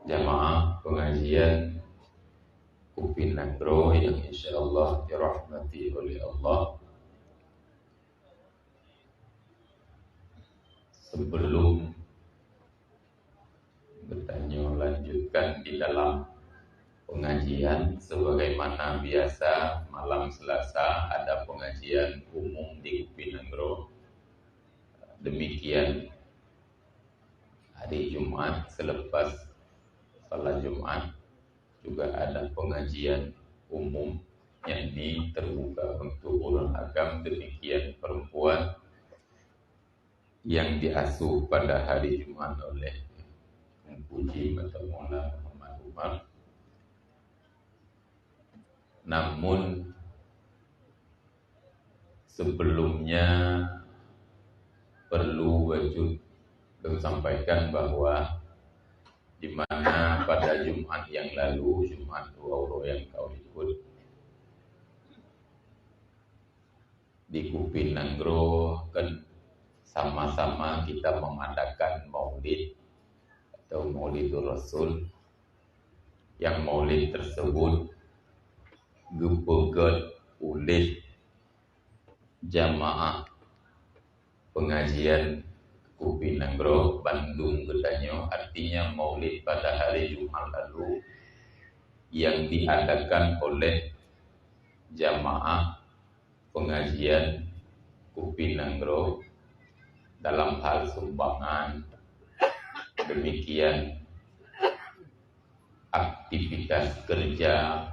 jamaah pengajian Upin Nagro yang insyaallah dirahmati oleh Allah. Sebelum bertanya lanjutkan di dalam pengajian, sebagaimana biasa malam Selasa ada pengajian umum di Upin Nagro. Demikian hari Jumat selepas salat Jumat juga ada pengajian umum yang ini terbuka untuk orang agam, demikian perempuan yang diasuh pada hari Jumat oleh Puji atau Maulana Muhammad Umar. Namun sebelumnya perlu wajib sampaikan bahwa di mana pada Jumat yang lalu, Jumat Wawro yang kau ikut di Upin Nagro, kan sama-sama kita mengadakan maulid atau Maulidur Rasul, yang maulid tersebut dipegat oleh jamaah pengajian Upin Nagro Bandung Gedanyo, artinya maulid pada hari Jumat lalu yang diadakan oleh jamaah pengajian Upin Nagro dalam hal sumbangan. Demikian aktivitas kerja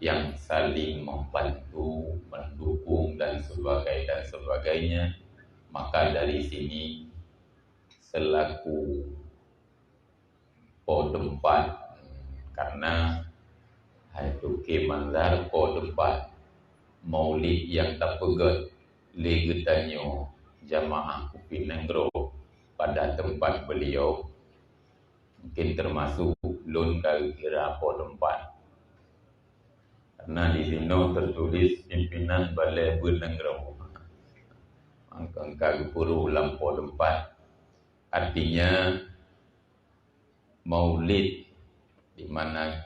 yang saling membantu, mendukung dan sebagainya. Maka dari sini selaku podempat, karena itu kemanzar podempat maulid yang terpegat legetanyo jamaah Upin Nagro pada tempat beliau, mungkin termasuk lun kira podempat, karena di sini tertulis pimpinan Balai Bernagro angka gepuru ulang podempat. Artinya maulid di mana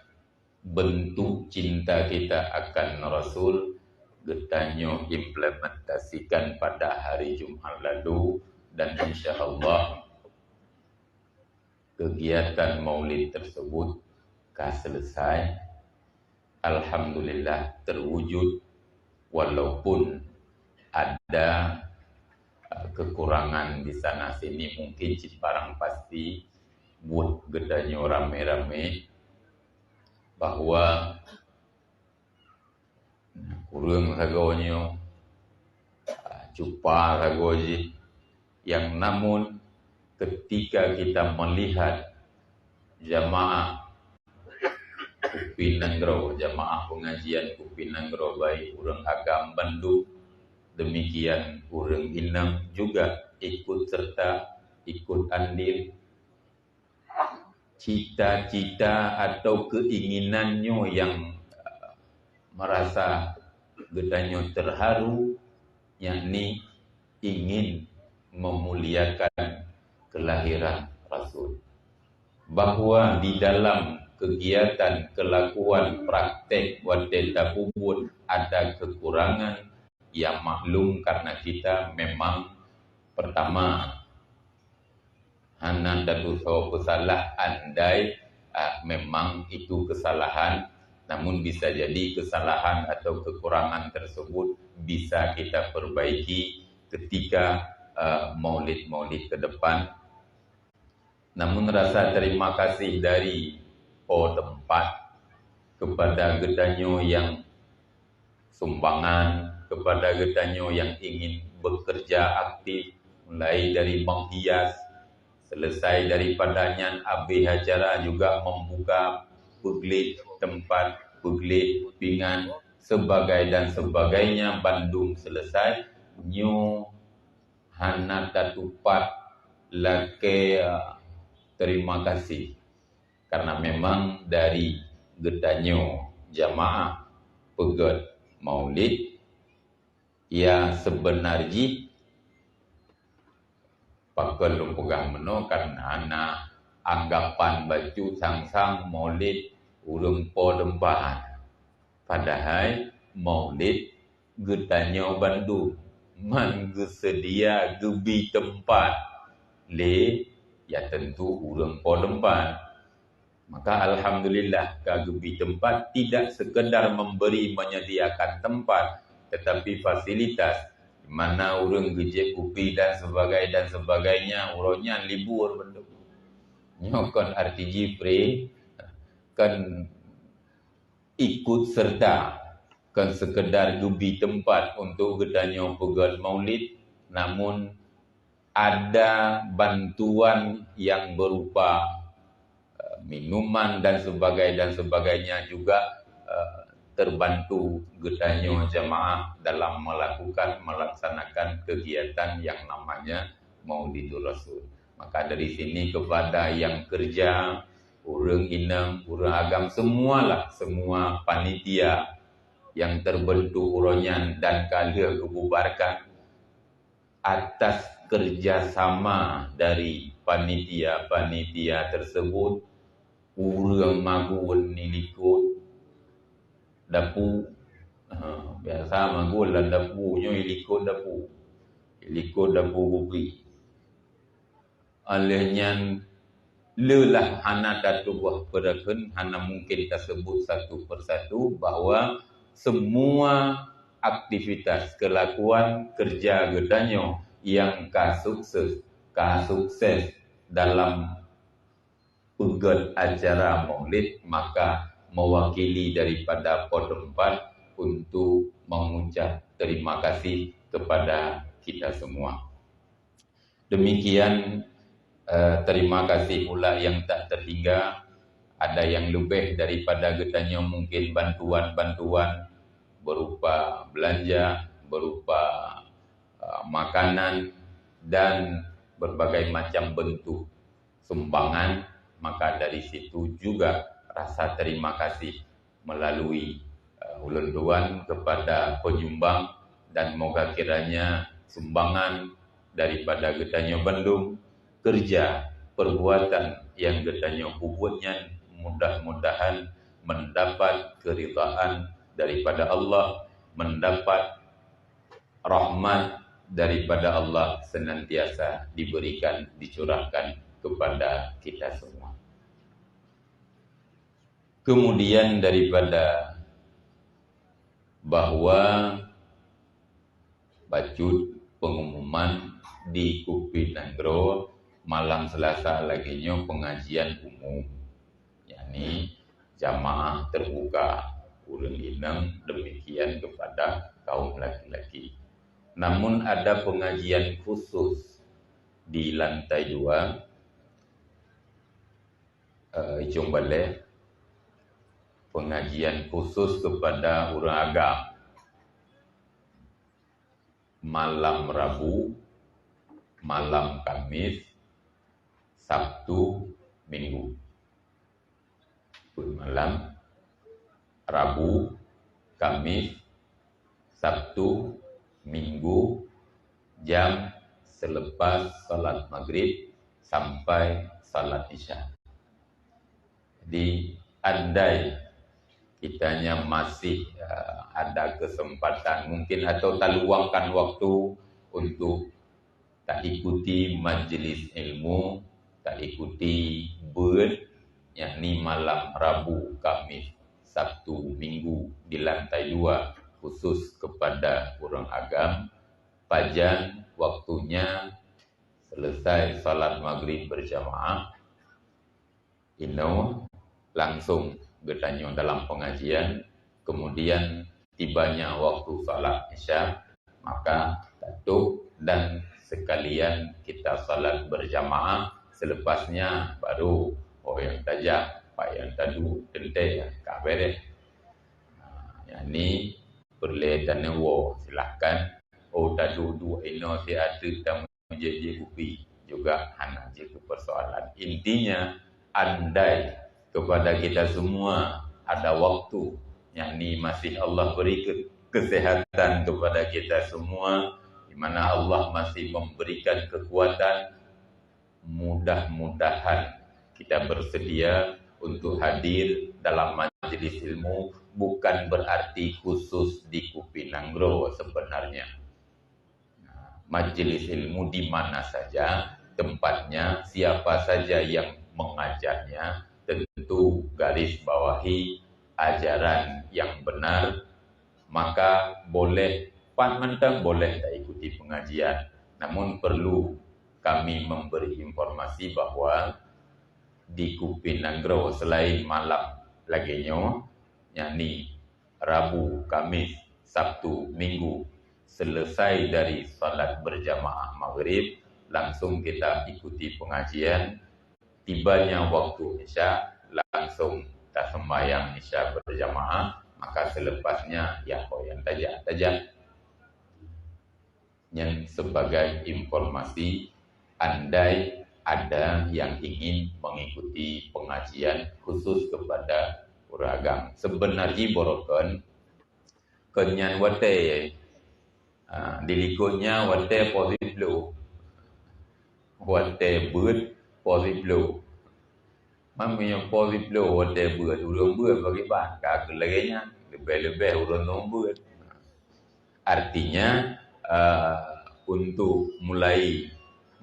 bentuk cinta kita akan Rasul getanyo implementasikan pada hari Jumat lalu, dan insyaallah kegiatan maulid tersebut selesai. Alhamdulillah terwujud, walaupun ada kekurangan di sana sini, mungkin ciparang pasti buat gedanyo rame-rame bahwa kurang sagonyo cupa sagoji, yang namun ketika kita melihat jamaah Upin Nagro, jamaah pengajian Upin Nagro, baik urang agam Bandung, demikian urang Inang juga ikut serta, ikut andil. Cita-cita atau keinginannya yang merasa gedanyo terharu, yakni ingin memuliakan kelahiran Rasul. Bahwa di dalam kegiatan, kelakuan, praktek wadenda kubur ada kekurangan, ya maklum, karena kita memang pertama hana datu salah andai memang itu kesalahan, namun bisa jadi kesalahan atau kekurangan tersebut bisa kita perbaiki ketika maulid-maulid ke depan. Namun rasa terima kasih dari tempat kepada gedanyo yang sumbangan, kepada gedanyo yang ingin bekerja aktif, mulai dari menghias, selesai daripadanya AB Hajara juga membuka peglit tempat, peglit pingan, dan sebagainya. Bandung selesai, nyu hana tatupat lake terima kasih, karena memang dari gedanyo jamaah pegat maulid ya sebenarnya pakai pegang meno karena anggapan baju sang-sang maulid urang po dempaan. Padahal maulid getanyo Bandung. Man gesedia gebi tempat le ya tentu urang po dempan. Maka alhamdulillah gebi tempat tidak sekedar menyediakan tempat, tetapi fasilitas di mana urang gejek kupi dan sebagainya urangnya libur bentuk. Nyokon RTG Free kan ikut serta kan sekedar gebi tempat untuk gedanyo pegal maulid, namun ada bantuan yang berupa minuman dan sebagainya juga terbantu gedanyo jamaah dalam melaksanakan kegiatan yang namanya Maulidul Rasul. Maka dari sini kepada yang kerja, urang inang, urang agam, semua panitia yang terbentuk uronyan dan kala kebubarkan atas kerjasama dari panitia tersebut, urang magun nilikut dapu, biasa magun dan dapunya ilikut dapu gupi. Alehnya lelah hana datubuh perakan, hana mungkin tersebut satu persatu bahwa semua aktivitas kelakuan kerja gedanyo yang kasukses dalam pegat acara maulid, maka mewakili daripada podempat untuk mengucap terima kasih kepada kita semua. Demikian terima kasih pula yang tak terhingga. Ada yang lebih daripada getanyo mungkin bantuan-bantuan berupa belanja, berupa makanan dan berbagai macam bentuk sumbangan. Maka dari situ juga rasa terima kasih melalui ulun kepada penyumbang, dan moga kiranya sumbangan daripada getanyo Bandung, kerja perbuatan yang getanyo buatnya mudah-mudahan mendapat keridhaan daripada Allah, mendapat rahmat daripada Allah, senantiasa diberikan, dicurahkan kepada kita semua. Kemudian daripada bahwa bacut pengumuman di Kupi Nagro malam Selasa laginya pengajian umum, yakni jamaah terbuka urang inang, demikian kepada kaum laki-laki. Namun ada pengajian khusus di lantai 2 Icung Balai, pengajian khusus kepada urang agam malam Rabu, malam Kamis, Sabtu, Minggu. Malam Rabu, Kamis, Sabtu, Minggu, jam selepas salat maghrib sampai salat isya. Jadi andai kitanya masih ada kesempatan mungkin atau tak luangkan waktu untuk tak ikuti majlis ilmu, tak ikuti yakni malam Rabu, Kamis, Sabtu, Minggu di lantai 2 khusus kepada orang agam, pajan waktunya selesai salat maghrib berjamaah, langsung bertanya dalam pengajian, kemudian tibanya waktu salat isya, maka datuk dan sekalian kita salat berjamaah, selepasnya baru yang tajak, pak yang tadu, tentai, kabar yakni perle dan newo, silahkan tadu dua ino si ada dan menjadi upi juga hanya itu persoalan. Intinya andai kepada kita semua ada waktu, yakni masih Allah beri kesehatan kepada kita semua, di mana Allah masih memberikan kekuatan, mudah-mudahan kita bersedia untuk hadir dalam majelis ilmu bukan berarti khusus di Kupinanggro sebenarnya. Majelis ilmu di mana saja tempatnya, siapa saja yang mengajarnya, tentu garis bawahi ajaran yang benar, maka boleh pan mentang boleh tak ikuti pengajian. Namun perlu kami memberi informasi bahwa di Kupinanggro selain malam laginya, yakni Rabu, Kamis, Sabtu, Minggu, selesai dari salat berjamaah maghrib, langsung kita ikuti pengajian. Tibanya waktu Isya, langsung kita sembahyang Isya berjamaah. Maka selepasnya ya koyan tajak. Yang sebagai informasi, andai ada yang ingin mengikuti pengajian khusus kepada uragam. Sebenarnya borokan kenyan wate dilikutnya wate posiblo wate beut posiblo mamanya posiblo wate beut urang beut bagi ban kagelenya lebih-lebih urang beut. Artinya untuk mulai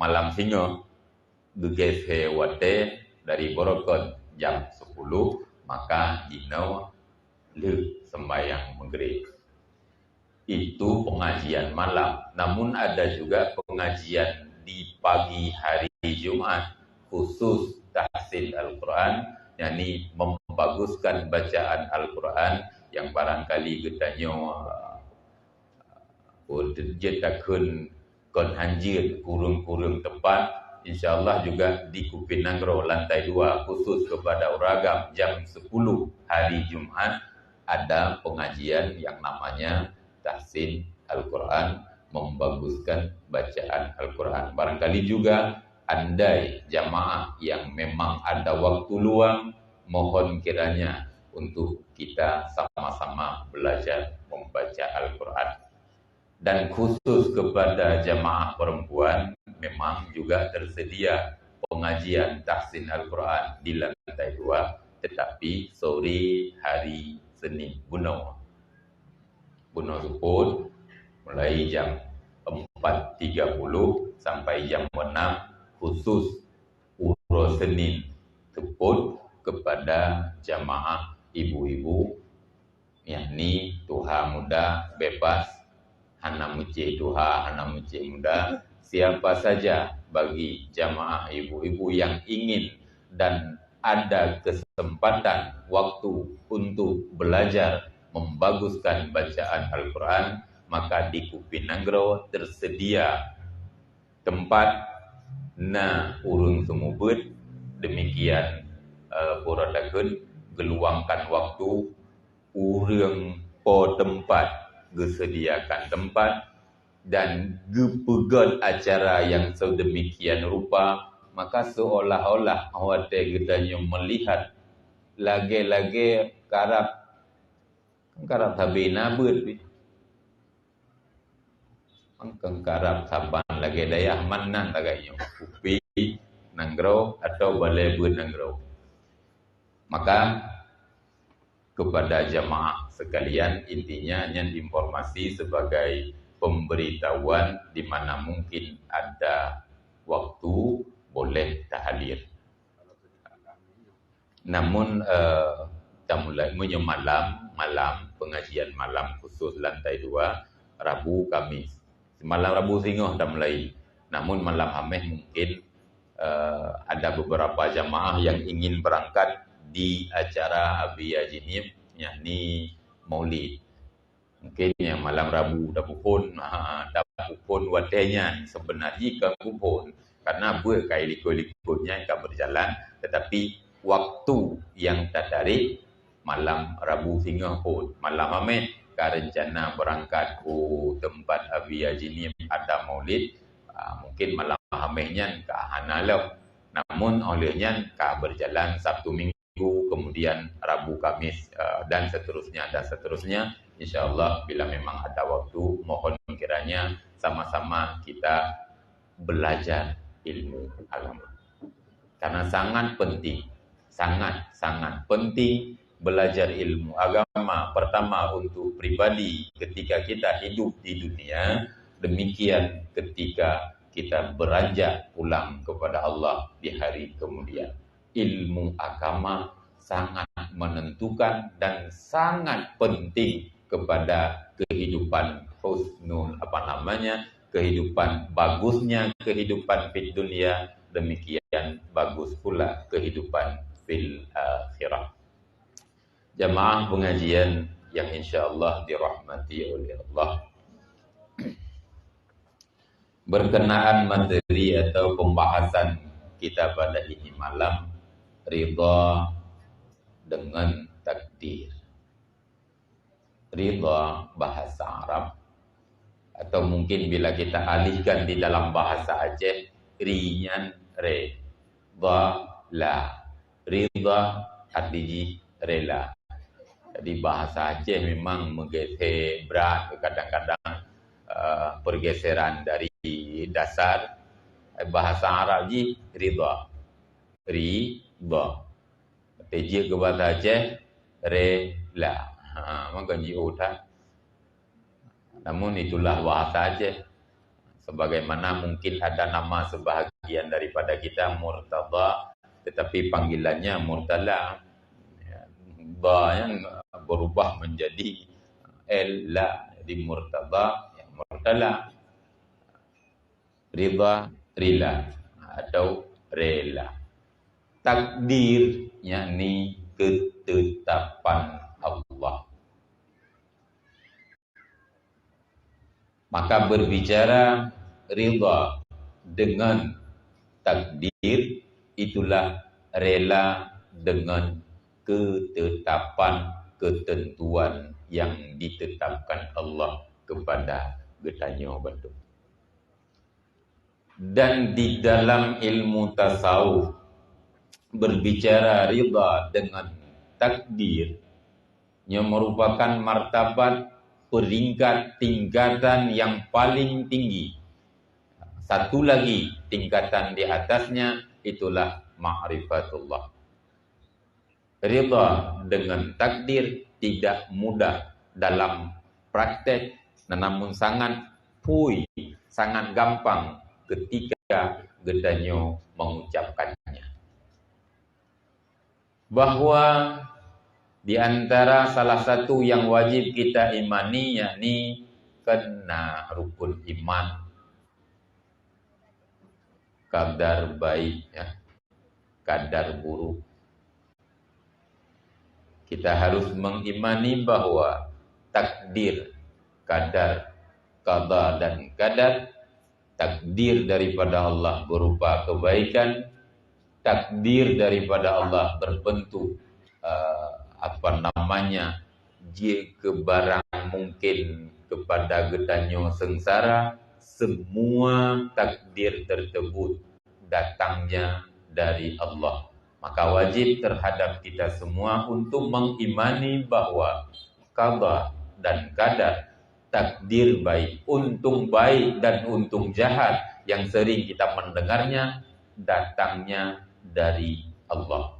malam singa geges wate dari borokan jam 10, maka dinau le sembahyang maghrib. Itu pengajian malam. Namun ada juga pengajian di pagi hari Jumat khusus tahsin Al-Quran, yakni membaguskan bacaan Al-Quran yang barangkali getanya jetakeun kon hanjir kurung-kurung tepat, insyaallah juga di Kupinanggro lantai 2 khusus kepada uragam jam 10 hari Jumat ada pengajian yang namanya tahsin Al-Quran, membaguskan bacaan Al-Quran. Barangkali juga andai jamaah yang memang ada waktu luang, mohon kiranya untuk kita sama-sama belajar membaca Al-Quran. Dan khusus kepada jamaah perempuan, memang juga tersedia pengajian tahsin Al-Quran di lantai 2, tetapi sore hari Senin Buno Suput, mulai jam 4.30 sampai jam 6, khusus urus Senin Teput kepada jamaah ibu-ibu, yakni tuha muda bebas, hana muci tuha, hana muci muda, siapa saja bagi jamaah ibu-ibu yang ingin dan ada kesempatan waktu untuk belajar membaguskan bacaan Al-Quran, maka di Kupinanggro tersedia tempat urun sumubut. Demikian poradakeun geluangkan waktu urang po tempat gesediakan tempat dan gepegat acara yang sedemikian rupa, maka seolah-olah awate gedanya melihat lage-lage karap habina beut angkang karap saban lage dayah manan tagaynya Kupi Nanggro atau Balai Beut Nanggro. Maka kepada jamaah sekalian, intinya yang informasi sebagai pemberitahuan di mana mungkin ada waktu boleh tahlir. Namun kita mulai malam pengajian malam khusus lantai 2 Rabu Kamis. Malam Rabu Singoh dah mulai. Namun malam Hamis mungkin ada beberapa jamaah yang ingin berangkat di acara Abi Ajinib, yakni Maulid. Mungkin yang malam Rabu dah pun wadenya sebenarnya kan pun karena berkai likut-likutnya yang berjalan, tetapi waktu yang tertarik malam Rabu Singa pun malam Hamis ka rencana berangkat ke tempat Abi Ajinib ada Maulid, mungkin malam Hamisnya ka hanalau. Namun olehnya ka berjalan Sabtu Minggu, kemudian Rabu Kamis dan seterusnya. InsyaAllah bila memang ada waktu, mohon kiranya sama-sama kita belajar ilmu agama. Karena sangat penting, sangat penting belajar ilmu agama. Pertama untuk pribadi ketika kita hidup di dunia, demikian ketika kita beranjak pulang kepada Allah di hari kemudian. Ilmu agama sangat menentukan dan sangat penting kepada kehidupan husnul kehidupan bagusnya kehidupan di dunia, demikian bagus pula kehidupan fil akhirah. Jamaah pengajian yang insyaallah dirahmati oleh Allah, berkenaan materi atau pembahasan kita pada ini malam, ridha dengan takdir. Ridha bahasa Arab, atau mungkin bila kita alihkan di dalam bahasa Aceh, rinyan re, ba la. Ridha artinya rela. Jadi bahasa Aceh memang menggeser berat, kadang-kadang pergeseran dari dasar. Bahasa Arab ji ridha. Ridha. Teji ke bahasa Aceh rela. Maka ji udah. Namun itulah bahasa Aceh. Sebagaimana mungkin ada nama sebahagian daripada kita Murtada, tetapi panggilannya Murtala. Ba yang berubah menjadi la, jadi Murtada, Murtala. Ridha, rila atau rela. Takdir yakni ketetapan Allah. Maka berbicara ridha dengan takdir, itulah rela dengan ketetapan, ketentuan yang ditetapkan Allah kepada getanyo betul. Dan di dalam ilmu tasawuf, berbicara ridha dengan takdir, yang merupakan martabat peringkat tingkatan yang paling tinggi. Satu lagi tingkatan di atasnya, itulah ma'rifatullah. Ridha dengan takdir tidak mudah dalam praktek, namun sangat sangat gampang ketika gedanyo mengucapkannya. Bahwa di antara salah satu yang wajib kita imani, yakni kena rukun iman, kadar baik, kadar buruk. Kita harus mengimani bahwa takdir, kadar, qada dan kadar, takdir daripada Allah berupa kebaikan, takdir daripada Allah berbentuk jika barang mungkin kepada gedanyo sengsara, semua takdir tersebut datangnya dari Allah. Maka wajib terhadap kita semua untuk mengimani bahwa qada dan qadar, takdir baik dan untung jahat yang sering kita mendengarnya, datangnya dari Allah.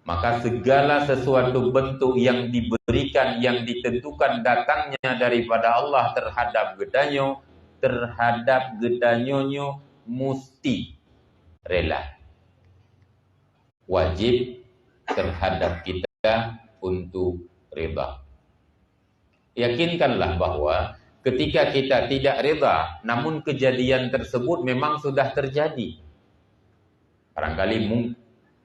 Maka segala sesuatu bentuk yang diberikan, yang ditentukan datangnya daripada Allah terhadap gedanyonyo mesti rela. Wajib terhadap kita untuk reda. Yakinkanlah bahwa ketika kita tidak reda, namun kejadian tersebut memang sudah terjadi. Barangkali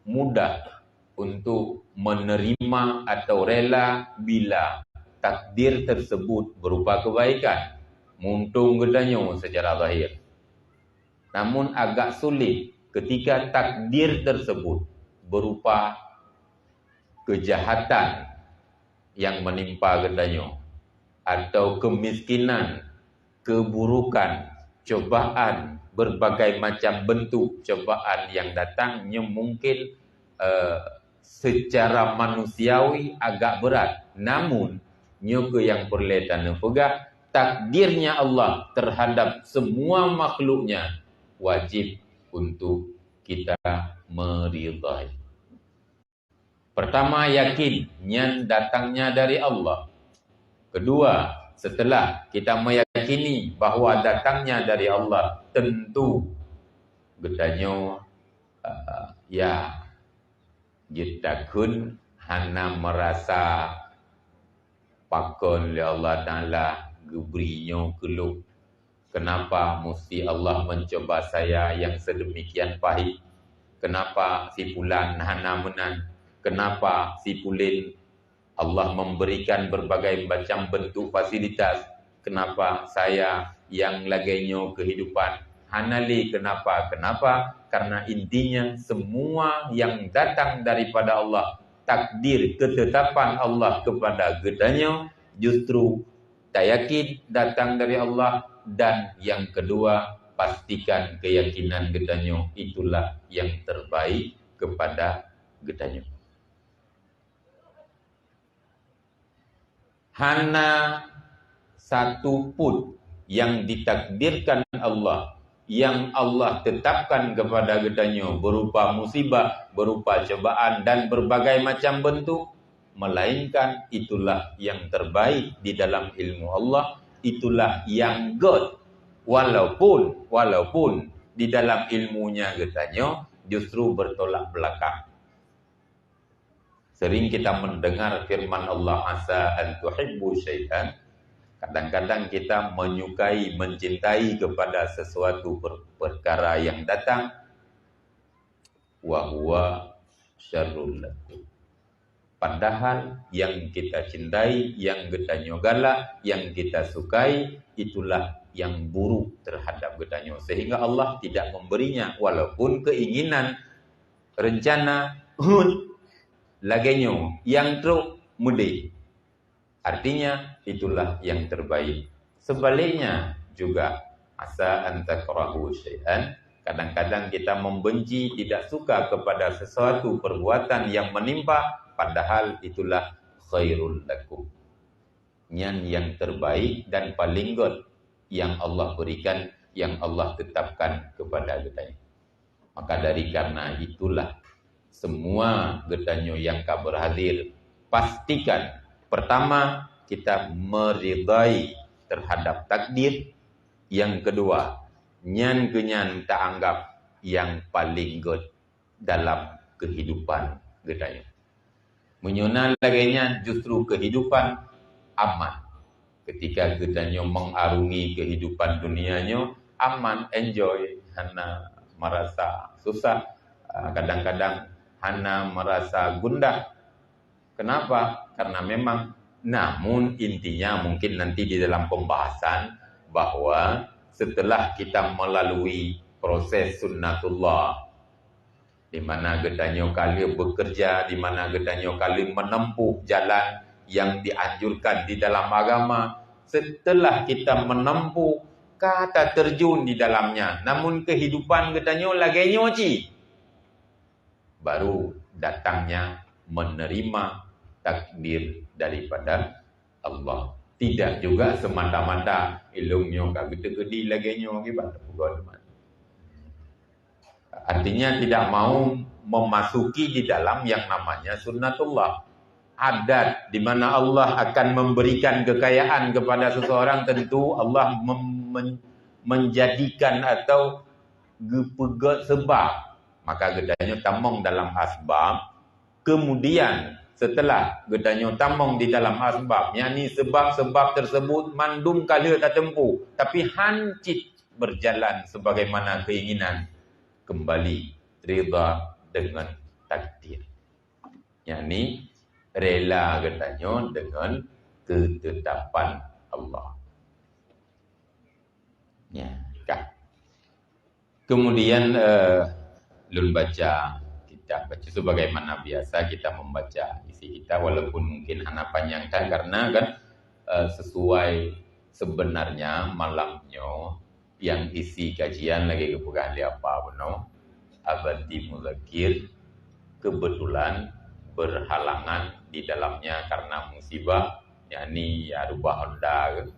mudah untuk menerima atau rela bila takdir tersebut berupa kebaikan, muntung gedanyo secara zahir. Namun agak sulit ketika takdir tersebut berupa kejahatan yang menimpa gedanyo, atau kemiskinan, keburukan, cobaan, berbagai macam bentuk cobaan yang datangnya mungkin secara manusiawi agak berat, namun nyoke yang perletan pegah takdirnya Allah terhadap semua makhluknya wajib untuk kita meridai. Pertama, yakin nyan datangnya dari Allah. Kedua, setelah kita meyakini bahawa datangnya dari Allah, tentu gedanyo ya jitakun hana merasa pakon oleh Allah Ta'ala gebrinyo keluk. Kenapa mesti Allah mencoba saya yang sedemikian pahit? Kenapa si Fulan hana menan? Kenapa si Pulin Allah memberikan berbagai macam bentuk fasilitas? Kenapa saya yang lagainya kehidupan? Hanali kenapa? Kenapa? Karena intinya semua yang datang daripada Allah, takdir ketetapan Allah kepada gedanya, justru tak yakin datang dari Allah. Dan yang kedua, pastikan keyakinan gedanya itulah yang terbaik kepada gedanya. Hana satu pun yang ditakdirkan Allah, yang Allah tetapkan kepada gedanya berupa musibah, berupa cobaan dan berbagai macam bentuk, melainkan itulah yang terbaik di dalam ilmu Allah, itulah yang God. Walaupun di dalam ilmunya gedanya justru bertolak belakang. Sering kita mendengar firman Allah, asa an tuhibbu syai'an. Kadang-kadang kita menyukai, mencintai kepada sesuatu perkara yang datang, wa huwa syarrul lakum. Padahal yang kita cintai, yang gedanya galak, yang kita sukai, itulah yang buruk terhadap gedanya. Sehingga Allah tidak memberinya, walaupun keinginan, rencana, lagainya yang truk mudi. Artinya itulah yang terbaik. Sebaliknya juga, asa an takrahu syai'an. Kadang-kadang kita membenci, tidak suka kepada sesuatu perbuatan yang menimpa, padahal itulah khairul lakum. Yang terbaik dan paling good yang Allah berikan, yang Allah tetapkan kepada kita. Maka dari karena itulah semua gedanyo yang kau berhadir, pastikan pertama kita meridai terhadap takdir. Yang kedua, nyan kenyan tak anggap yang paling good dalam kehidupan gedanyo. Menyunal laginya justru kehidupan aman. Ketika gedanyo mengarungi kehidupan dunianya, aman, enjoy, hana merasa susah, kadang-kadang hana merasa gundah. Kenapa? Karena memang, namun intinya mungkin nanti di dalam pembahasan bahwa setelah kita melalui proses sunnatullah, di mana gedanyo kali bekerja, di mana gedanyo kali menempuh jalan yang dianjurkan di dalam agama, setelah kita menempuh kata terjun di dalamnya, namun kehidupan gedanyo lagainya ci, baru datangnya menerima takdir daripada Allah. Tidak juga semata-mata ilungnya kak gede-gede lagainya akibat pegawai. Artinya tidak mau memasuki di dalam yang namanya sunnatullah. Adat di mana Allah akan memberikan kekayaan kepada seseorang, tentu Allah menjadikan atau gepegat sebab. Maka gedanya tamong dalam asbab. Kemudian setelah gedanya tamong di dalam asbab, yakni sebab-sebab tersebut mandum kala tak tempuh, tapi hancit berjalan sebagaimana keinginan, kembali rida dengan takdir. Yakni rela katanya dengan ketetapan Allah. Ya, kah. Kemudian lul baca kitab, baca sebagaimana biasa kita membaca isi kita, walaupun mungkin hana panjang kan, karena kan sesuai sebenarnya malamnya yang isi kajian lagi kebukaan apa beno abadi muzakir, kebetulan berhalangan di dalamnya karena musibah, yakni ya rubah Honda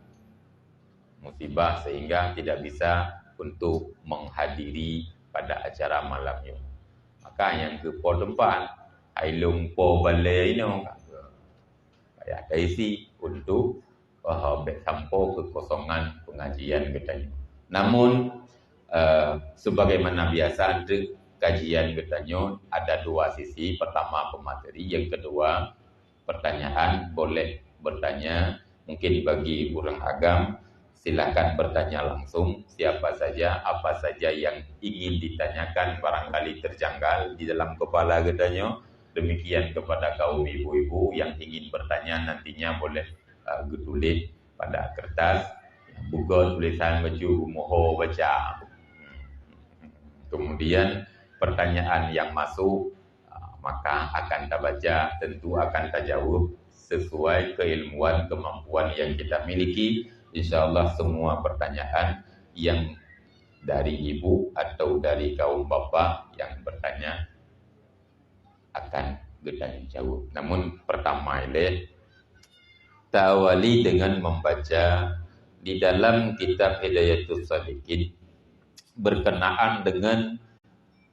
musibah, sehingga tidak bisa untuk menghadiri pada acara malamnya. Maka yang ke po tempat ai lung po balai no ya isi untuk sampo kekosongan pengajian katanya. Namun sebagaimana biasa untuk kajian katanya ada dua sisi. Pertama pemateri, yang kedua pertanyaan. Boleh bertanya, mungkin bagi orang agam silakan bertanya langsung siapa saja, apa saja yang ingin ditanyakan barangkali terjanggal di dalam kepala katanya. Demikian kepada kaum ibu-ibu yang ingin bertanya nantinya boleh tulis pada kertas, buka tulisan baju moho baca. Kemudian pertanyaan yang masuk maka akan kita baca, tentu akan kita jawab sesuai keilmuan kemampuan yang kita miliki. InsyaAllah semua pertanyaan yang dari ibu atau dari kaum bapa yang bertanya akan kita jawab. Namun pertama ini ta'awali dengan membaca di dalam kitab Hidayatus Shaliqin berkenaan dengan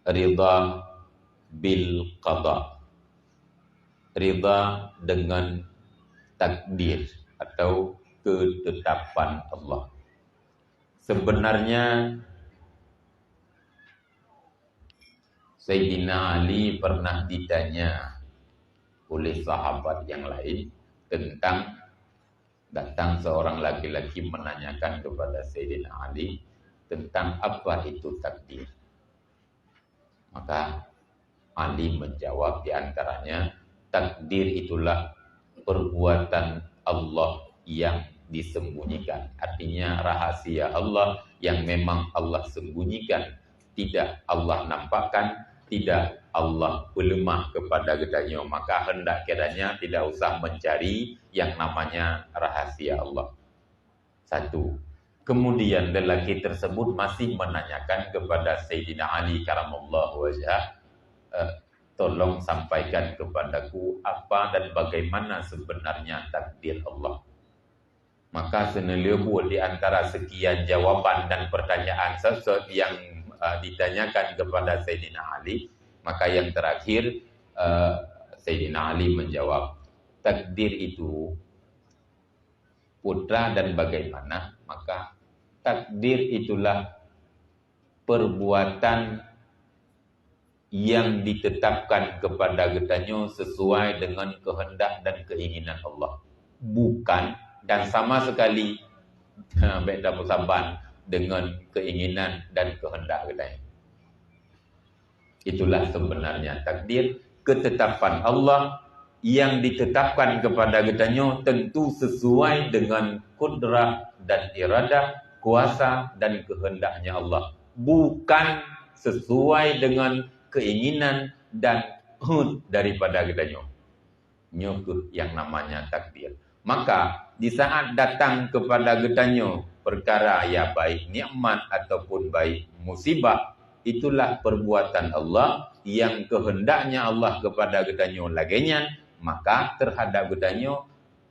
ridha bil qada, ridha dengan takdir atau ketetapan Allah. Sebenarnya Sayyidina Ali pernah ditanya oleh sahabat yang lain tentang datang seorang laki-laki menanyakan kepada Sayyidina Ali tentang apa itu takdir. Maka Ali menjawab di antaranya, takdir itulah perbuatan Allah yang disembunyikan. Artinya rahasia Allah yang memang Allah sembunyikan, tidak Allah nampakkan, tidak Allah berlemah kepada gedanya. Maka hendak kiranya tidak usah mencari yang namanya rahasia Allah. Satu. Kemudian lelaki tersebut masih menanyakan kepada Sayyidina Ali karamallahu wajhah, tolong sampaikan kepadaku apa dan bagaimana sebenarnya takdir Allah. Maka senelebu di antara sekian jawaban dan pertanyaan sesuatu yang ditanyakan kepada Sayyidina Ali, maka yang terakhir Sayyidina Ali menjawab, takdir itu putra dan bagaimana, maka takdir itulah perbuatan yang ditetapkan kepada getanya sesuai dengan kehendak dan keinginan Allah, bukan dan sama sekali beda musaban dengan keinginan dan kehendak getanya. Itulah sebenarnya takdir, ketetapan Allah yang ditetapkan kepada getanya tentu sesuai dengan kudrah dan iradah, kuasa dan kehendaknya Allah, bukan sesuai dengan keinginan dan daripada getanya. Nyukuh yang namanya takdir. Maka di saat datang kepada getanya perkara ya baik nikmat ataupun baik musibah, itulah perbuatan Allah yang kehendaknya Allah kepada getanya laginya. Maka terhadap getanya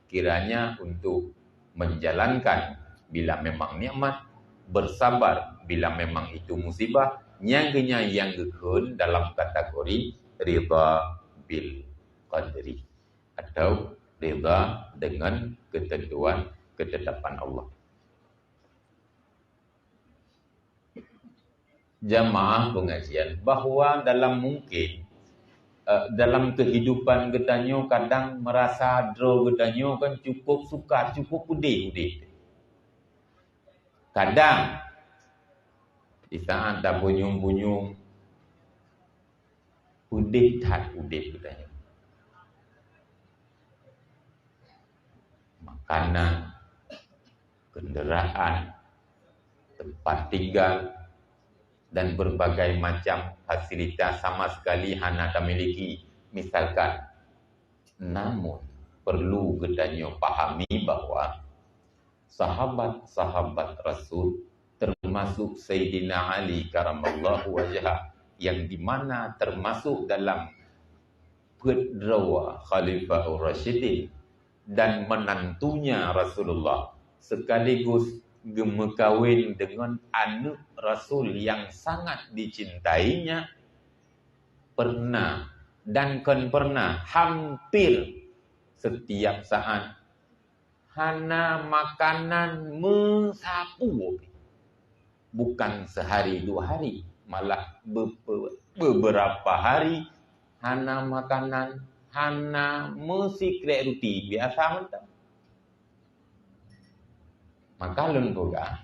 kiranya untuk menjalankan bila memang nikmat, bersabar bila memang itu musibah, nyangkanya yang gekun dalam kategori ridha bil qadri atau ridha dengan ketentuan ketetapan Allah. Jamaah pengajian, bahwa dalam mungkin dalam kehidupan getanyo kadang merasa dro getanyo kan cukup sukar, cukup udih. Kadang di saat dah bunyung-bunyung udih getanyo. Makanan, kenderaan, tempat tinggal dan berbagai macam fasilitas sama sekali hana tak miliki. Misalkan, namun perlu getanyo pahami bahwa sahabat-sahabat Rasul termasuk Sayyidina Ali karamallahu wajhah yang dimana termasuk dalam putra Khalifah Rasyidin dan menantunya Rasulullah sekaligus gemekawin dengan anak Rasul yang sangat dicintainya, pernah dan kan pernah hampir setiap saat hana makanan mensapu, bukan sehari dua hari, malah beberapa hari hana makanan, hana mesikrek roti biasa mentah. Maka lembaga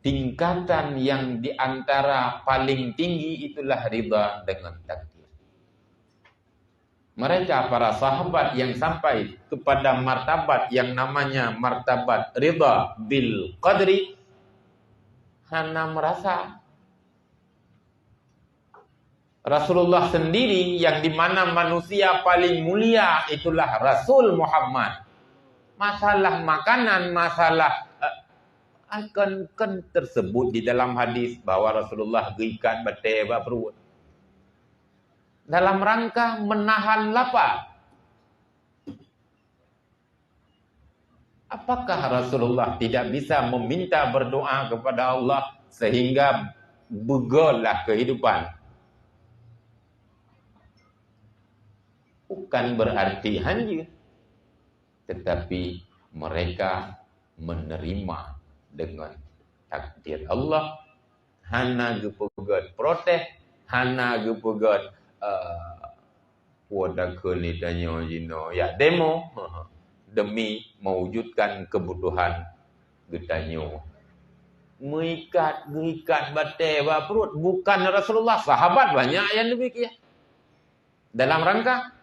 tingkatan yang diantara paling tinggi itulah ridha dengan takdir. Mereka para sahabat yang sampai kepada martabat yang namanya martabat ridha bil qadri, hana merasa Rasulullah sendiri yang dimana manusia paling mulia itulah Rasul Muhammad. Masalah makanan, masalah akan tersebut di dalam hadis bahwa Rasulullah gikat batai perut dalam rangka menahan lapar. Apakah Rasulullah tidak bisa meminta berdoa kepada Allah sehingga begollah kehidupan? Bukan berarti hanya, tetapi mereka menerima dengan takdir Allah. Hana gepegat protes, hana gepegat wadah kelitanya jino ya demo demi mewujudkan kebutuhan getanyo. Mengikat batai perut bukan Rasulullah, sahabat banyak yang demikian. Dalam rangka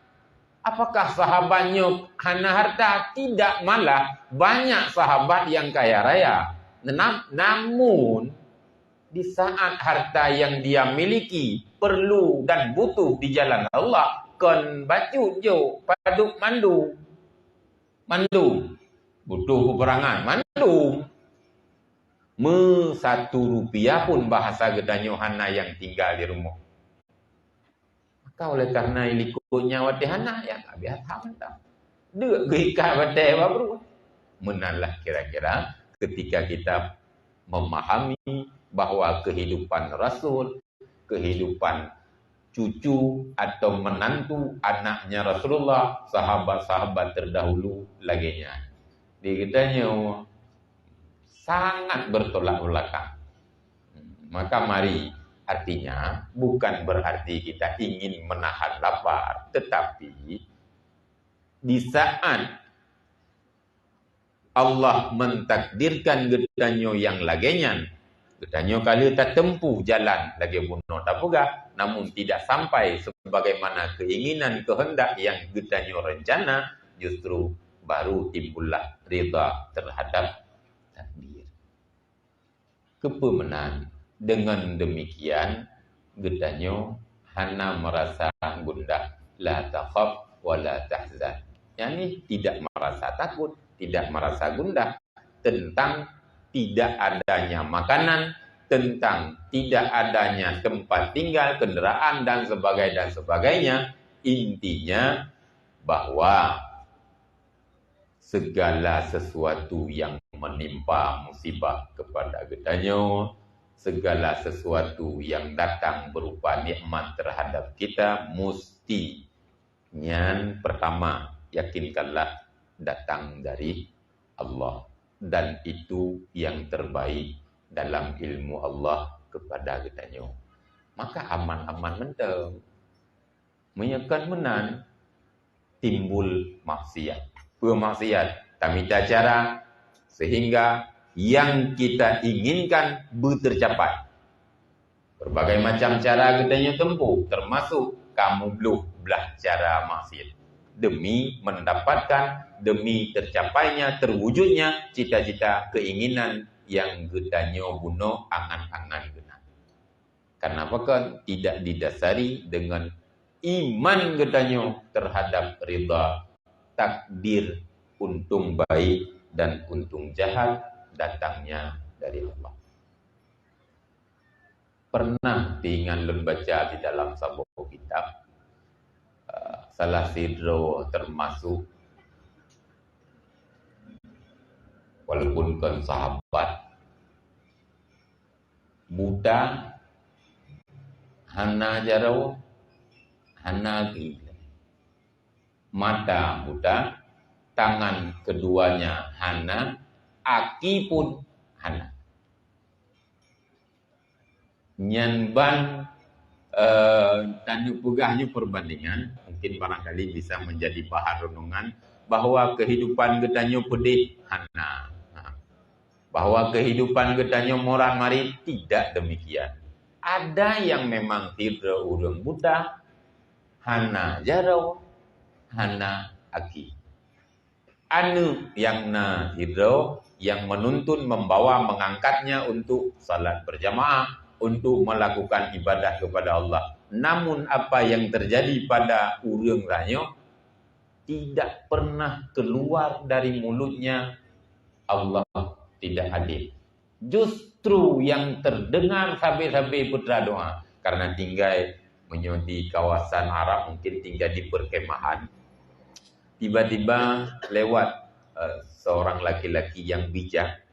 apakah sahabatnya hana harta? Tidak, malah banyak sahabat yang kaya raya. Namun di saat harta yang dia miliki perlu dan butuh di jalan Allah, kon baju jo paduk mandu butuh peperangan mandu Rp1 pun bahasa gedanyo hana yang tinggal di rumah. Maka oleh karena ilikutnya watihana ya tak biasa mentah. Dek gikat batai baru. Menalah kira-kira ketika kita memahami bahwa kehidupan Rasul, kehidupan cucu atau menantu anaknya Rasulullah, sahabat-sahabat terdahulu laginya, dikitanya sangat bertolak belakang. Maka mari, artinya bukan berarti kita ingin menahan lapar, tetapi di saat Allah mentakdirkan gedanyo yang lagenyan, gedanyo kali tak tempuh jalan lagi bunuh tak pugah, namun tidak sampai sebagaimana keinginan kehendak yang gedanyo rencana, justru baru timbullah ridha terhadap takdir. Kepemenan dengan demikian gedanyo hana merasa gundah, la takhaf wa la tahzan. Yani tidak merasa takut, tidak merasa gundah tentang tidak adanya makanan, tentang tidak adanya tempat tinggal, kendaraan dan sebagainya. Intinya bahwa segala sesuatu yang menimpa musibah kepada gedanyo, segala sesuatu yang datang berupa nikmat terhadap kita, mesti yang pertama yakinkanlah datang dari Allah, dan itu yang terbaik dalam ilmu Allah kepada getanyo. Maka aman-aman menteng menyekan menan timbul maksiat, pemaksiat tamita cara sehingga yang kita inginkan tercapai. Berbagai macam cara getanyo tempuh, termasuk kamu belah cara maksiat demi mendapatkan, demi tercapainya, terwujudnya cita-cita, keinginan yang gedanyo bunuh angan-angan guna. Karena apakah tidak didasari dengan iman gedanyo terhadap ridha takdir untung baik dan untung jahat datangnya dari Allah. Pernah dengan membaca di dalam sebuah kitab, salah sidro termasuk walaupun kan sahabat buta hana jarau hana gila, mata buta, tangan keduanya hana, aki pun hana. Nyanban tanu pegahnya perbandingan mungkin barangkali bisa menjadi bahan renungan bahwa kehidupan getanyo pedih hana, bahwa kehidupan getanyo moran mari tidak demikian. Ada yang memang tidak urang buta hana jarau hana aki. Anu yang na hidro yang menuntun membawa mengangkatnya untuk salat berjamaah, untuk melakukan ibadah kepada Allah. Namun apa yang terjadi pada urang ranyo tidak pernah keluar dari mulutnya Allah tidak hadir. Justru yang terdengar sabi-sabi putra doa karena tinggal di kawasan Arab, mungkin tinggal di perkemahan. Tiba-tiba lewat seorang laki-laki yang bijak,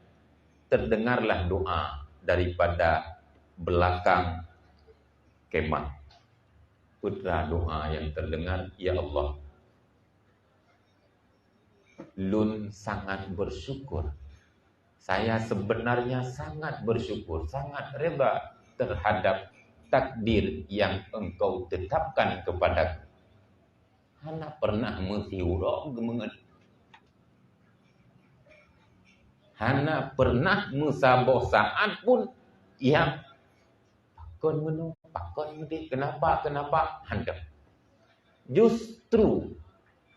terdengarlah doa daripada belakang kemah. Putra doa yang terdengar, ya Allah, Lun sangat bersyukur. Saya sebenarnya sangat bersyukur, sangat reda terhadap takdir yang engkau tetapkan kepadaku. Hana pernah mesiurok gemenget. Hana pernah musaboh saat pun yang pakon menu, pakon mudi, kenapa handap. Justru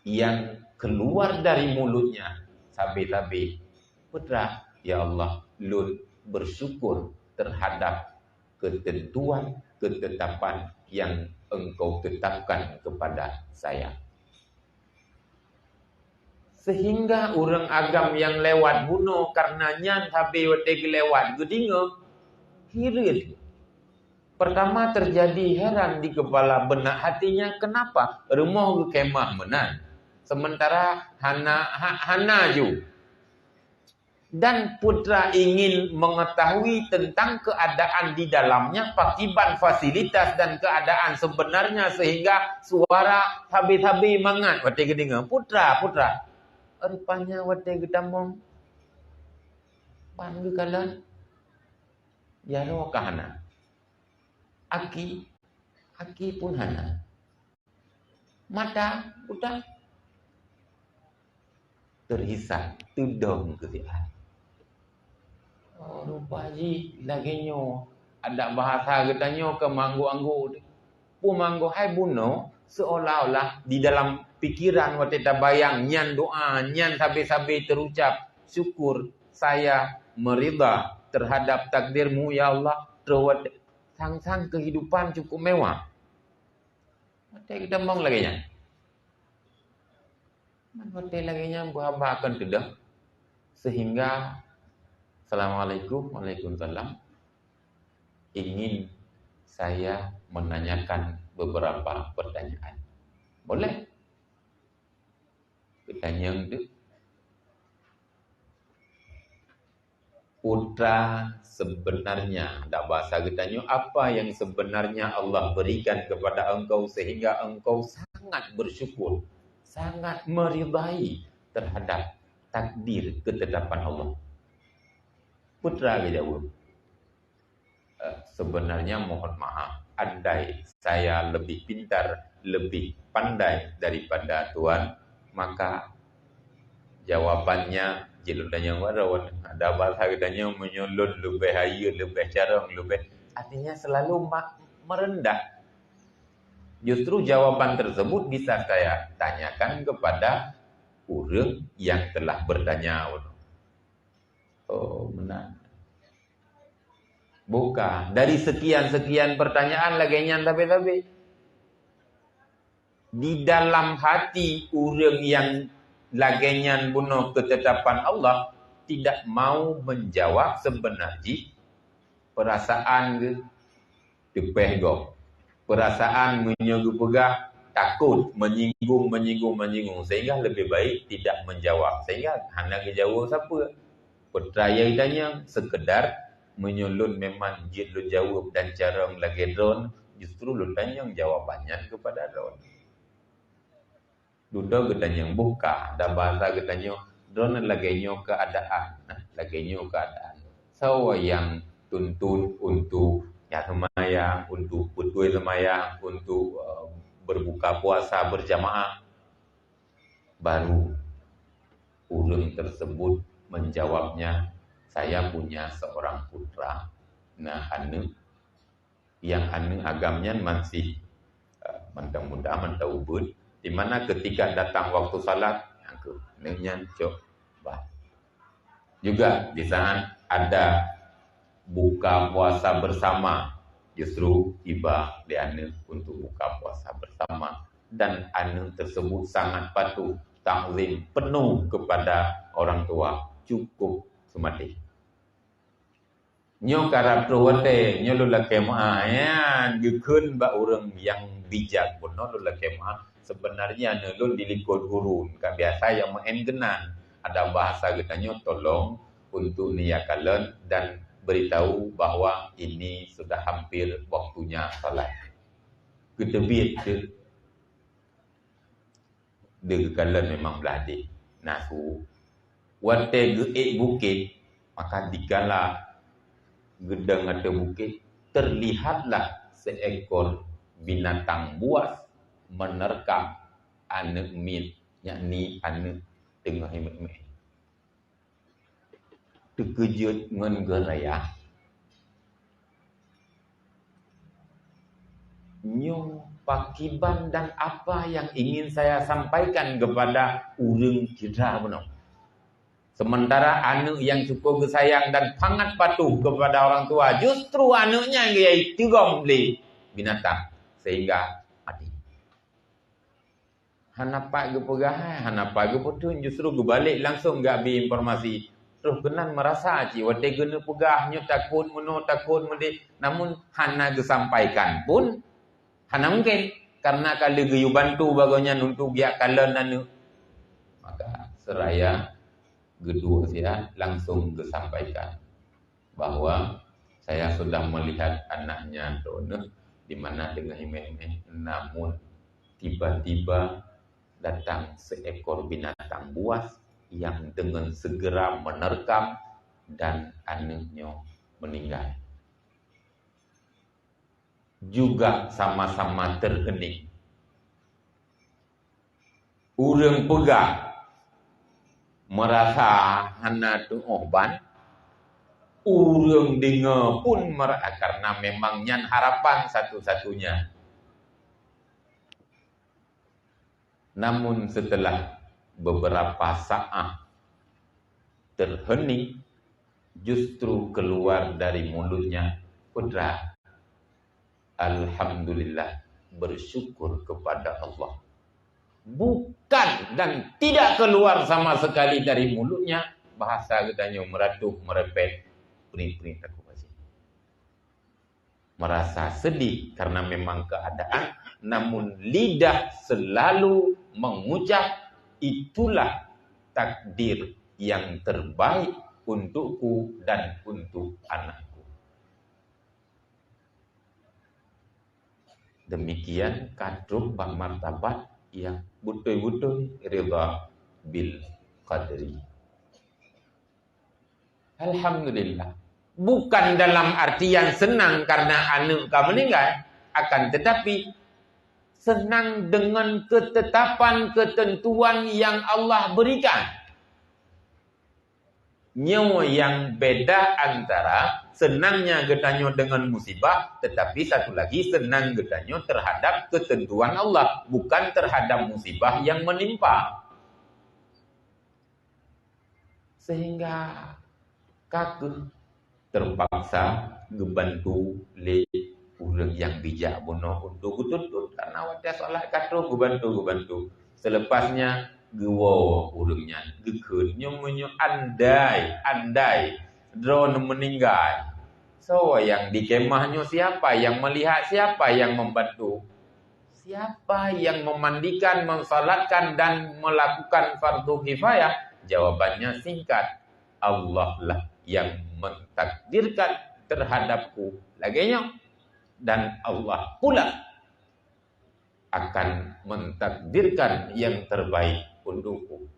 yang keluar dari mulutnya sabi-sabi, putra, ya Allah, Lun bersyukur terhadap ketentuan, ketetapan yang engkau tetapkan kepada saya. Sehingga orang agam yang lewat bunuh karenanya sampai waktu lewat gedinga hirit. Pertama terjadi heran di kepala benak hatinya, kenapa rumah kemah menan sementara hana ju. Dan putra ingin mengetahui tentang keadaan di dalamnya, pakiban fasilitas dan keadaan sebenarnya, sehingga suara sabi-sabi mangat wate gedinga, putra rupanya wate gedamong pandu kalan jaro kahana aki pun hana mata putra terhisap tudong kesian. Oh, rupa ji laginyo ada bahasa getanyo ke manggu-anggu. Pumanggu hai buno seolah-olah di dalam pikiran wateta bayang nyan doa, nyan sabi-sabi terucap syukur saya merida terhadap takdirmu ya Allah. Terus sang kehidupan cukup mewah. Wate kita mong lagi nya. Wate lagi nya buah akan tidak sehingga Assalamualaikum, waalaikumsalam. Ingin saya menanyakan beberapa pertanyaan. Boleh? Pertanyaan itu. Putra sebenarnya, ada bahasa kitanya, apa yang sebenarnya Allah berikan kepada engkau sehingga engkau sangat bersyukur, sangat meridai terhadap takdir ketetapan Allah. Putra jawab, sebenarnya mohon maaf, andai saya lebih pintar, lebih pandai daripada Tuhan, maka jawabannya jelutanya warawan. Ada bahasa katanya menyolot lebih hayu, lebih carang, lebih, artinya selalu merendah. Justru jawaban tersebut bisa saya tanyakan kepada orang yang telah bertanya. Oh, benar. Bukan. Dari sekian-sekian pertanyaan laginya tapi di dalam hati orang yang laginya bunuh ketetapan Allah tidak mau menjawab sebenarnya perasaan dipehgok. Perasaan menyogu pegah, takut, menyinggung sehingga lebih baik tidak menjawab. Sehingga hendak dijawab siapa? Percaya tanya sekedar menyulun memang jid lu jawab dan cara melagi drone, justru lu tanya jawabannya kepada drone. Duda getanya buka, dan bahasa getanya drone lagi keadaan, lagi keadaan. So yang tuntut untuk ya semayang, untuk betul semayang, untuk berbuka puasa berjamaah, baru ulun tersebut menjawabnya, saya punya seorang putra, nah anu yang anu agamnya masih muda ubud, di mana ketika datang waktu salat, aku dengan coba. Juga di sana ada buka puasa bersama, justru tiba di anu untuk buka puasa bersama, dan anu tersebut sangat patuh, takzim penuh kepada orang tua, cukup semati. Nyo karap tuwate nyo lula kema ya gekun ba orang yang bijak pun no lula kema sebenarnya nelul dilikut gurun kan biasa yang mengenggenan ada bahasa katanya tolong untuk niakalan dan beritahu bahwa ini sudah hampir waktunya salat. Kedebit degekalan memang beladi naku wate geek bukit maka dikala gedang atau bukit terlihatlah seekor binatang buas menerkam anak mit yakni anak tengah emek-emek terkejut dengan geraya nyo pakiban dan apa yang ingin saya sampaikan kepada urang kira benar. Sementara anak yang cukup sayang dan sangat patuh kepada orang tua, justru anaknya yang tigom beli binatang sehingga mati. Hanapa ge pegah, hanapa ge potun justru ge balik langsung gak bi informasi. Terus kenan merasa ci wate gena pegahnya takut meno takut mende, namun hana ge sampaikan pun hana mungkin karena kalau ge bantu baganya untuk dia kalan anu. Maka seraya kedua saya langsung kesampaikan bahwa saya sudah melihat anaknya Dona di mana dengan imeh-imeh, namun tiba-tiba datang seekor binatang buas yang dengan segera menerkam dan anaknya meninggal. Juga sama-sama terhening. Urang pegang merasa hana tu oban urang dengar pun karena memang nyan harapan satu-satunya. Namun setelah beberapa saat terhening, justru keluar dari mulutnya putra, alhamdulillah, bersyukur kepada Allah. Bukan dan tidak keluar sama sekali dari mulutnya bahasa katanya meratuh merepet peri-peri aku masih merasa sedih karena memang keadaan, namun lidah selalu mengucap itulah takdir yang terbaik untukku dan untuk anakku. Demikian kadrub bang martabat yang betul-betul rida bil qadri. Alhamdulillah. Bukan dalam artian senang karena anak kamu meninggal, akan tetapi senang dengan ketetapan ketentuan yang Allah berikan. Nyawa yang beda antara senangnya getanyo dengan musibah, tetapi satu lagi senang getanyo terhadap ketentuan Allah, bukan terhadap musibah yang menimpa. Sehingga kakek terpaksa ngebantu le urang yang bijak bono untuk tutut karena wadah solat katro ngebantu. Selepasnya gewo urangnya gekun nyomonyo andai drone meninggal. So yang di kemahnya siapa yang melihat, siapa yang membantu, siapa yang memandikan, mensalatkan dan melakukan fardu kifayah? Jawabannya singkat, Allah lah yang mentakdirkan terhadapku laganya, dan Allah pula akan mentakdirkan yang terbaik untukku.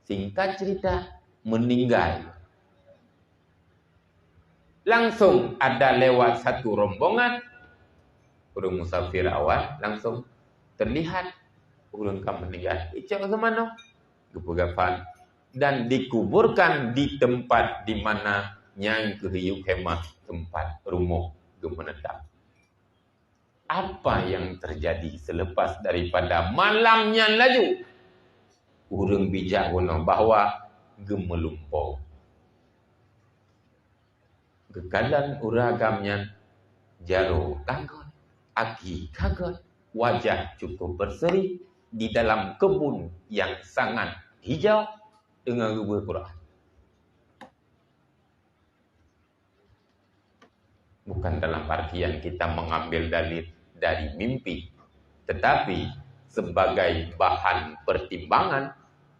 Singkat cerita, meninggal. Langsung ada lewat satu rombongan, orang musafir awal, langsung terlihat orang kan meninggal. Icak ke mana? Gepagapan. Dan dikuburkan di tempat di mana nyai kehiuk kemah, tempat rumah gemenetap. Apa yang terjadi selepas daripada malamnya laju? Urang bijak guna bahawa gemelumpau. Gekalan uragamnya jaro kagot, aki kagot, wajah cukup berseri di dalam kebun yang sangat hijau dengan gubur Quran. Bukan dalam artian kita mengambil dalil dari mimpi, tetapi sebagai bahan pertimbangan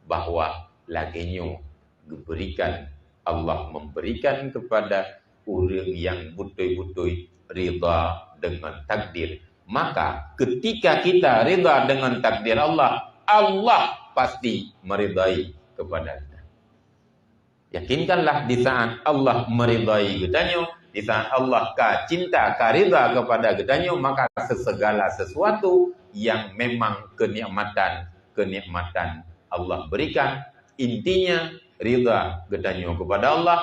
bahawa lagenyo diberikan, Allah memberikan kepada orang yang betul-betul rida dengan takdir. Maka ketika kita rida dengan takdir Allah, Allah pasti meridai kepada kita. Yakinkanlah di saat Allah meridai kitanya, di saat Allah cinta, rida kepada kitanya, maka segala sesuatu yang memang kenikmatan Allah berikan, intinya rida kitanya kepada Allah,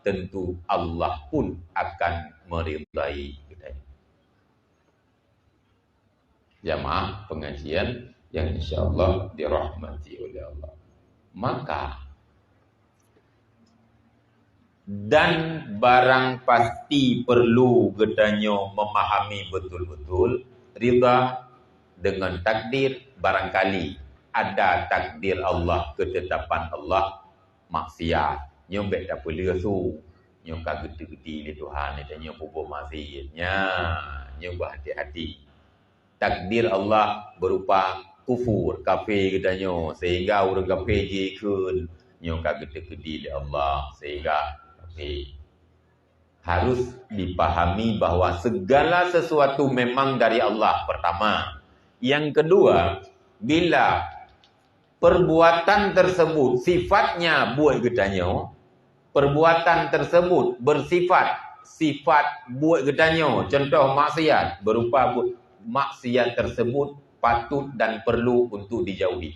tentu Allah pun akan meridai kita. Jamaah pengajian yang insyaallah dirahmati oleh Allah. Maka dan barang pasti perlu gedanyo memahami betul-betul rida dengan takdir. Barangkali ada takdir Allah, ketetapan Allah, maksiat nyombek tak boleh su nyom ka gede-gede ni Tuhan ni tanya bubur maksiatnya, nyom berhati-hati. Takdir Allah berupa kufur, kafir katanya, sehingga orang kafir jikun nyom ka gede-gede di Allah sehingga kafir. Harus dipahami bahawa segala sesuatu memang dari Allah, pertama. Yang kedua, bila perbuatan tersebut sifatnya buat gedanyo, perbuatan tersebut bersifat buat gedanyo, contoh maksiat, berupa maksiat tersebut patut dan perlu untuk dijauhi.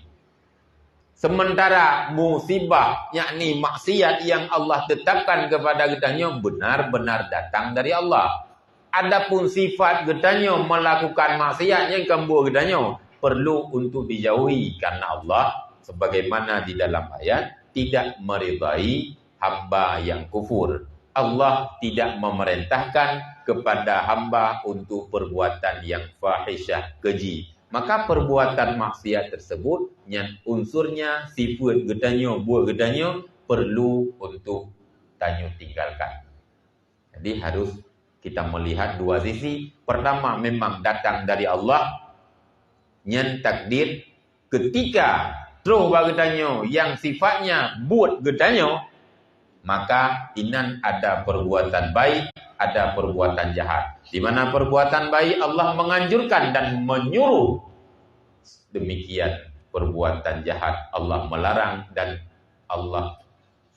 Sementara musibah, yakni maksiat yang Allah tetapkan kepada gedanyo, benar-benar datang dari Allah. Adapun sifat gedanyo melakukan maksiat yang kembuh gedanyo, perlu untuk dijauhi, karena Allah sebagaimana di dalam ayat tidak meridai hamba yang kufur. Allah tidak memerintahkan kepada hamba untuk perbuatan yang fahisyah, keji. Maka perbuatan maksiat tersebut yang unsurnya sifat gedanyo, buat gedanyo, perlu untuk tanyo tinggalkan. Jadi harus kita melihat dua sisi. Pertama, memang datang dari Allah yang takdir. Ketika terus gedanyo yang sifatnya buat gedanyo, maka inan ada perbuatan baik, ada perbuatan jahat. Di mana perbuatan baik Allah menganjurkan dan menyuruh, demikian perbuatan jahat Allah melarang dan Allah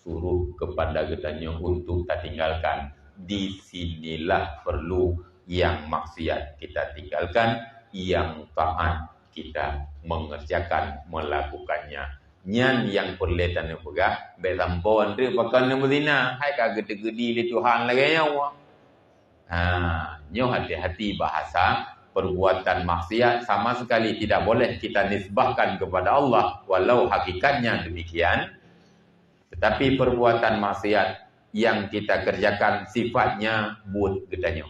suruh kepada gedanyo untuk tak tinggalkan. Di sinilah perlu yang maksiat kita tinggalkan, yang taat kita mengerjakan, melakukannya. Nyan yang perletan ni pegah, baik sampon tu pakai nama zina, hai ka gede-gede di Tuhan lagi nyawa. Nyo hati-hati bahasa perbuatan maksiat sama sekali tidak boleh kita nisbahkan kepada Allah, walau hakikatnya demikian. Tetapi perbuatan maksiat yang kita kerjakan sifatnya buat gedanyo.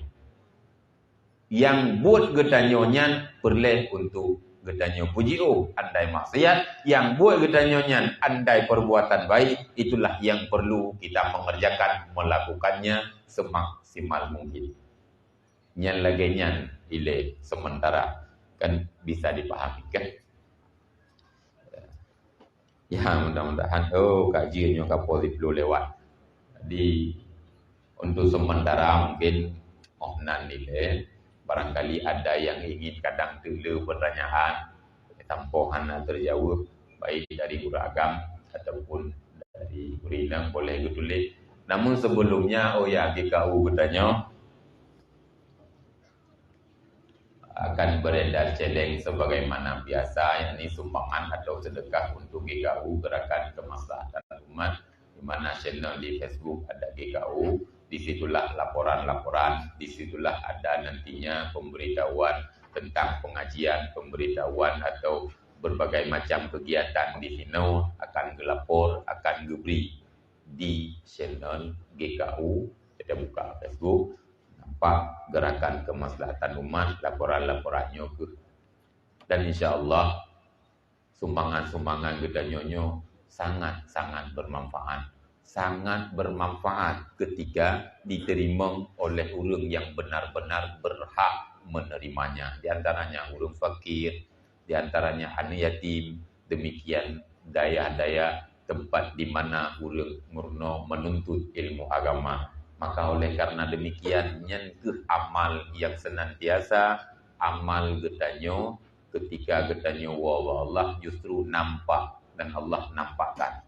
Yang buat gedanyo nyan perleh untuk gedanyo puji andai maksiat, yang buat gedanyo nyan andai perbuatan baik, itulah yang perlu kita mengerjakan, melakukannya semaksimal mungkin. Nyan lagi nyan ile sementara kan bisa dipahami kan. Ya mudah-mudahan kajiannya kapolri perlu lewat. Jadi untuk sementara mungkin mohon nilai barangkali ada yang ingin kadang tele pertanyaan tampohan terjawab baik dari guru agam ataupun dari guru inang boleh ditulis. Namun sebelumnya GKU bertanya akan beredar celeng sebagaimana biasa, yakni sumbangan atau sedekah untuk GKU Gerakan Kemaslahatan Umat, di mana channel di Facebook ada GKU, disitulah laporan-laporan, disitulah ada nantinya pemberitahuan tentang pengajian, pemberitahuan atau berbagai macam kegiatan di sini akan gelapor, akan diberi di channel GKU. Kita buka Facebook, nampak Gerakan Kemaslahatan Umat, laporan-laporannya ke. Dan insya Allah sumbangan-sumbangan kita nyonyo sangat-sangat bermanfaat. Sangat bermanfaat ketika diterima oleh orang yang benar-benar berhak menerimanya. Di antaranya orang fakir, di antaranya anak yatim, demikian daya-daya tempat di mana orang murno menuntut ilmu agama. Maka oleh karena demikian nyentuh amal yang senantiasa, amal getanyo ketika getanyo Allah justru nampak dan Allah nampakkan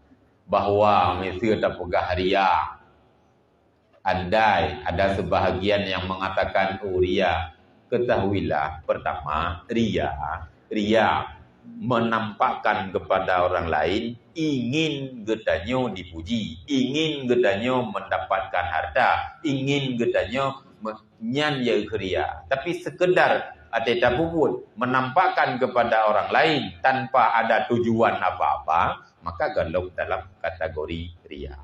bahawa mesti ada pegah ria. Andai ada sebahagian yang mengatakan ria, ketahuilah pertama ria menampakkan kepada orang lain ingin getanyo dipuji, ingin getanyo mendapatkan harta, ingin getanyo nyan ya ria. Tapi sekedar ateta puput menampakkan kepada orang lain tanpa ada tujuan apa-apa, maka golong dalam kategori ria.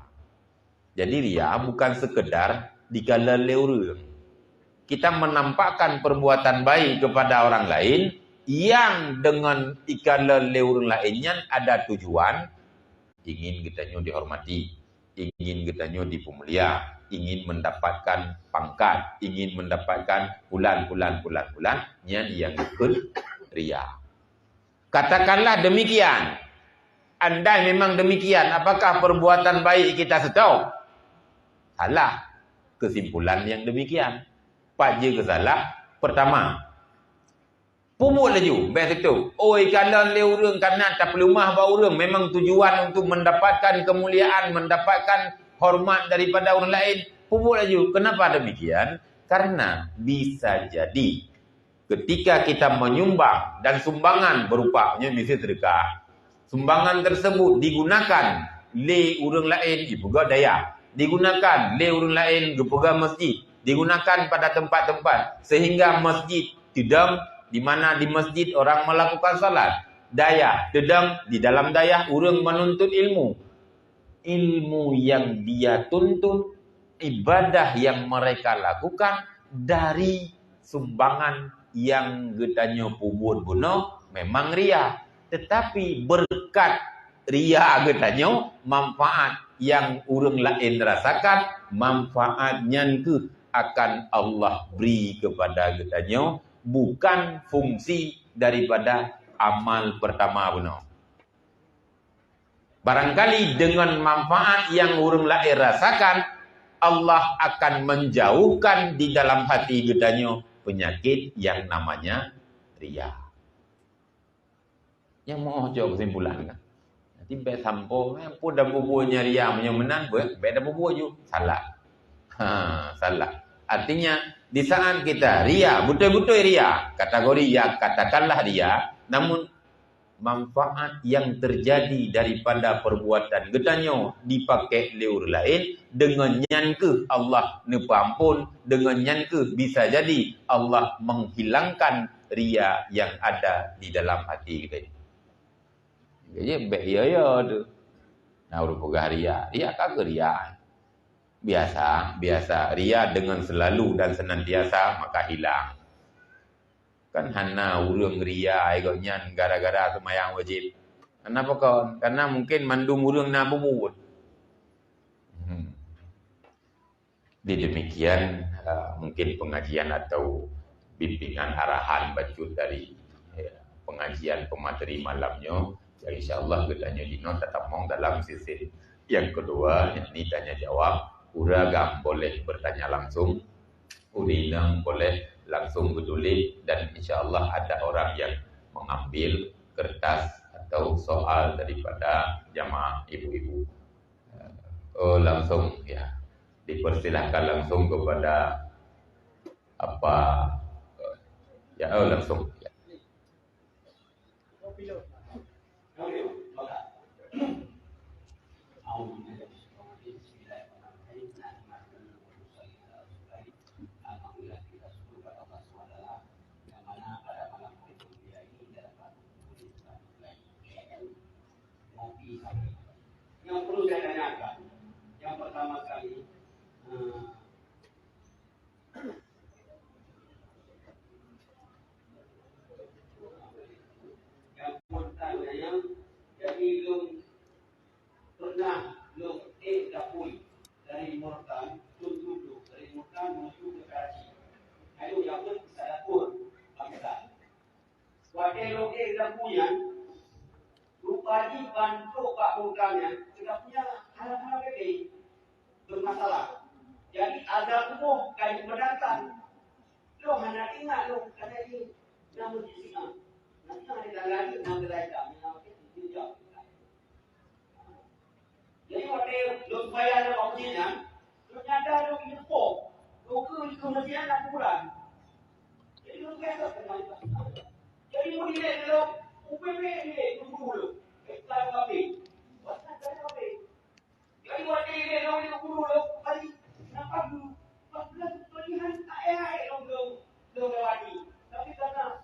Jadi ria bukan sekedar dikala orang. Kita menampakkan perbuatan baik kepada orang lain yang dengan ikala orang lainnya ada tujuan ingin getanyo dihormati, ingin getanyo dipemulia, ingin mendapatkan pangkat, ingin mendapatkan bulan, yang ikut ria. Katakanlah demikian. Andai memang demikian, apakah perbuatan baik kita setau? Salah. Kesimpulan yang demikian. Pak je kesalah. Pertama, pupuk laju. Best itu. Kalau orang kanan tak pelumah bau orang, memang tujuan untuk mendapatkan kemuliaan, mendapatkan hormat daripada orang lain. Pupuk laju. Kenapa demikian? Karena bisa jadi ketika kita menyumbang dan sumbangan berupanya mesti sedekah. Sumbangan tersebut digunakan le orang lain juga daya. Digunakan le orang lain juga masjid. Digunakan pada tempat-tempat sehingga masjid tidak di mana di masjid orang melakukan salat. Daya sedang di dalam daya orang menuntut ilmu. Ilmu yang dia tuntut, ibadah yang mereka lakukan dari sumbangan yang getanyo pubut bunuh memang ria. Tetapi berkat ria getanyo, manfaat yang orang lain rasakan, manfaatnya ke akan Allah beri kepada getanyo, bukan fungsi daripada amal pertama bunuh. Barangkali dengan manfaat yang orang lain rasakan, Allah akan menjauhkan di dalam hati getanyo penyakit yang namanya ria. Yang mau jawab kesimpulan kan? Nanti baik sampo, pun dah bubuhnya ria punya menang, baik dah bubuh je. Salah. Salah. Artinya di saat kita ria, betul-betul ria, kategori yang katakanlah ria, namun manfaat yang terjadi daripada perbuatan getanyo dipakai oleh orang lain dengan nyanke Allah nepampun, dengan nyanke bisa jadi Allah menghilangkan ria yang ada di dalam hati kita. Jadi ya tu. Nah urup ria, ria kagak ria. Biasa ria dengan selalu dan senantiasa maka hilang. Kan hana urang ria agaknya gara-gara semayang wajib. Kenapa kawan? Karena mungkin mandum urang nak bubut. Di demikian mungkin pengajian atau bimbingan arahan bacut dari pengajian pemateri malamnya. Jadi insyaAllah gedanya dino tetap mau dalam sisi yang kedua, yakni tanya jawab. Uragam boleh bertanya langsung, Urinang boleh langsung bertulis, dan insyaAllah ada orang yang mengambil kertas atau soal daripada jamaah ibu-ibu. Langsung ya, dipersilahkan langsung kepada apa ya, langsung ya. Yang perlu saya tanyakan, yang pertama kali, yang pertanyaan, jadi belum pernah belum dapui dari Murtan duduk dari Murtan menuju ke Karachi. Ayo yang pun bisa dapur Pakistan. Wadai kita punya rupa di bantu Pak Murtannya kita punya hal-hal ini bermasalah. Jadi ada umum kayu mendatang. Lo hanya ingat lo kata ini namun di sini. Nanti ada lagi nama mereka, nama itu juga. Jadi waktu lo bayar lo punya, lo nyata lo info, lo ke kemudian nak pulang. Jadi lo kata kembali. Jadi mungkin lo UPP ni dulu. Kita apa? What's that apa? Jadi waktu ini lo dulu kali nampak dulu. Pasal tulisan ayat lo lewati. Tapi karena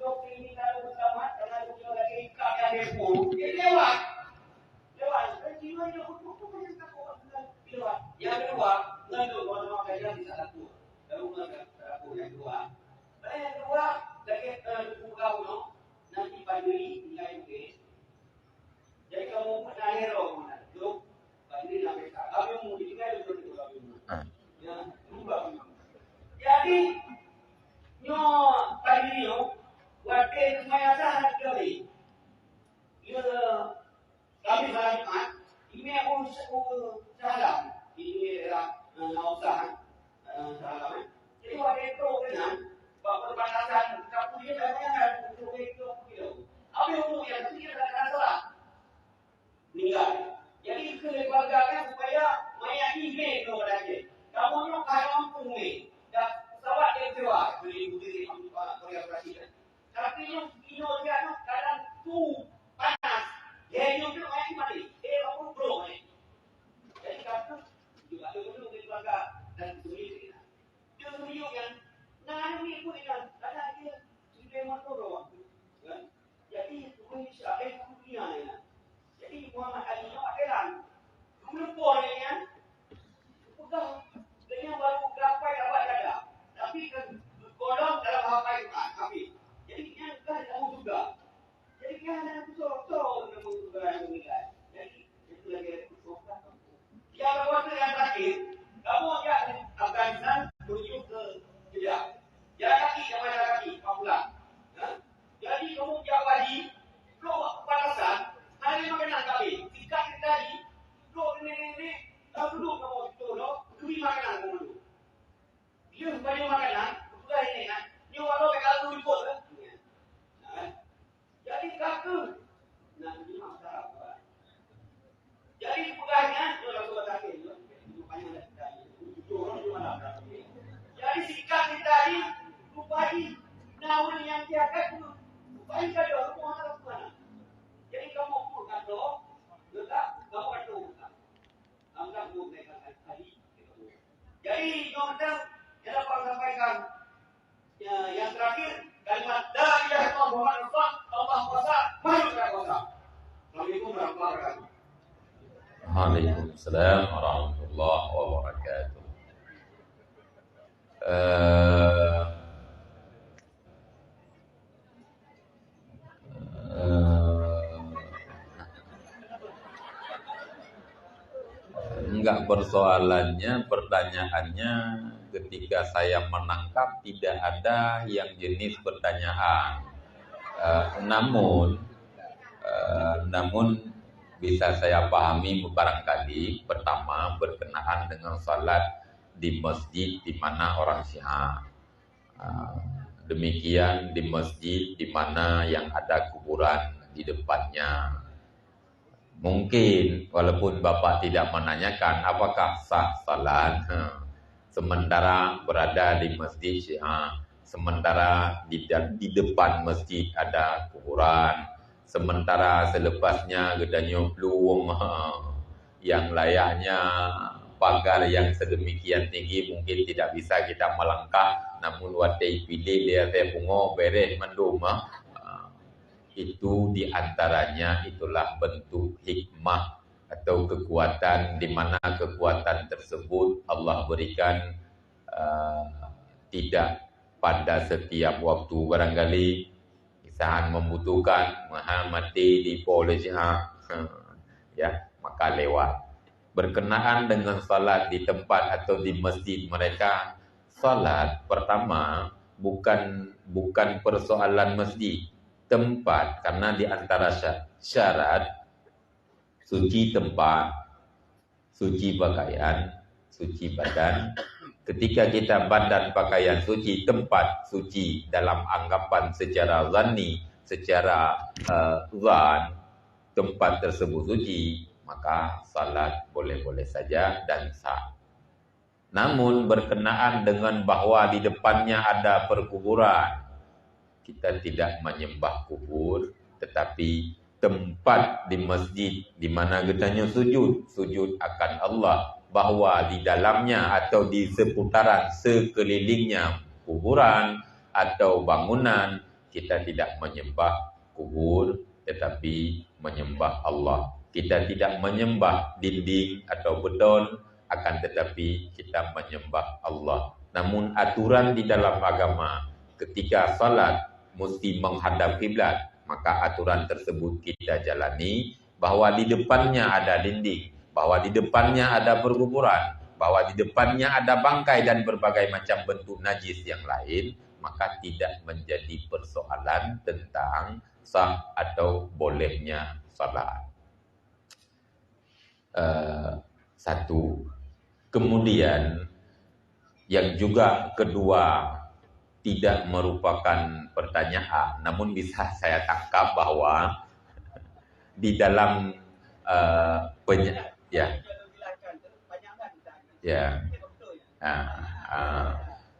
lo ini kalau bersama karena lo lagi kaya depo, dia lewat. Jiwa yang untuk yang tak lewat. Yang kedua, lalu orang kaya bisa laku. Lalu laku yang kedua. Yang kedua, lagi buka uno nanti pandiri nilai ke. Jadi kamu pernah hero mana? Lo pandiri sampai sekarang. Kamu mau ditinggal itu kamu. Ya, berubah. Jadi nyo pandiri yo, waktu semaya sah kali. Yo kami salah ini aku salah. Ini adalah usaha salah. Jadi waktu itu kan perbatasan kapunya banyak untuk itu. Apa yang yang tidak ada salah? Meninggal. Jadi keluarganya supaya mayat ini kepadanya. Kamu yang kaya punya dan pesawat yang sewa beli Korea Presiden. Tapi yang dia kadang tu panas. Dia juga mayat mati. Aku bro ni. Jadi kamu juga ada keluarga dan sendiri. Dia sendiri yang nah ini pun ada dia sudah motor kan. Jadi Indonesia dunia ni. Jadi Muhammad Ali nak elan. Lupa ni kan. Pegang dengan baru gapai dapat dada. Tapi kan golong dalam apa itu kan. Tapi jadi yang kan kamu juga. Jadi kan ada betul-betul dengan mengurai menilai. Jadi itu lagi usaha kamu. Yang waktu yang terakhir, kamu ajak Afghanistan menuju ke Jeddah. Jalan kaki, jalan kaki, pulang. Jadi kamu jauh lagi, lo batasan, hari makanan kami. Ikat tadi, lo ini, dulu kamu itu lo, beli makanan kamu dulu. Dia beli makanan, sudah ini kan. Ni walau kalau dulu ikut kan. Jadi kaku, nah ini masalah. Jadi pegangnya, lo langsung batasin, lo banyak tadi. Itu orang cuma nak. Jadi sikat tadi, lupai, naun yang tiada tu. Lupai kada orang mana mana. Jadi kamu pun kata, letak kamu kata. Angkat buku mereka tadi. Jadi kita yang dapat sampaikan yang terakhir kalimat la ilaha illallah Allah kuasa, maju ke kuasa. Assalamualaikum warahmatullahi wabarakatuh. Waalaikumsalam warahmatullahi wabarakatuh. Enggak, pertanyaannya ketika saya menangkap tidak ada yang jenis pertanyaan. Namun bisa saya pahami barangkali pertama berkenaan dengan salat di masjid di mana orang Syiah. Demikian di masjid di mana yang ada kuburan di depannya. Mungkin walaupun Bapak tidak menanyakan apakah sah salat sementara berada di masjid Syiah, sementara di depan masjid ada kuburan, sementara selepasnya gedanya peluang yang layaknya pagar yang sedemikian tinggi mungkin tidak bisa kita melangkah, namun watai pilih dia bunga beres mendum. Itu diantaranya itulah bentuk hikmah atau kekuatan, di mana kekuatan tersebut Allah berikan tidak pada setiap waktu. Barangkali isahan membutuhkan mati di polis ya, maka lewat. Berkenaan dengan salat di tempat atau di masjid mereka, salat pertama bukan persoalan masjid, tempat, karena di antara syarat suci tempat, suci pakaian, suci badan. Ketika kita badan pakaian suci, tempat suci dalam anggapan secara zanni, secara zan, tempat tersebut suci, maka salat boleh-boleh saja dan sah. Namun berkenaan dengan bahwa di depannya ada perkuburan, kita tidak menyembah kubur, tetapi tempat di masjid di mana getanya sujud akan Allah, bahwa di dalamnya atau di seputaran sekelilingnya kuburan atau bangunan, kita tidak menyembah kubur tetapi menyembah Allah. Kita tidak menyembah dinding atau beton, akan tetapi kita menyembah Allah. Namun aturan di dalam agama ketika salat mesti menghadap kiblat, maka aturan tersebut kita jalani, bahwa di depannya ada dinding, bahwa di depannya ada perkuburan, bahwa di depannya ada bangkai dan berbagai macam bentuk najis yang lain, maka tidak menjadi persoalan tentang sah atau bolehnya salat. Satu. Kemudian yang juga kedua, tidak merupakan pertanyaan, namun bisa saya tangkap bahwa di dalam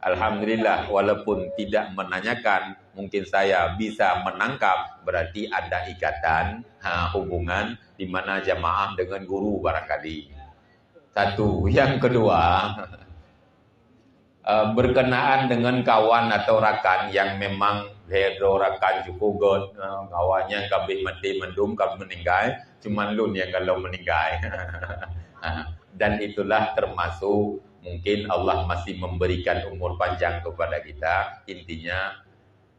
alhamdulillah, walaupun tidak menanyakan, mungkin saya bisa menangkap berarti ada ikatan hubungan di mana jamaah dengan guru barangkali. Satu. Yang kedua, berkenaan dengan kawan atau rakan yang memang hero rakan cukup god, kawannya kabeh mati mendum kabeh meninggal, cuman lun yang kalau meninggal. Dan itulah termasuk mungkin Allah masih memberikan umur panjang kepada kita. Intinya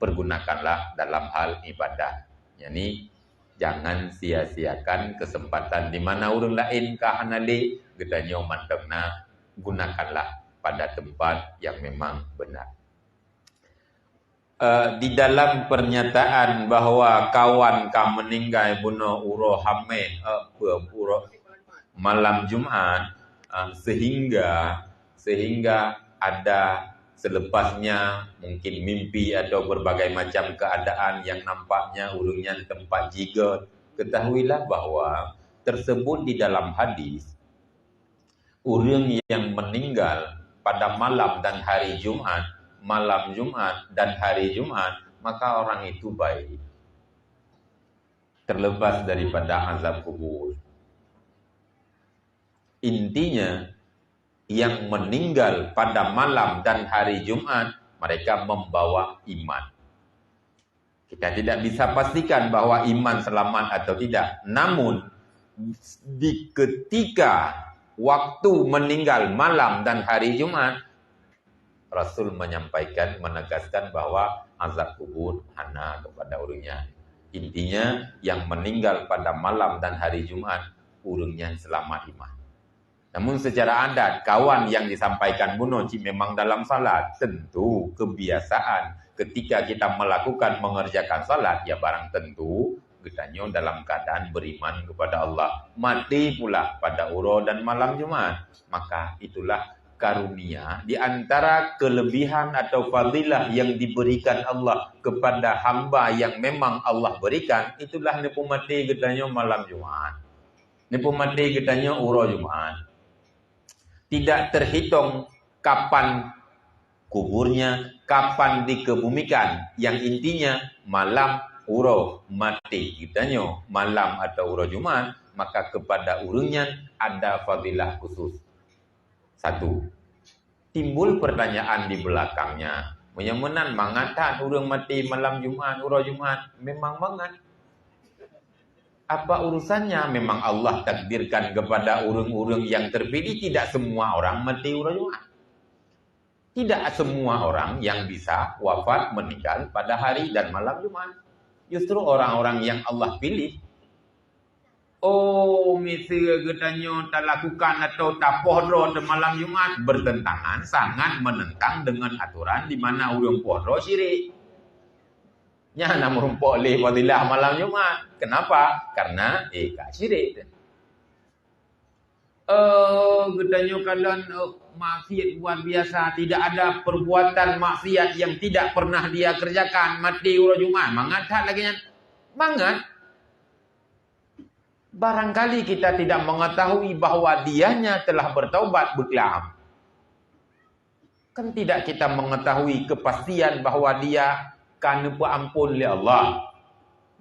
pergunakanlah dalam hal ibadah. Yani jangan sia-siakan kesempatan di mana orang lain kahanali gedanyo mantengna, gunakanlah pada tempat yang memang benar. Di dalam pernyataan bahwa kawan ka meninggal bunuh uro hamen malam Jumat, sehingga ada selepasnya mungkin mimpi atau berbagai macam keadaan yang nampaknya urungnya tempat jigot. Ketahuilah bahwa tersebut di dalam hadis, orang yang meninggal pada malam dan hari Jumat, malam Jumat dan hari Jumat, maka orang itu baik, terlepas daripada azab kubur. Intinya, yang meninggal pada malam dan hari Jumat, mereka membawa iman. Kita tidak bisa pastikan bahwa iman selamat atau tidak. Namun, di ketika waktu meninggal malam dan hari Jumat, Rasul menyampaikan, menegaskan bahwa azab kubur hana kepada orangnya. Intinya, yang meninggal pada malam dan hari Jumat, orangnya selamat iman. Namun secara adat, kawan yang disampaikan bunuh memang dalam salat, tentu kebiasaan ketika kita melakukan mengerjakan salat, ya barang tentu Katanya dalam keadaan beriman kepada Allah. Mati pula pada uro dan malam Jumat. Maka itulah karunia di antara kelebihan atau fadilah yang diberikan Allah kepada hamba yang memang Allah berikan. Itulah nipu mati katanya malam Jumat. Nipu mati katanya uro Jumat. Tidak terhitung kapan kuburnya, kapan dikebumikan. Yang intinya malam uro mati kitanya malam atau uro Jumat, maka kepada urungnya ada fadilah khusus. Satu, timbul pertanyaan di belakangnya. Menyemenan mangatan urung mati malam Jumat, uro Jumat, memang mangat. Apa urusannya? Memang Allah takdirkan kepada urung-urung yang terpilih. Tidak semua orang mati uro Jumat. Tidak semua orang yang bisa wafat meninggal pada hari dan malam Jumat. Justru orang-orang yang Allah pilih. Oh, misalnya katanya tak lakukan atau tak pohdro di malam Jumat bertentangan, sangat menentang dengan aturan di mana urung pohdro syirik. Nya nak merumpuk oleh fadilah malam Jumat. Kenapa? Karena kak syirik. Katanya kalian maksiat buat biasa, tidak ada perbuatan maksiat yang tidak pernah dia kerjakan. Mati uro Jumat, mangat tak lagi mangat. Barangkali kita tidak mengetahui bahwa dianya telah bertaubat berkelam. Kan tidak kita mengetahui kepastian bahwa dia kan ampun oleh Allah.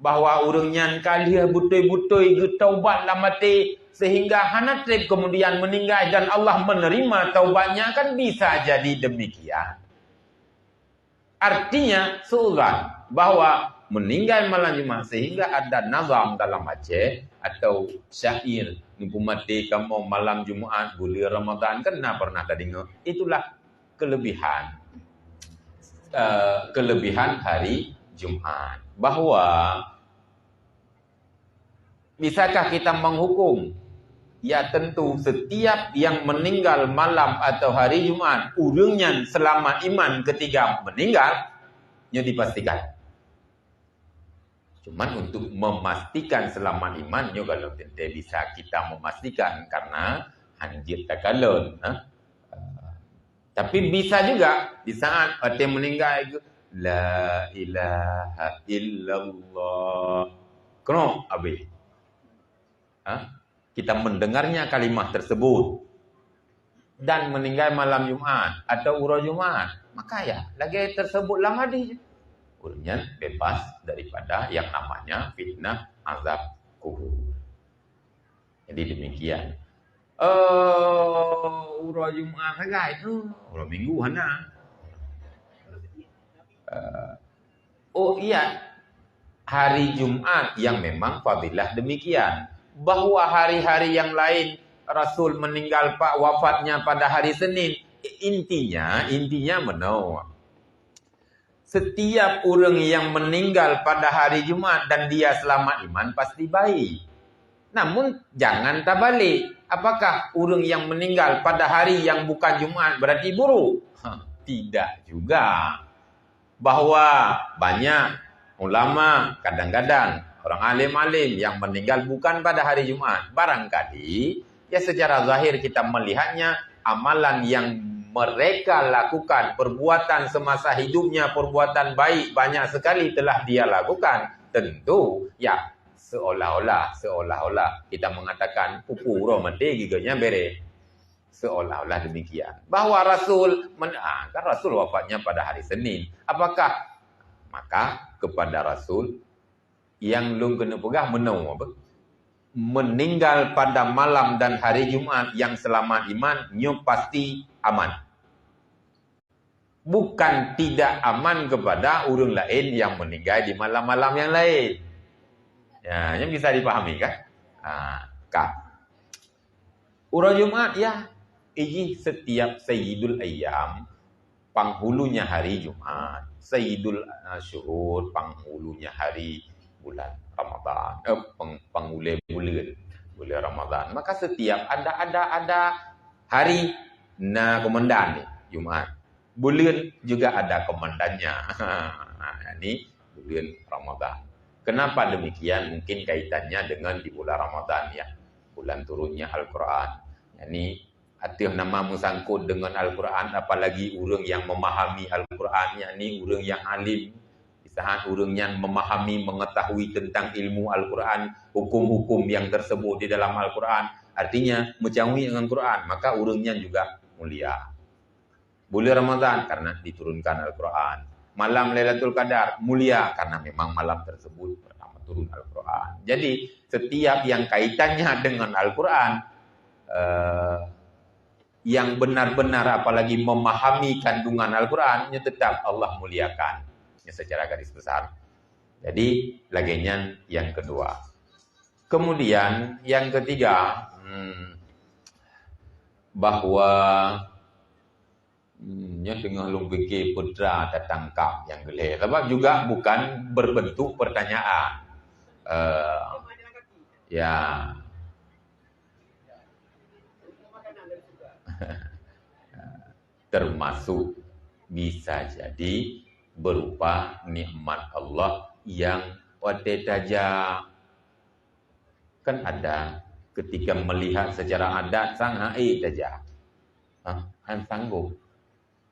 Bahwa urungnya kalian betul-betul bertaubat lah mati sehingga hanatrib kemudian meninggal dan Allah menerima taubatnya, kan bisa jadi demikian. Artinya seorang bahwa meninggal malam Jumat sehingga ada nazam dalam Aceh atau syair nipu mati kamu malam Jumat bulan Ramadan, kan pernah dengar. Itulah kelebihan hari Jumat. Bahwa bisakah kita menghukum? Ya tentu setiap yang meninggal malam atau hari Jumat, urungnya selama iman ketika meninggal, nya dipastikan. Cuman untuk memastikan selamat iman, nya kalau tidak bisa kita memastikan karena hanjir takalun. Tapi bisa juga di saat orang meninggal itu, La ilaha illallah. Kenapa habis? Kita mendengarnya kalimat tersebut dan meninggal malam Jumat atau uro Jumat, maka ya lagi tersebut lama hadis, urungnya bebas daripada yang namanya fitnah azab kubur. Jadi demikian. Uro Jumat saja itu uro minggu hana. Oh iya, hari Jumat yang memang fadilah demikian. Bahwa hari-hari yang lain Rasul meninggal wafatnya pada hari Senin, intinya menau. Setiap orang yang meninggal pada hari Jumat dan dia selamat iman pasti baik. Namun jangan terbalik. Apakah orang yang meninggal pada hari yang bukan Jumat berarti buruk? Tidak juga. Bahwa banyak ulama kadang-kadang orang alim-alim yang meninggal bukan pada hari Jumat. Barangkali, ya secara zahir kita melihatnya, amalan yang mereka lakukan, perbuatan semasa hidupnya, perbuatan baik banyak sekali telah dia lakukan. Tentu, ya seolah-olah kita mengatakan, pupu roh mati giganya bere. Seolah-olah demikian. Bahwa Rasul, kan Rasul wafatnya pada hari Senin. Apakah? Maka kepada Rasul, yang lu kena pegah menau apa? Meninggal pada malam dan hari Jumat yang selamat iman, nyo pasti aman. Bukan tidak aman kepada orang lain yang meninggal di malam-malam yang lain. Ya, yang bisa dipahami kan? Uro Jumat ya, ini setiap Sayyidul Ayyam, penghulunya hari Jumat. Sayyidul Syuhur, penghulunya hari bulan Ramadan, penghulu bulan Ramadan. Maka setiap ada hari komandan nih, Jumat. Bulan juga ada komandannya. Ini bulan Ramadan. Kenapa demikian? Mungkin kaitannya dengan di bulan Ramadan ya, bulan turunnya Al-Quran. Ini arti nama musangkut dengan Al-Quran, apalagi orang yang memahami Al-Quran, yakni orang yang alim. Di saat orang yang memahami, mengetahui tentang ilmu Al-Quran, hukum-hukum yang tersebut di dalam Al-Quran, artinya menjauhi dengan Quran, maka orangnya juga mulia. Bulan Ramadan karena diturunkan Al-Quran. Malam Lailatul Qadar mulia karena memang malam tersebut pertama turun Al-Quran. Jadi setiap yang kaitannya dengan Al-Quran, yang benar-benar apalagi memahami kandungan Al-Quran, tetap Allah muliakan secara garis besar. Jadi laginya yang kedua. Kemudian yang ketiga, bahwa dengan lu fikir putra tertangkap yang geleh. Sebab juga bukan berbentuk pertanyaan. Ya. Termasuk bisa jadi berupa nikmat Allah yang wate taja. Kan ada ketika melihat secara adat sang haid saja. Sanggup.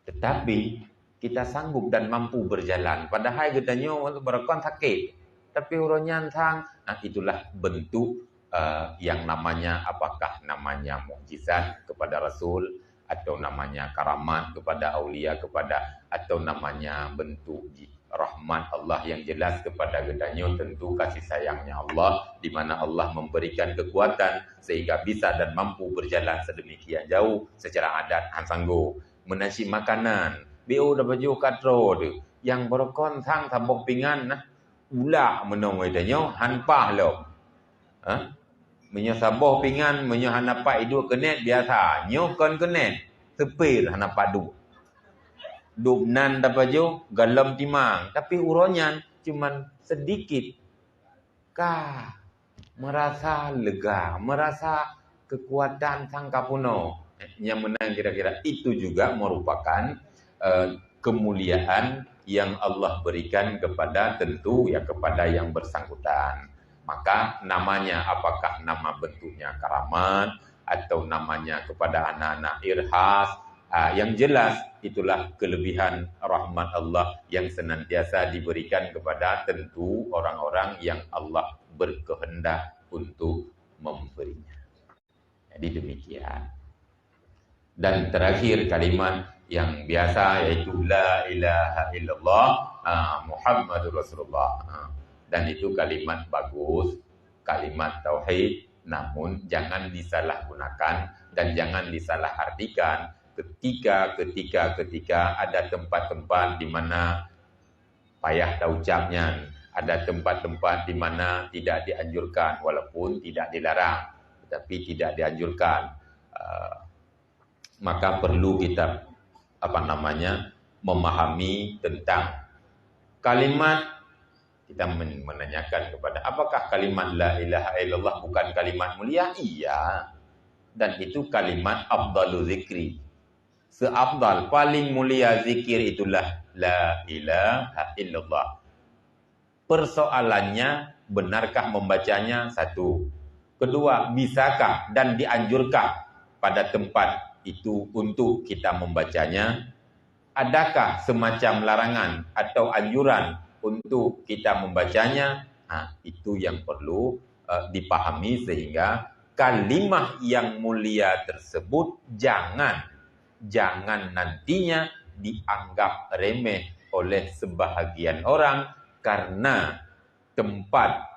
Tetapi kita sanggup dan mampu berjalan. Padahal katanya untuk berkon sakit. Tapi urunnya sang, itulah bentuk yang namanya, apakah namanya mukjizat kepada Rasul, atau namanya karamat kepada aulia, atau namanya bentuk rahmat Allah yang jelas kepada gedanya, tentu kasih sayangnya Allah, di mana Allah memberikan kekuatan sehingga bisa dan mampu berjalan sedemikian jauh secara adat sanggup. Menasi makanan, bio dah baju katro tu, yang berkon sang sabok pingan ulah menong wedanya hanpah lo. Menyo saboh pingan, menyo hanapa idu kenet biasa, nyo kon kenet, tepir hanapa du. Dubnan dah baju galam timang, tapi uronyan cuman sedikit. Merasa lega, merasa kekuatan sang kapuno. Yang menang kira-kira itu juga merupakan kemuliaan yang Allah berikan kepada tentu ya kepada yang bersangkutan. Maka namanya apakah nama bentuknya karamat atau namanya kepada anak-anak irhas, yang jelas itulah kelebihan rahmat Allah yang senantiasa diberikan kepada tentu orang-orang yang Allah berkehendak untuk memberinya. Jadi demikian. Dan terakhir kalimat yang biasa yaitu la ilaha illallah Muhammadur Rasulullah. Dan itu kalimat bagus, kalimat tauhid, namun jangan disalahgunakan dan jangan disalahartikan ketika ada tempat-tempat di mana payah ucapnya, ada tempat-tempat di mana tidak dianjurkan walaupun tidak dilarang, tetapi tidak dianjurkan. Maka perlu kita memahami tentang kalimat. Kita menanyakan kepada apakah kalimat la ilaha illallah bukan kalimat mulia? Iya. Dan itu kalimat afdalu zikri. Seafdal paling mulia zikir itulah la ilaha illallah. Persoalannya, benarkah membacanya? Satu. Kedua, bisakah dan dianjurkah pada tempat itu untuk kita membacanya? Adakah semacam larangan atau anjuran untuk kita membacanya? Itu yang perlu dipahami sehingga kalimah yang mulia tersebut jangan nantinya dianggap remeh oleh sebahagian orang karena tempat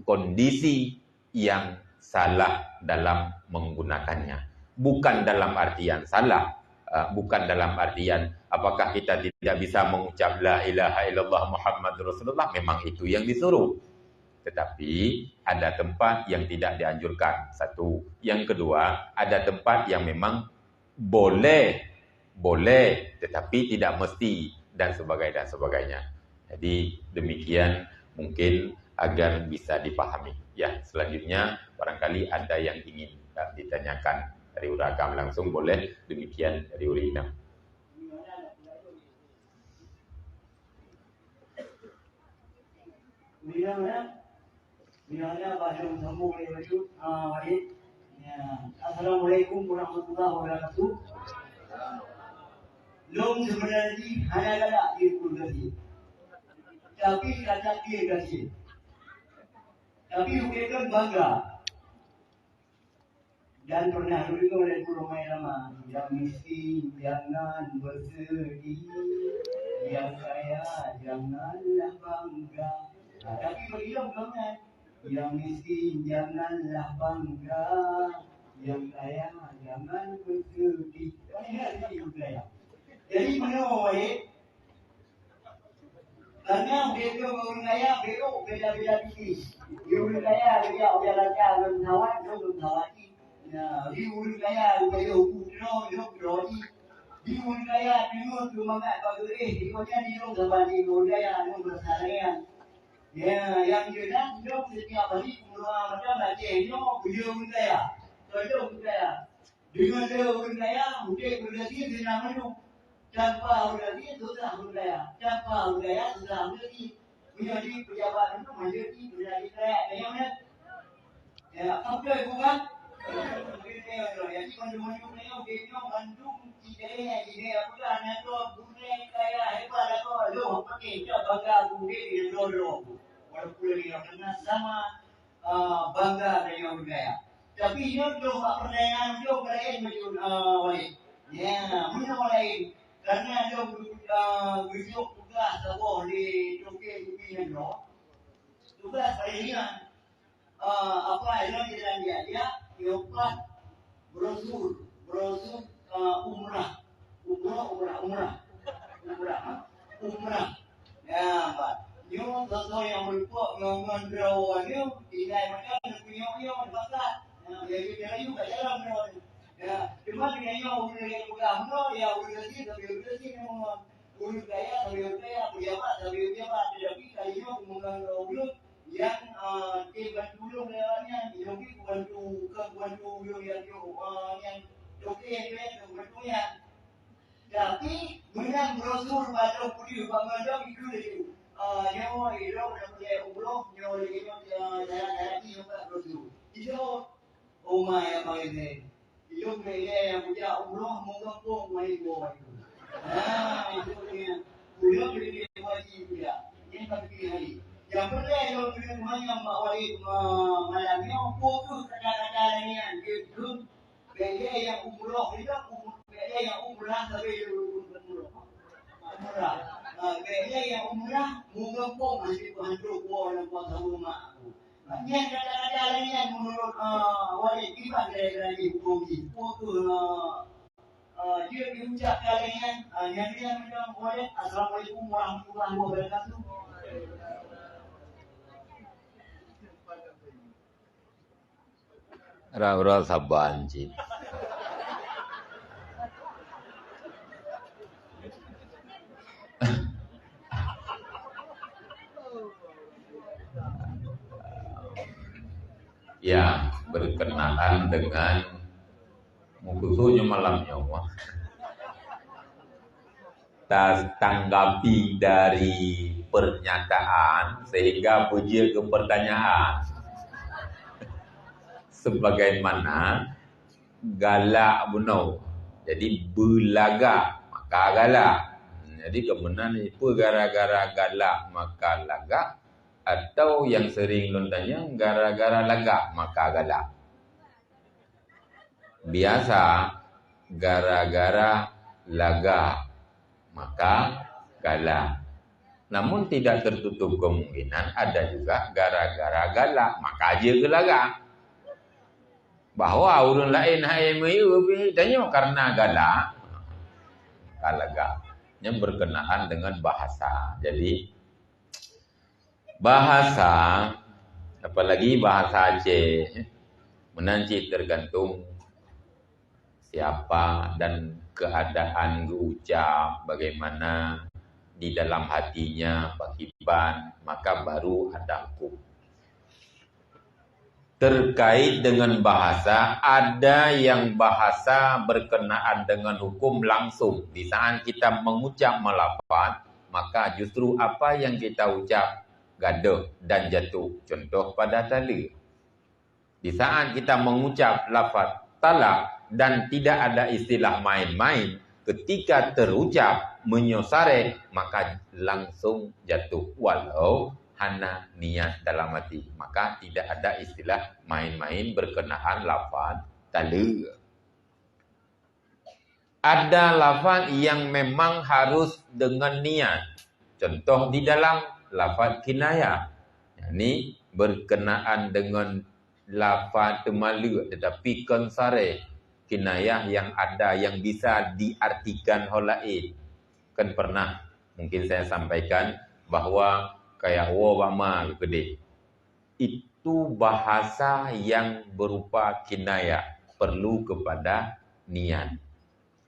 kondisi yang salah dalam menggunakannya. Bukan dalam artian salah, bukan dalam artian apakah kita tidak bisa mengucap la ilaha illallah Muhammadur Rasulullah, memang itu yang disuruh. Tetapi ada tempat yang tidak dianjurkan. Satu. Yang kedua, ada tempat yang memang boleh, tetapi tidak mesti dan sebagainya. Jadi demikian mungkin agar bisa dipahami. Ya, selanjutnya barangkali ada yang ingin ditanyakan dari Uragam langsung boleh, demikian dari Urina. Bilangnya bahasa sambung itu baik. Ya, Assalamualaikum warahmatullahi wabarakatuh. Long sebenarnya hanya ada itu tadi. Tapi kata dia kasih. Tapi bukan bangga. Dan pernah juga oleh guru main lama. Yang miskin jangan bersedih, yang kaya janganlah bangga. Nah, tapi begitu belumnya. Yang miskin janganlah bangga, yang kaya jangan bersedih. Jadi menurut karena beliau orang kaya beliau beda-beda tipis. Orang kaya dia orang kaya bertawan, bertawati. Nah, di orang kaya beliau putra, berodi. Di orang kaya beliau cuma kat bagi di kota di orang zaman di orang kaya orang bersalahan. Ya, yang jelas beliau setiap hari keluar macam macamnya beliau orang kaya. Beliau orang kaya. Dengan dia orang kaya, mungkin berarti dia namanya. Tanpa berarti sudah budaya, tanpa budaya sudah menjadi pejabat itu menjadi budaya kaya, kayaknya. Ya, apa bukan? Jadi mandung-mandung ni, dia mandung tidak ini apa kan? Itu budaya kaya hebat apa? Lo pakai kita bangga budaya di luar. Walaupun dia kena sama bangga dengan budaya. Tapi dia tu pertanyaan dia berlain macam lain. Ya, macam lain. Karena dia berjuk tugas apa di Turki no. Tugas harian apa yang dia dapat brosur umrah. Ya, Pak. Yo sesuai yang berpok mengendrawan yo tidak macam punya bakat. Jadi dia juga jalan bro. Ya, cuma kayaknya udah yang udah ya udah sih memang udah kaya pejabat tidak bisa kayaknya menggunakan udah yang tiba dulu lewatnya jadi bantu yang bantunya tapi menang brosur pada putih bangga itu nyawa itu udah umroh nyawa itu jalan itu brosur itu oma ya bang ini yung kaya yang punya umroh mungkin po may buhay ko. Itu niya. Ulo pinili mo siya. Yan pagpili. Yang pala yung pinili mo yung malami yung puto sa kala niyan. Gitu. Kaya yang umroh itu kaya yang umrah sabi yung umrah. Kaya yang umrah mungkin po masih bantu po ng pagkakuma. Yan kadang-kadang yan menurut wali tiba dari Bogi. Waktu dia diucap kalian yang dia bilang wali Assalamualaikum warahmatullahi wabarakatuh. Ra sabanci. Ya, berkenaan dengan khususnya malam nyawa. Tanggapi dari pernyataan sehingga puji ke pertanyaan. Sebagaimana galak bunuh. Jadi belaga maka galak. Jadi kebenaran itu gara-gara galak maka lagak. Atau yang sering lontanya gara-gara lagak maka galak. Biasa gara-gara lagak maka galak. Namun tidak tertutup kemungkinan ada juga gara-gara galak maka aja gelagak. Bahwa urun lain hai tanya karena galak maka lagak. Yang berkenaan dengan bahasa. Jadi bahasa, apalagi bahasa Aceh, menanci tergantung siapa dan keadaan ucap, bagaimana di dalam hatinya pakiban, maka baru ada hukum. Terkait dengan bahasa, ada yang bahasa berkenaan dengan hukum langsung. Di saat kita mengucap melafaz, maka justru apa yang kita ucap gaduh dan jatuh. Contoh pada talak. Di saat kita mengucap lafaz talak dan tidak ada istilah main-main, ketika terucap menyosare maka langsung jatuh walau hana niat dalam hati. Maka tidak ada istilah main-main berkenaan lafaz talak. Ada lafaz yang memang harus dengan niat. Contoh di dalam lafaz kinayah. Ini berkenaan dengan lafaz temalu tetapi konsare. Kinayah yang ada yang bisa diartikan holain. Kan pernah mungkin saya sampaikan bahawa kayak wama gede. Itu bahasa yang berupa kinayah. Perlu kepada niat.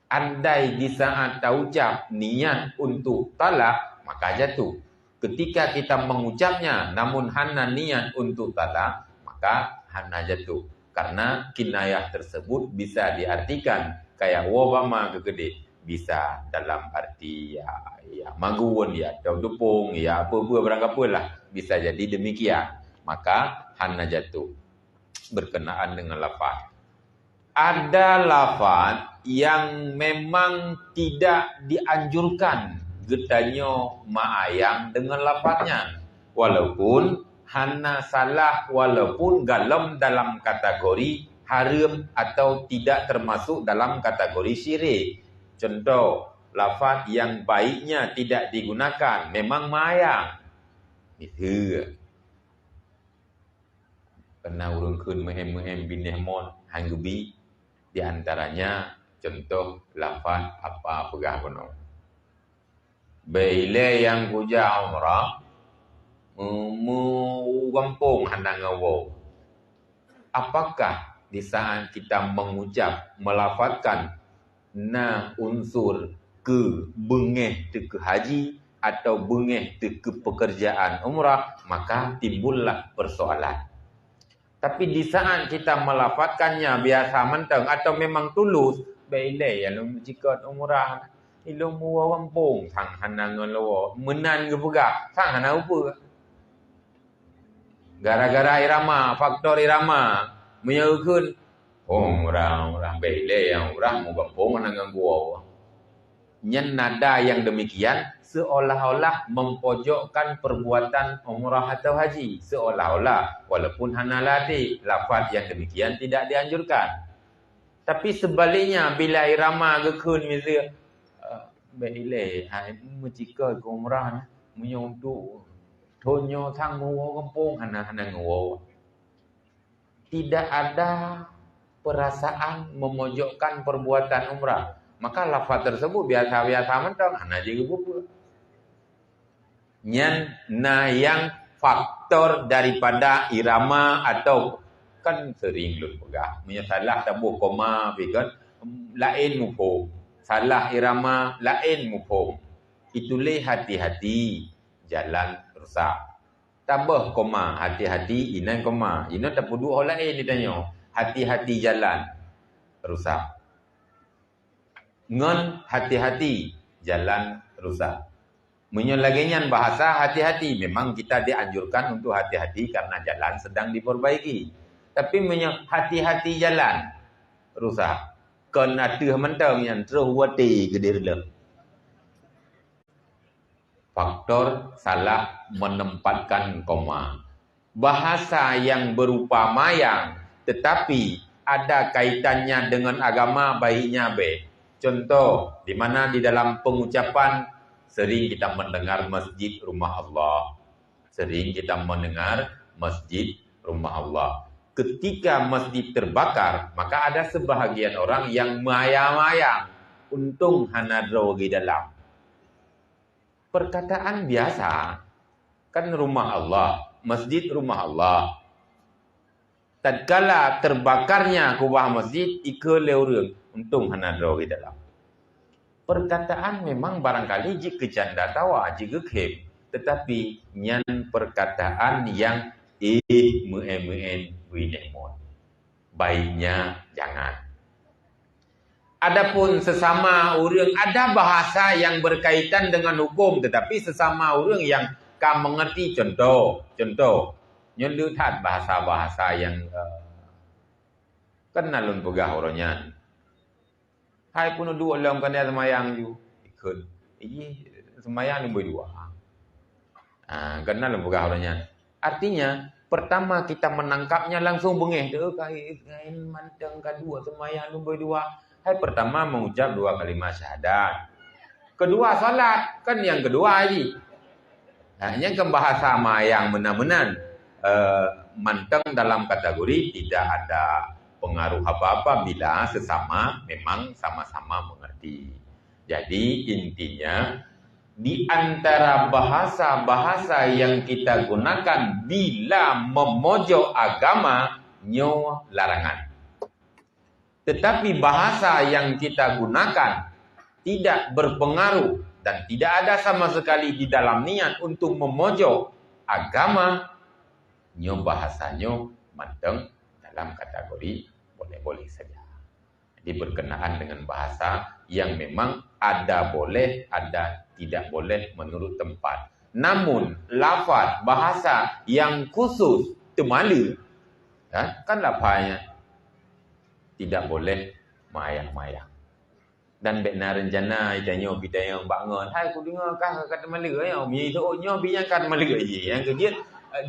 Andai di saat ucap niat untuk talak, maka jatuh. Ketika kita mengucapnya, namun hana niat untuk talak, maka hana jatuh. Karena kinayah tersebut bisa diartikan kayak wabama kegede. Bisa dalam arti ya maguun, ya dupung, ya apa-apa berangkapalah. Bisa jadi demikian. Maka hana jatuh. Berkenaan dengan lafaz. Ada lafaz yang memang tidak dianjurkan getanya ma'ayang dengan lafaznya. Walaupun hana salah, walaupun galam dalam kategori haram atau tidak termasuk dalam kategori syirik. Contoh, lafaz yang baiknya tidak digunakan memang ma'ayang. Itu. Pernah urung kun mehem binih mon hanggubi. Di antaranya contoh lafaz apa pegah kono. Bila yang kuja umrah gampung handang ngawo. Apakah di saat kita mengucap melafazkan na unsur ke bengeh ke haji atau bengeh ke pekerjaan umrah, maka timbullah persoalan. Tapi di saat kita melafazkannya biasa mentang atau memang tulus, bailai yang jika umrah ilmu wampung sang hanang lawa menan ke pegak sang hanang apa. Gara-gara irama, faktor irama menyerahkan umrah bailai yang umrah mau gampung hanang gua. Nyen nada yang demikian seolah-olah mempojokkan perbuatan umrah atau haji. Seolah-olah, walaupun hanalati, lafaz yang demikian tidak dianjurkan. Tapi sebaliknya, bila irama gekun misalnya, baiklah, jika ke umrah, menyontuk, tonyo sang muwa kampung, hana-hana ngawa. Tidak ada perasaan memojokkan perbuatan umrah. Maka lafaz tersebut biasa-biasa mentang, hana juga buku. Yang faktor daripada irama atau kan sering lu pegah. Salah tabuh koma, kan lain mufhum. Salah irama, lain mufhum. Itulah hati-hati jalan rusak. Tabuh koma, hati-hati inan koma. Inan tak perlu orang lain ditanya. Hati-hati jalan rusak. Ngon hati-hati jalan rusak. Menyelagian bahasa hati-hati. Memang kita dianjurkan untuk hati-hati karena jalan sedang diperbaiki. Tapi hati-hati jalan rusak. Kena tuh mentang yang terwati gedirlah. Faktor salah menempatkan koma. Bahasa yang berupa mayang tetapi ada kaitannya dengan agama baiknya baik. Contoh, di mana di dalam pengucapan sering kita mendengar masjid rumah Allah. Sering kita mendengar masjid rumah Allah. Ketika masjid terbakar, maka ada sebahagian orang yang mayang-mayang. Untung hanadro di dalam. Perkataan biasa, kan rumah Allah, masjid rumah Allah. Tatkala terbakarnya kubah masjid, ika leurung. Untung hanadro di dalam. Perkataan memang barangkali jika janda tawa, jika kem. Tetapi nyan perkataan yang muen winemon. Baiknya jangan. Adapun sesama orang, ada bahasa yang berkaitan dengan hukum. Tetapi sesama orang yang kam mengerti contoh. Nyon lihat bahasa-bahasa yang kenal lun pegah orangnya. Hai pun dua dalam kan dia semayang ju. Ikut. Semayang ni berdua. Kenal lun pegah orangnya. Artinya, pertama kita menangkapnya langsung bengih. Kain manteng kedua semayang ni berdua. Hai pertama mengucap 2 kalimat syahadat. Kedua salat. Kan yang kedua lagi. Hanya ke bahasa mayang benar-benar. Manteng dalam kategori tidak ada pengaruh apa-apa bila sesama memang sama-sama mengerti. Jadi intinya di antara bahasa-bahasa yang kita gunakan bila memojok agama nyo larangan. Tetapi bahasa yang kita gunakan tidak berpengaruh dan tidak ada sama sekali di dalam niat untuk memojok agama nyo bahasanyo manteng dalam kategori boleh-boleh saja. Jadi berkenaan dengan bahasa yang memang ada boleh, ada tidak boleh menurut tempat. Namun lafaz bahasa yang khusus temala kan lafaznya tidak boleh mayang-mayang. Dan bekna rencana itanyo kita yang bangun, hai ku dengar kah kata Melayu ya, mi soonyo biang kata Melayu je. Yang kedua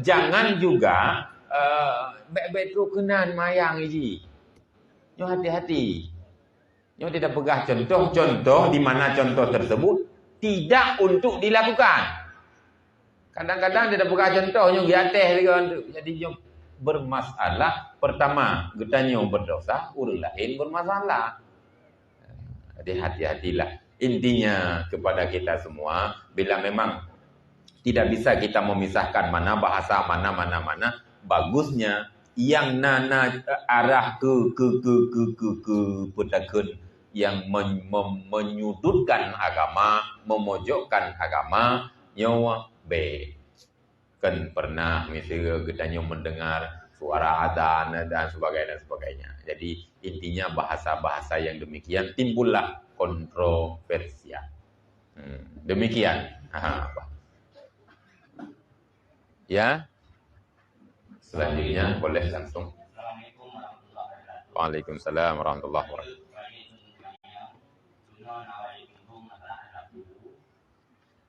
jangan juga baik-baik tu kenan mayang je. Nyo hati-hati. Nyo tidak pegah contoh-contoh di mana contoh tersebut tidak untuk dilakukan. Kadang-kadang tidak pegah contoh nyo di atas jadi nyo bermasalah. Pertama, kita nyo berdosa, urut lain bermasalah. Jadi hati-hatilah. Intinya kepada kita semua, bila memang tidak bisa kita memisahkan mana bahasa, mana, bagusnya yang nana arah ke petakun yang menyudutkan agama, memojokkan agama, nyawa B. Kan pernah misalnya kita mendengar suara adzan dan sebagainya. Jadi intinya bahasa-bahasa yang demikian timbullah kontroversial. Demikian. Ya. Selanjutnya boleh langsung. Assalamualaikum warahmatullahi wabarakatuh. Waalaikumsalam warahmatullahi wabarakatuh.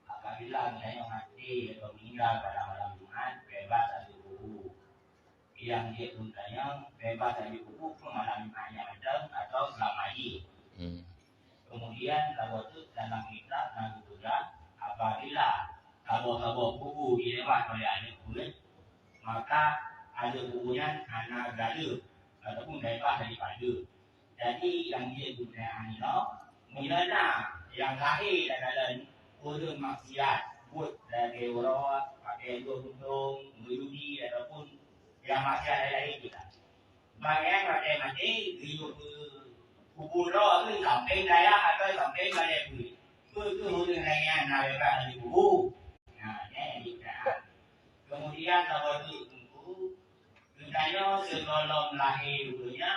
Apabila misalnya mati atau meninggal pada malam Jumat, bebas dari buku. Yang dia tuntanya bebas dari buku ke malam Jumatnya atau selama ini. Kemudian kalau itu dalam kitab Nabi juga, apabila kalau buku dilewat oleh ahli kulit, maka ada bukunya anak gada ataupun bebas daripada. Jadi yang dia gunakan ini milana yang lahir dalam urut maksiat, buat dari orang pakai tudung, berjudi ataupun yang maksiat lain kita. Banyak mati hidup kubur tu sampai daya atau sampai balik bui. Itu urut lainnya nak bebas dari buku. Nah, ini kita. Kemudian kalau itu sebenarnya sebelum lahir dulunya,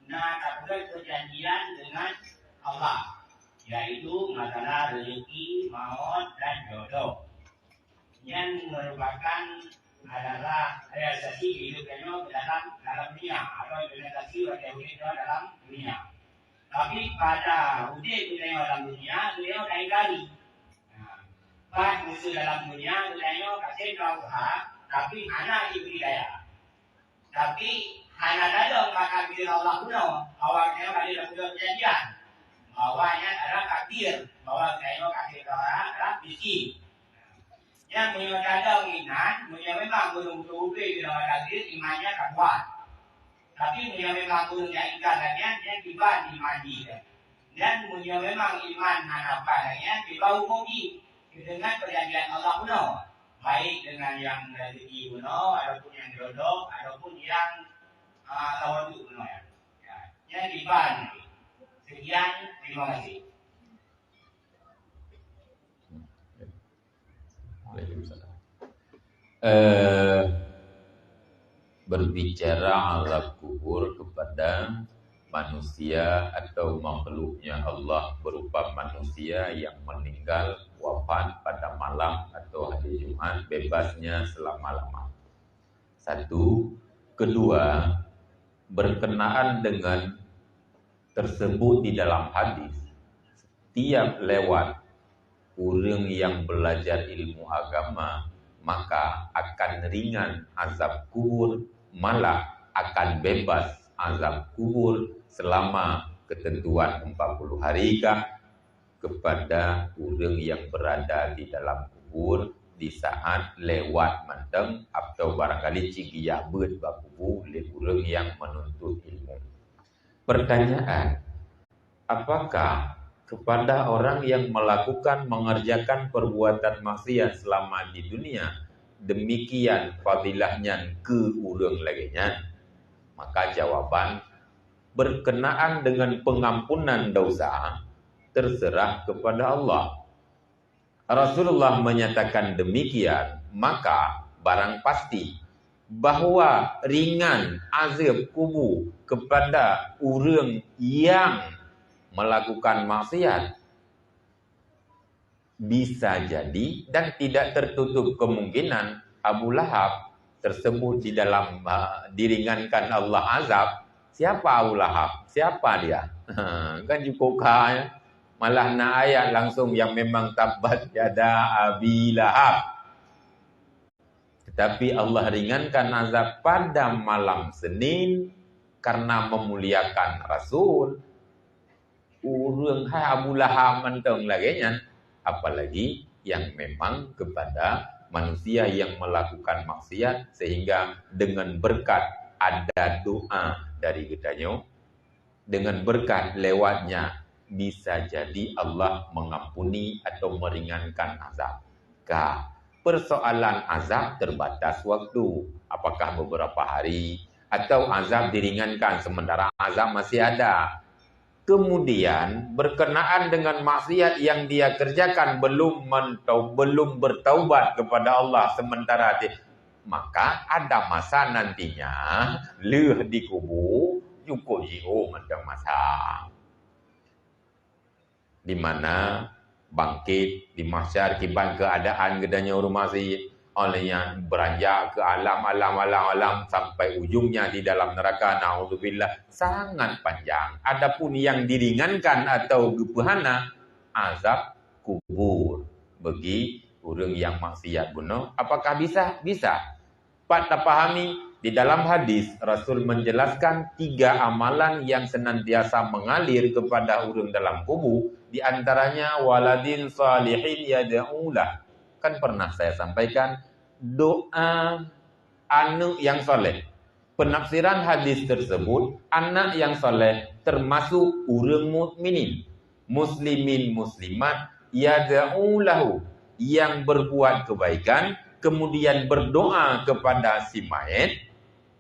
nak buat perjanjian dengan Allah, yaitu masalah rezeki, maut dan jodoh. Yang merupakan adalah realisasi hidupnya dalam dunia atau realisasi hidup dalam dunia. Tapi pada dunia dalam dunia, dunia lain kali. Pas musuh dalam dunia, dunia kasih tahu tapi anak diberi daya. Tapi anak dalam maka bila Allah guna, awalnya kali dalam perjanjian. Bawahnya adalah takdir, bahwa saya kasih tahu adalah bisi. Yang menyatakan iman, memang belum terupai dalam takdir imannya tak kuat. Tapi memang belum diingatkannya, dia tiba dimandikan. Dan memang iman hanapannya tiba hukumi dengan perjanjian Allah guna. Baik dengan yang rezeki guna, ataupun yang jodoh, ataupun yang lawan itu guna. Yang tiba. Sekian, terima kasih. Berbicara ala kubur kepada manusia atau makhluknya Allah berupa manusia yang meninggal wafat pada malam atau hari Jumat, bebasnya selama-lama. Satu. Kedua, berkenaan dengan tersebut di dalam hadis, setiap lewat orang yang belajar ilmu agama, maka akan ringan azab kubur, malah akan bebas azab kubur selama ketentuan 40 hari kah kepada orang yang berada di dalam kubur di saat lewat manteng atau barangkali cigia beut bakubur oleh orang yang menuntut ilmu. Pertanyaan, apakah kepada orang yang mengerjakan perbuatan maksiat selama di dunia demikian fadilahnya ke urang laginya? Maka jawaban, berkenaan dengan pengampunan dosa terserah kepada Allah. Rasulullah menyatakan demikian, maka barang pasti bahawa ringan azab kubur kepada orang yang melakukan maksiat bisa jadi dan tidak tertutup kemungkinan Abu Lahab tersebut di dalam diringankan Allah azab. Siapa Abu Lahab? Siapa dia? Kan cukup kaya. Malah na ayat langsung yang memang tabat yada Abi Lahab. Tetapi Allah ringankan azab pada malam Senin karena memuliakan Rasul. Urang hai Abu Lahab mentong lagi nya. Apalagi yang memang kepada manusia yang melakukan maksiat, sehingga dengan berkat ada doa dari gedanyo, dengan berkat lewatnya bisa jadi Allah mengampuni atau meringankan azab. Persoalan azab terbatas waktu, apakah beberapa hari atau azab diringankan sementara azab masih ada. Kemudian berkenaan dengan maksiat yang dia kerjakan belum bertaubat kepada Allah sementara maka ada masa nantinya leuh dikubur cukup jiho macam masa di mana bangkit di mahsyar kiban keadaan gedanya rumah si oleh yang beranjak ke alam sampai ujungnya di dalam neraka, naudzubillah, sangat panjang. Adapun yang diringankan atau gepahana azab kubur bagi orang yang maksiat bunuh, apakah bisa? Bisa. Patah pahami di dalam hadis Rasul menjelaskan 3 amalan yang senantiasa mengalir kepada orang dalam kubur, di antaranya waladin salihin yad'ulah. Kan pernah saya sampaikan doa anak yang soleh. Penafsiran hadis tersebut, anak yang soleh termasuk orang mukminin, muslimin muslimat yad'ulahu, yang berbuat kebaikan kemudian berdoa kepada si mayit,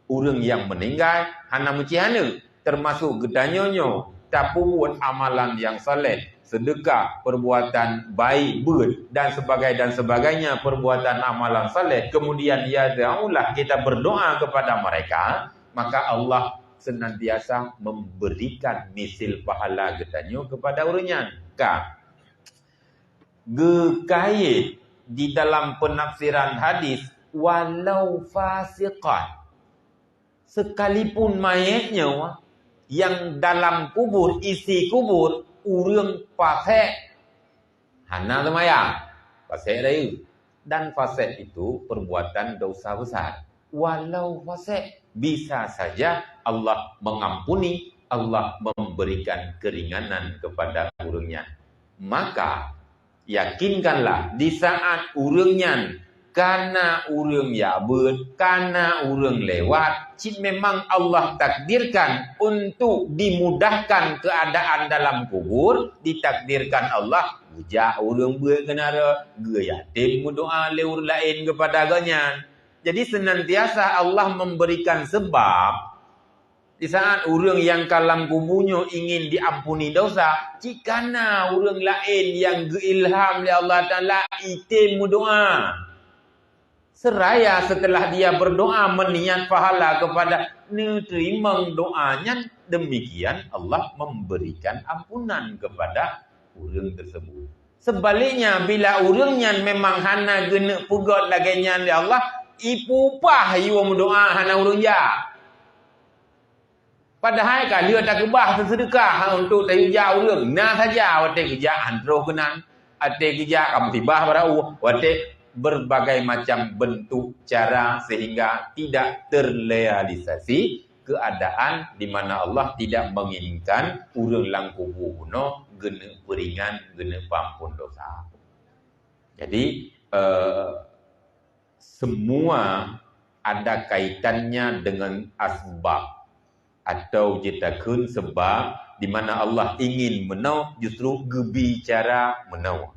orang yang meninggal, hana mucihana termasuk gedanyonyo tapi buat amalan yang soleh, sedekah, perbuatan baik, dan sebagainya, perbuatan amalan saleh, kemudian ya da'ulah, kita berdoa kepada mereka, maka Allah senantiasa memberikan misil pahala getanyo kepada orangnya. Gekait di dalam penafsiran hadis, walau fasiqan, sekalipun mayatnya yang dalam kubur, isi kubur urang fasik, hana lumayan fasik dari, dan fasik itu perbuatan dosa besar. Walau fasik, bisa saja Allah mengampuni, Allah memberikan keringanan kepada urangnya. Maka yakinkanlah di saat urangnya karena urang yabut, karena urang lewat, cik memang Allah takdirkan untuk dimudahkan keadaan dalam kubur, ditakdirkan Allah ujak urang buat kenara, yatim doa leur lain kepada aganya. Jadi senantiasa Allah memberikan sebab di saat urang yang kalam kuburnya ingin diampuni dosa, cikana urang lain yang geilham oleh Allah Ta'ala itim doa. seraya setelah dia berdoa meniat pahala kepada nerima doanya, demikian Allah memberikan ampunan kepada orang tersebut. Sebaliknya bila orangnya memang hana gena pugot laganya di Allah, ipupah iu doa hana urang ja. Padahal kan dia tak kebah sedekah untuk tayuja urang. Nah saja wate kerja antro kenan, ate kerja kam tibah barau, wate berbagai macam bentuk cara sehingga tidak terrealisasi keadaan di mana Allah tidak menginginkan urang langkubu kuno gena peringan, gena pampun dosa. Jadi semua ada kaitannya dengan asbab atau jitakeun sebab di mana Allah ingin menau justru gebicara menau.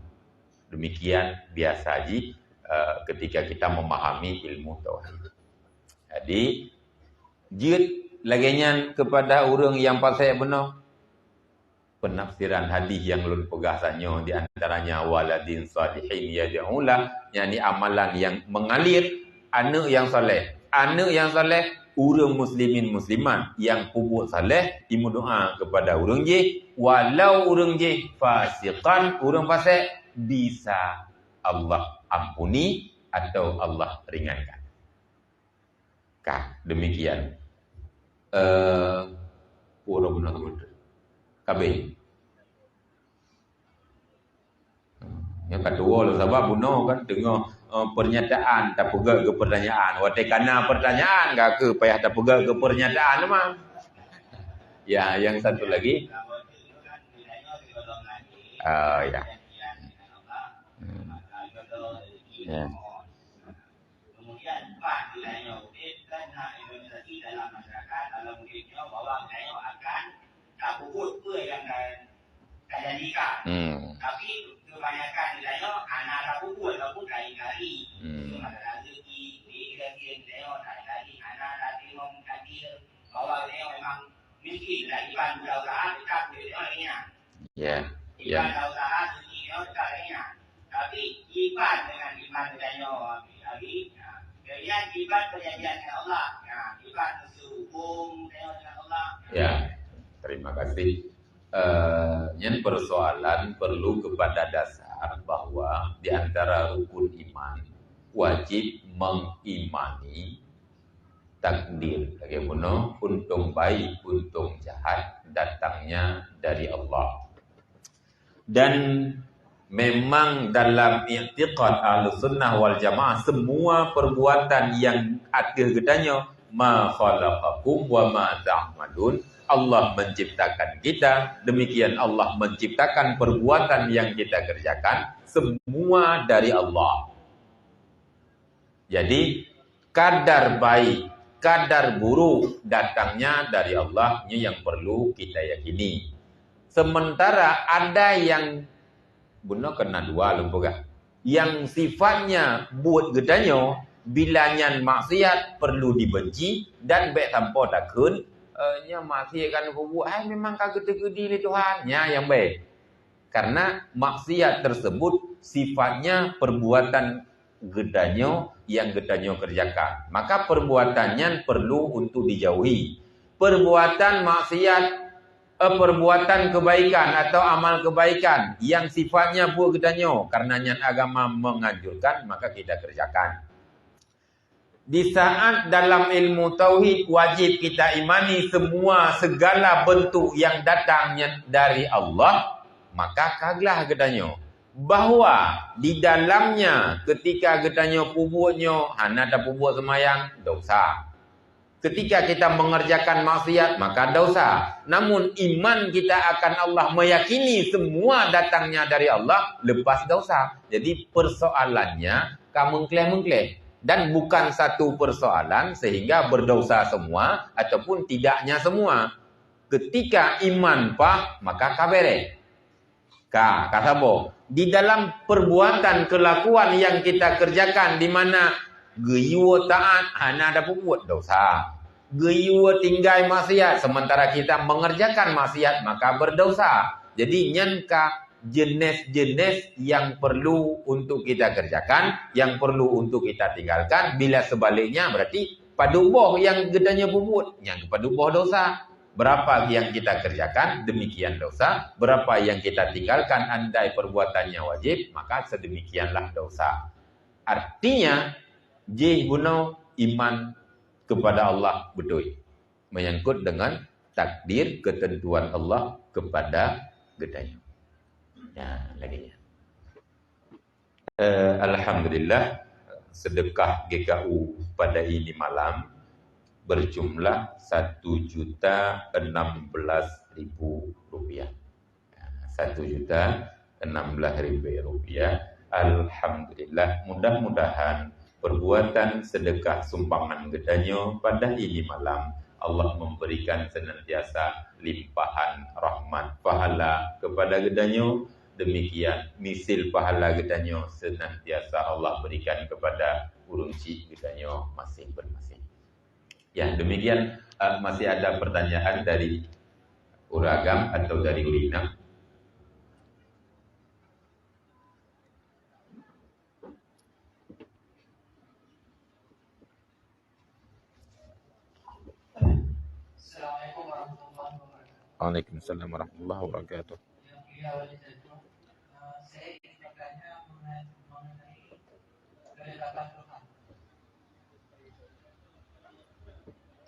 Demikian biasa ji ketika kita memahami ilmu tauhid. Jadi jid laginya kepada orang yang pasal benar penafsiran hadis yang lun pegasannya di antaranya waladin salihin yad'ula, yakni amalan yang mengalir, anak yang soleh. Anak yang soleh orang muslimin muslimat yang pupuk saleh imu doa kepada orang je, walau orang je fasiqan, orang fasik bisa Allah ampuni atau Allah ringankan. Kah demikian. Pura benar betul. Kabeh. Yang kedua lah sebab bunuh kan dengar pernyataan tak pegak ke pertanyaan. Wate kana pertanyaan gak ke payah tak pegak ke pernyataan mah. Ya, yang satu lagi. Ya. Ya. Kemudian Pak nilainya kan organisasi dalam masyarakat dalam mudiknya bahwa nilainya akan tak puput ke yang kaya nikah. Tapi kebanyakan nilainya anak tak puput ataupun kali-kali. Masalah rezeki, dia nilainya kali-kali anak tak terima kali bahwa nilainya memang miskin lah. Iban budak usaha dekat nilainya. Ya. Iban budak usaha rezekinya dekat nilainya. Tapi iban dengan iman nilainya lagi. Kemudian iban perjanjian dengan Allah. Iban hukum dengan Allah. Ya, terima kasih. Yang persoalan perlu kepada dasar bahwa di antara rukun iman wajib mengimani takdir. Bagaimana untung baik, untung jahat datangnya dari Allah. Dan memang dalam i'tiqad Ahlussunnah wal Jamaah semua perbuatan yang ada gedanya ma khalaqakum wa ma ta'malun, Allah menciptakan kita, demikian Allah menciptakan perbuatan yang kita kerjakan, semua dari Allah. Jadi kadar baik, kadar buruk datangnya dari Allah, ini yang perlu kita yakini. Sementara ada yang benar kena dua lembaga. Yang sifatnya buat gedanya bila nyan maksiat perlu dibenci dan baik tanpa takun nya maksiat kan buat memang kagak tegedi ni Tuhan nya yang baik. Karena maksiat tersebut sifatnya perbuatan gedanya yang gedanya kerjakan. Maka perbuatannya perlu untuk dijauhi. Perbuatan maksiat, perbuatan kebaikan atau amal kebaikan yang sifatnya buat gedanya karenanya agama menganjurkan maka kita kerjakan. Di saat dalam ilmu tauhid wajib kita imani semua segala bentuk yang datangnya dari Allah, maka kaglah gedanya bahwa di dalamnya ketika gedanya pupuknya hana ada pupuk semayang dosa. Ketika kita mengerjakan maksiat maka dosa. Namun iman kita akan Allah meyakini semua datangnya dari Allah lepas dosa. Jadi persoalannya kamu mengkleh dan bukan satu persoalan sehingga berdosa semua ataupun tidaknya semua. Ketika iman pah maka kabere. Kasabo di dalam perbuatan kelakuan yang kita kerjakan di mana geyo taat hana ada puput dosa. Geyo tinggal maksiat sementara kita mengerjakan maksiat maka berdosa. Jadi nyanka jenis-jenis yang perlu untuk kita kerjakan, yang perlu untuk kita tinggalkan. Bila sebaliknya berarti paduboh yang gedanya bubut, yang paduboh dosa. Berapa yang kita kerjakan, demikian dosa. Berapa yang kita tinggalkan, andai perbuatannya wajib, maka sedemikianlah dosa. Artinya, guna iman kepada Allah betul. Menyangkut dengan takdir ketentuan Allah kepada gedanya. Ya, lagi. Alhamdulillah, sedekah GKU pada ini malam berjumlah Rp1.016.000. 1.016.000 rupiah. Alhamdulillah, mudah-mudahan perbuatan sedekah sumbangan gedanyo pada ini malam Allah memberikan senantiasa limpahan rahmat pahala kepada gedanyo. Demikian misil pahala gedanyo senantiasa Allah berikan kepada urunci gedanyo masing-masing. Ya, demikian. Masih ada pertanyaan dari Uragam atau dari Urina? Assalamualaikum warahmatullahi wabarakatuh. Waalaikumsalam warahmatullahi wabarakatuh. Saya ingin bertanya mengenai kedekatan Tuhan.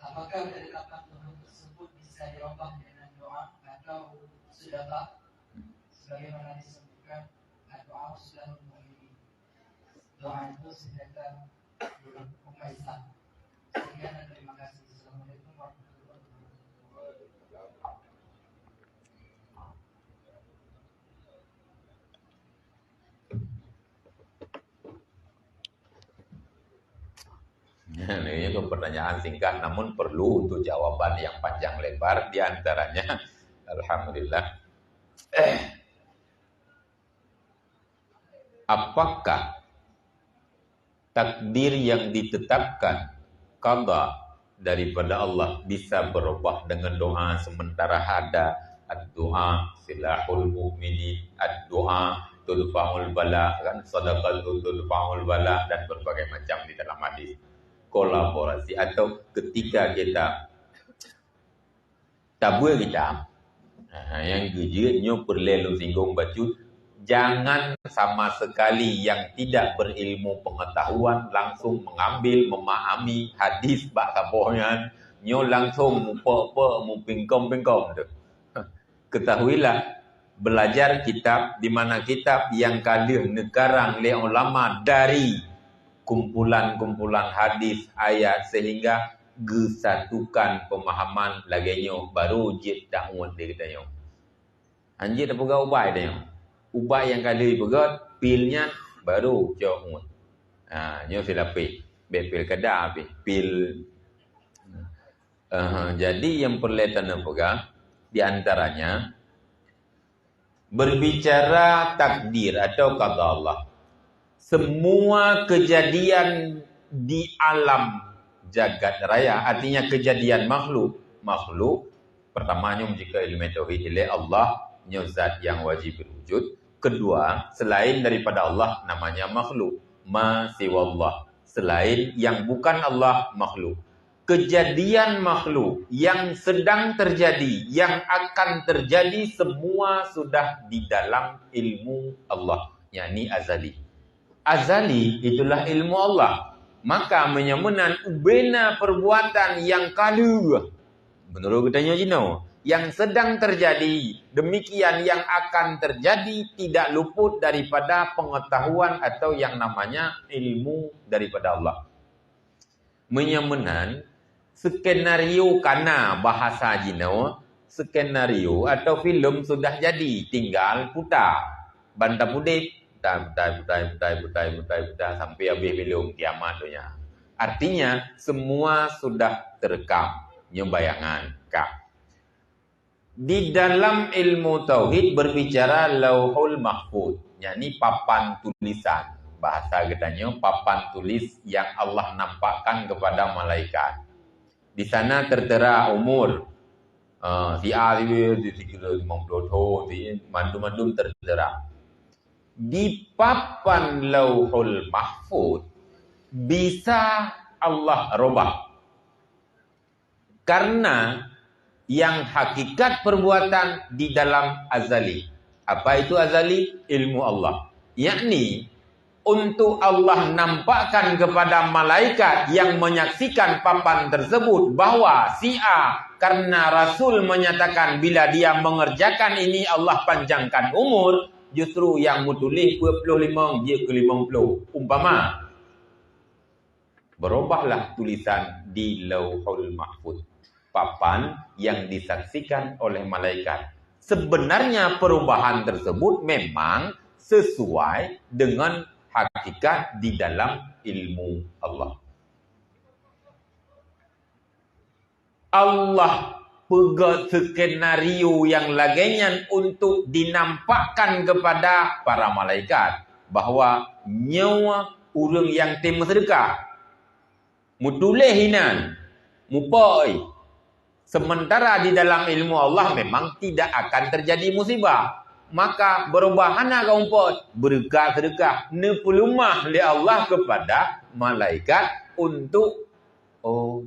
Apakah kedekatan Tuhan tersebut bisa dirubah dengan doa atau sedekah? Sebagaimana disebutkan, doa sudah memenuhi doa itu sedangkan umat Islam. Sekian dan terima kasih. Assalamualaikum warahmatullahi wabarakatuh. Ini itu pertanyaan singkat namun perlu untuk jawaban yang panjang lebar. Di antaranya, alhamdulillah, apakah takdir yang ditetapkan qada daripada Allah bisa berubah dengan doa? Sementara ada ad-doa silahul mu'minin, ad-doa tudfa'ul bala, kan, sadaqatul tudfa'ul bala, dan berbagai macam di dalam hadis. Kolaborasi atau ketika kita tabur kita, yang gejirnya perlu singgung baju, jangan sama sekali yang tidak berilmu pengetahuan langsung mengambil, memahami hadis bak kapohnya, nyo langsung mu pingkom tu. Ketahuilah, belajar kitab di mana kitab yang kalih negarang le ulama dari kumpulan-kumpulan hadis ayat sehingga gesatukan pemahaman lagenyo baru jid dakwah dia kita. Anjir dah pegang ubai dia. Ubai yang kali pegang pilnya baru cok. Nyo sila pil kada api pil. Jadi yang perletan pegang di antaranya berbicara takdir atau qada Allah. Semua kejadian di alam jagat raya, artinya kejadian makhluk. Makhluk, pertamanya jika ilmu tauhid oleh Allah, zat yang wajib berwujud. Kedua, selain daripada Allah, namanya makhluk. Ma siwallah, selain yang bukan Allah, makhluk. Kejadian makhluk yang sedang terjadi, yang akan terjadi, semua sudah di dalam ilmu Allah, yakni azali. Azali itulah ilmu Allah. Maka menyemenan ubena perbuatan yang kalu. Menurut katanya Jino, yang sedang terjadi, demikian yang akan terjadi, tidak luput daripada pengetahuan atau yang namanya ilmu daripada Allah. Menyemenan skenario kana bahasa Jino, skenario atau film sudah jadi, tinggal putar. Banta pudip putar sampai habis film kiamat dunia. Artinya semua sudah terekam, bayangan kak. Di dalam ilmu tauhid berbicara lauhul mahfuz, yakni papan tulisan. Bahasa katanya papan tulis yang Allah nampakkan kepada malaikat. Di sana tertera umur, Si A di 350 tahun, mandum-mandum tertera. Di papan Lauhul Mahfuz bisa Allah robah. Karena yang hakikat perbuatan di dalam azali. Apa itu azali? Ilmu Allah. Yakni untuk Allah nampakkan kepada malaikat yang menyaksikan papan tersebut bahwa si A, karena Rasul menyatakan bila dia mengerjakan ini Allah panjangkan umur, justru yang mutulis 25 dia ke 50. Umpama berubahlah tulisan di Lauhul Mahfuz, papan yang disaksikan oleh malaikat. Sebenarnya perubahan tersebut memang sesuai dengan hakikat di dalam ilmu Allah. Allah pegang skenario yang laginya untuk dinampakkan kepada para malaikat bahawa nyawa orang yang tema sedekah mutuleh hinan mupai. Sementara di dalam ilmu Allah memang tidak akan terjadi musibah. Maka berubahana kaum pot berkah sedekah nepulumah oleh Allah kepada malaikat untuk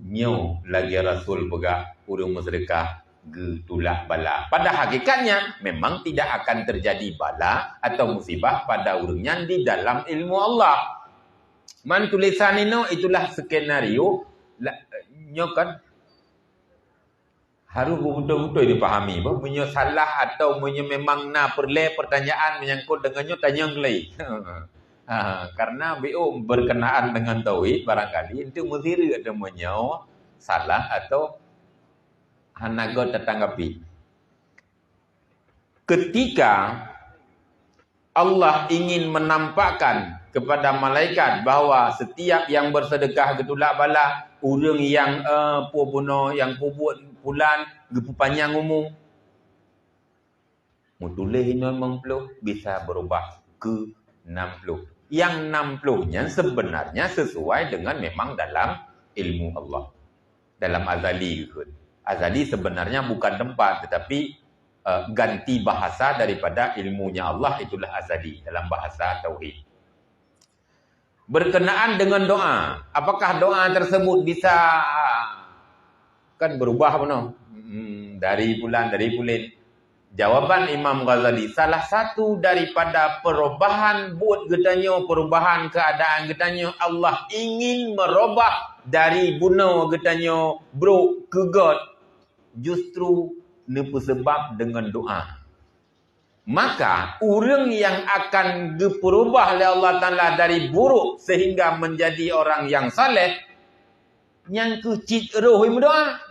nyo lagi Rasul pegah urung sedekah getulak bala. Pada hakikatnya memang tidak akan terjadi bala atau musibah pada urungnya di dalam ilmu Allah. Man tulisan ini itulah skenario nyo kan harus betul-betul dipahami. Punya salah atau punya memang perle pertanyaan menyangkut dengannya tanya ngelai. Karena BO berkenaan dengan tauhid barangkali itu mesti ada menyaw salah atau hanago tertanggapi. Ketika Allah ingin menampakkan kepada malaikat bahawa setiap yang bersedekah getulak bala, orang yang pubuno yang pubut bulan gepu panjang umum mutuleh 90 bisa berubah ke 60. Yang 60-nya sebenarnya sesuai dengan memang dalam ilmu Allah. Dalam azali. Azali sebenarnya bukan tempat tetapi ganti bahasa daripada ilmunya Allah, itulah azali dalam bahasa tauhid. Berkenaan dengan doa, apakah doa tersebut bisa kan berubah apa dari bulan dari kulit? Jawaban Imam Ghazali, salah satu daripada perubahan buat getanyo, perubahan keadaan getanyo, Allah ingin merubah dari bunuh getanyo bro ke God, justru nepu sebab dengan doa. Maka orang yang akan diperubah oleh Allah Ta'ala dari buruk sehingga menjadi orang yang saleh, yang kecil roh doa.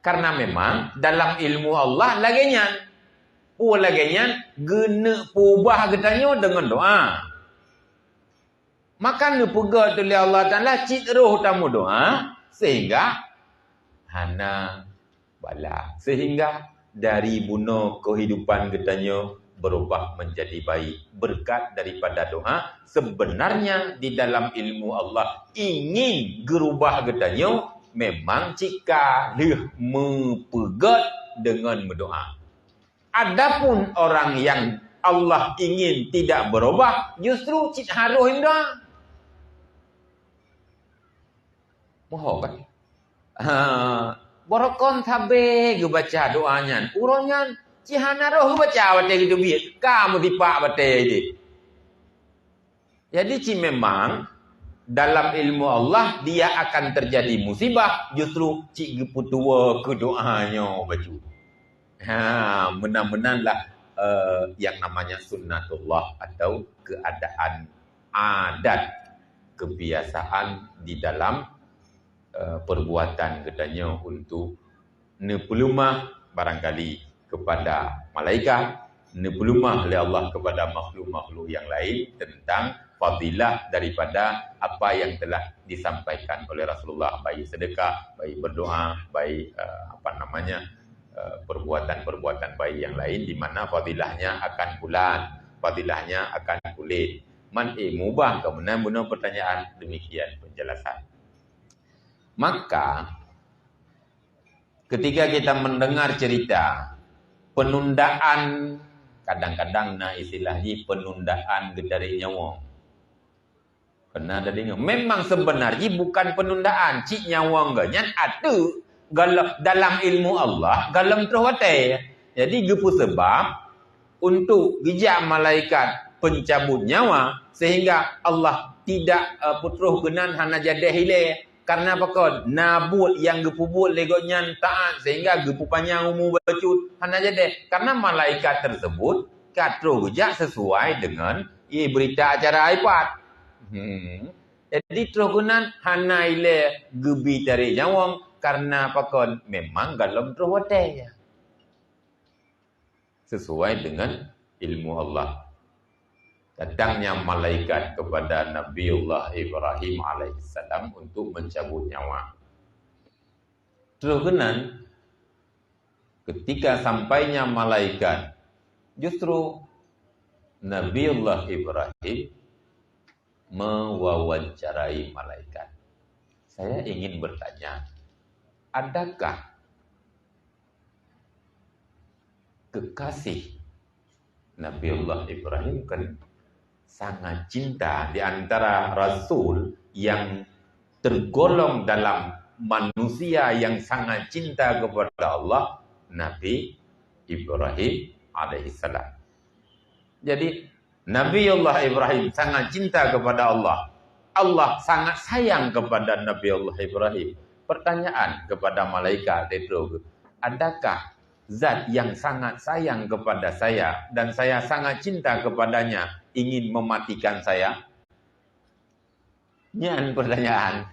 Karena memang dalam ilmu Allah laginya gena ubah getanyo dengan doa. Maka nepuga oleh Allah Ta'ala cit roh tamu doa sehingga hana bala, sehingga dari bunuh kehidupan getanyo berubah menjadi baik berkat daripada doa. Sebenarnya di dalam ilmu Allah ingin gerubah getanyo memang jika dia mempegat dengan berdoa. Adapun orang yang Allah ingin tidak berubah, justru cik haruh doa. Mohon kan? Borokon tabe ge baca doanya. Uronyan cihana roh baca bate gitu biat. Kamu dipak bate ini. Jadi ci memang dalam ilmu Allah dia akan terjadi musibah, justru cik geputua ke doanya baju. Benar-benarlah yang namanya sunnatullah atau keadaan adat kebiasaan di dalam perbuatan katanya untuk nepulumah barangkali kepada malaikat, nepulumah oleh Allah kepada makhluk-makhluk yang lain tentang fadilah daripada apa yang telah disampaikan oleh Rasulullah, baik sedekah, baik berdoa, baik perbuatan-perbuatan baik yang lain di mana fadilahnya akan bulan, fadilahnya akan kulit. Man mubah kemudian benar pertanyaan demikian penjelasan. Maka ketika kita mendengar cerita penundaan, kadang-kadang istilahnya penundaan gedari nyawa. Kena ada dengar. Memang sebenarnya bukan penundaan, cik nyawa enggaknya ada dalam ilmu Allah, dalam terhotai. Jadi gepu sebab untuk gejak malaikat pencabut nyawa sehingga Allah tidak putruh genan hana jadah hilai. Karena apa? Nabut yang gepu buat legotnya taat sehingga gepu panjang umur bercut hana jadah. Karena malaikat tersebut katro gejak sesuai dengan berita acara iPad. Jadi terukunan hana ile gebi tarik nyawang karena pakon memang dalam terwatai sesuai dengan ilmu Allah. Datangnya malaikat kepada Nabiullah Ibrahim alaihissalam untuk mencabut nyawa. Terukunan ketika sampainya malaikat, justru Nabiullah Ibrahim mewawancarai malaikat. Saya ingin bertanya, adakah kekasih Nabiullah Ibrahim kan sangat cinta di antara rasul yang tergolong dalam manusia yang sangat cinta kepada Allah, Nabi Ibrahim alaihissalam. Jadi Nabiullah Ibrahim sangat cinta kepada Allah. Allah sangat sayang kepada Nabiullah Ibrahim. Pertanyaan kepada malaikat itu, adakah zat yang sangat sayang kepada saya dan saya sangat cinta kepadanya ingin mematikan saya? Nyan pertanyaan.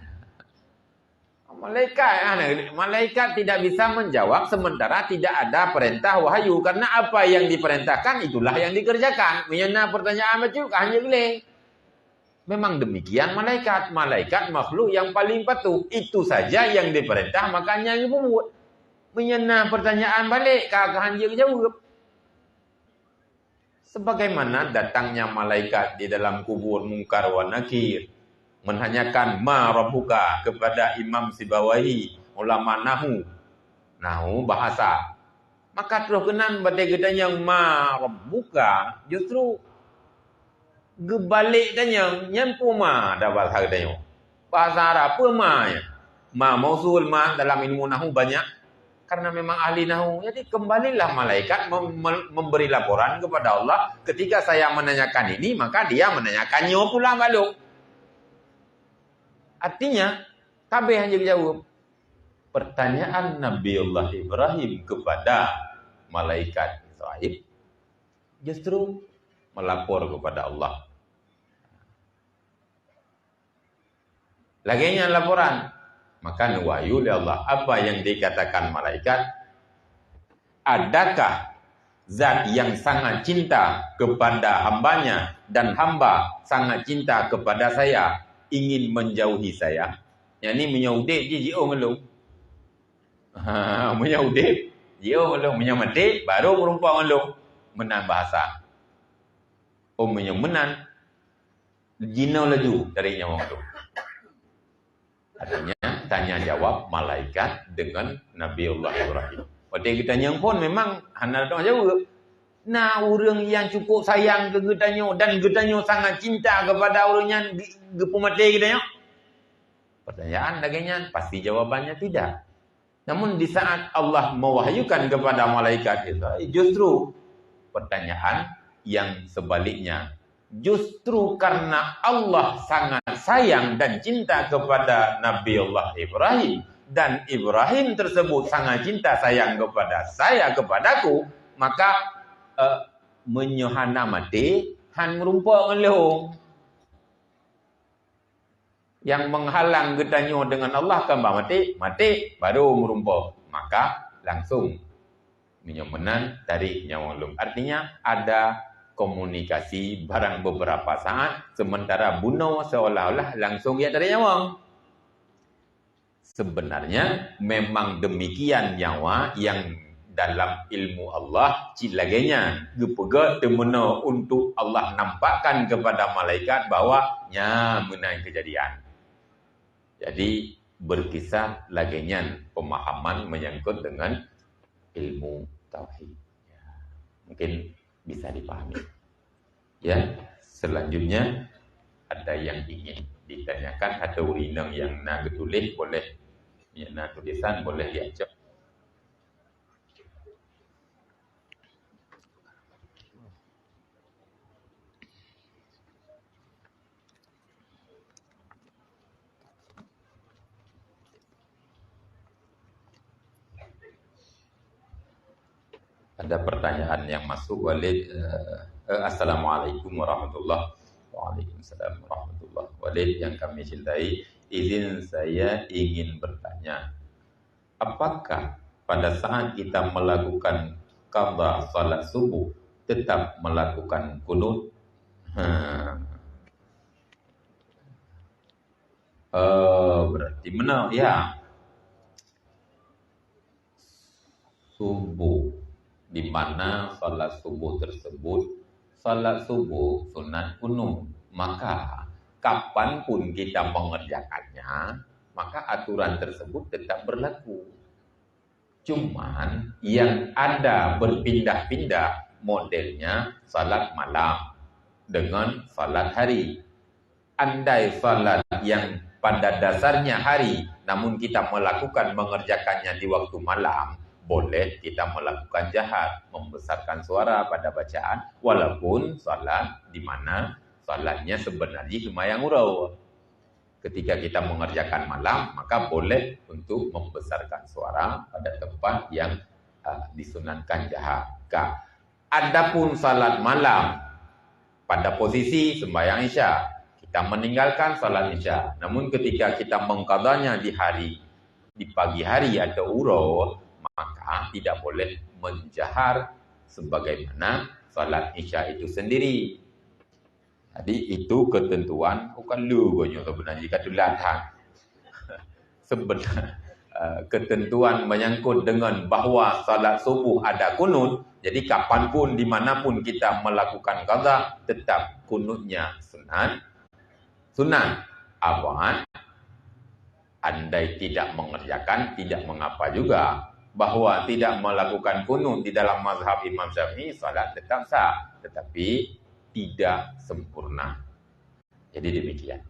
Malaikat tidak bisa menjawab sementara tidak ada perintah wahyu. Karena apa yang diperintahkan itulah yang dikerjakan. Menyana pertanyaan macam hanya boleh. Memang demikian malaikat. Malaikat makhluk yang paling patuh. Itu saja yang diperintah makanya yang dibuat. Menyana pertanyaan balik kakak hanya jawab. Sebagaimana datangnya malaikat di dalam kubur Munkar wa Nakir, menanyakan ma rabbuka kepada Imam Sibawahi, ulama nahu bahasa. Maka terus kenan pada katanya ma rabbuka, justru gebalik katanya nyampu ma dah bahasa katanya. Bahasa Arab apa ma ya? Ma mausul ma dalam ilmu nahu banyak karena memang ahli nahu. Jadi kembalilah malaikat memberi laporan kepada Allah, ketika saya menanyakan ini maka dia menanyakannya pula balik. Artinya, kabeh hanya dijawab. Pertanyaan Nabiullah Ibrahim kepada malaikat Israel justru melapor kepada Allah. Laginya laporan. Maka wahyu oleh Allah. Apa yang dikatakan malaikat? Adakah zat yang sangat cinta kepada hambanya dan hamba sangat cinta kepada saya ingin menjauhi saya? Yang ni menyaudip je jiung ngelung. Menyaudip jiung ngelung, menyamati baru merumpang ngelung. Menan bahasa. Menyan jinau laju dari nyawa ngelung. Artinya tanya jawab malaikat dengan Nabiullah Ibrahim. Waktu kita nyang pun memang hana tak jawab. Nah, orang yang cukup sayang ke getanya dan getanya sangat cinta kepada orang yang gepumati getanya. Pertanyaan laganya pasti jawabannya tidak. Namun di saat Allah mewahyukan kepada malaikat itu, justru pertanyaan yang sebaliknya. Justru karena Allah sangat sayang dan cinta kepada Nabiullah Ibrahim, dan Ibrahim tersebut sangat cinta sayang kepada saya, kepadaku, maka menyohana mati han merumpok ngelung. Yang menghalang getanyo dengan Allah kan mati baru merumpok. Maka langsung menyomenan dari nyawa lung. Artinya ada komunikasi barang beberapa saat, sementara bunuh seolah-olah langsung ia dari nyawa. Sebenarnya memang demikian nyawa yang dalam ilmu Allah cilagenya gepega temena untuk Allah nampakkan kepada malaikat bahwa nya menang kejadian. Jadi berkisah lagian pemahaman menyangkut dengan ilmu tauhid. Ya, mungkin bisa dipahami. Ya, selanjutnya ada yang ingin ditanyakan atau rinang yang nak tulis boleh, yang nak tulisan boleh diacak. Ada pertanyaan yang masuk, Walid. Assalamualaikum warahmatullahi wabarakatuh. Waalaikumsalam warahmatullahi wabarakatuh. Walid yang kami cintai, izin saya ingin bertanya, apakah pada saat kita melakukan qadha salat subuh tetap melakukan kunut? Berarti benar ya. Subuh, di mana salat subuh tersebut salat subuh sunat kunut, maka kapanpun kita mengerjakannya maka aturan tersebut tetap berlaku. Cuman yang ada berpindah-pindah modelnya salat malam dengan salat hari. Andai salat yang pada dasarnya hari namun kita melakukan mengerjakannya di waktu malam, boleh kita melakukan jahar, membesarkan suara pada bacaan, walaupun salat di mana salatnya sebenarnya sembahyang urau. Ketika kita mengerjakan malam, maka boleh untuk membesarkan suara pada tempat yang disunatkan jahar. Adapun salat malam pada posisi sembahyang isya, kita meninggalkan salat isya. Namun ketika kita mengqadanya di pagi hari atau urau, maka tidak boleh menjahar sebagaimana salat isya itu sendiri. Jadi itu ketentuan, bukan lu sebenarnya kata latang. Sebenarnya ketentuan menyangkut dengan bahawa salat subuh ada kunut, jadi kapanpun dimanapun kita melakukan qadha tetap kunutnya sunat. Awal andai tidak mengerjakan tidak mengapa juga. Bahwa tidak melakukan kunut di dalam mazhab Imam Syafi'i salat tetap sah, tetapi tidak sempurna. Jadi demikian.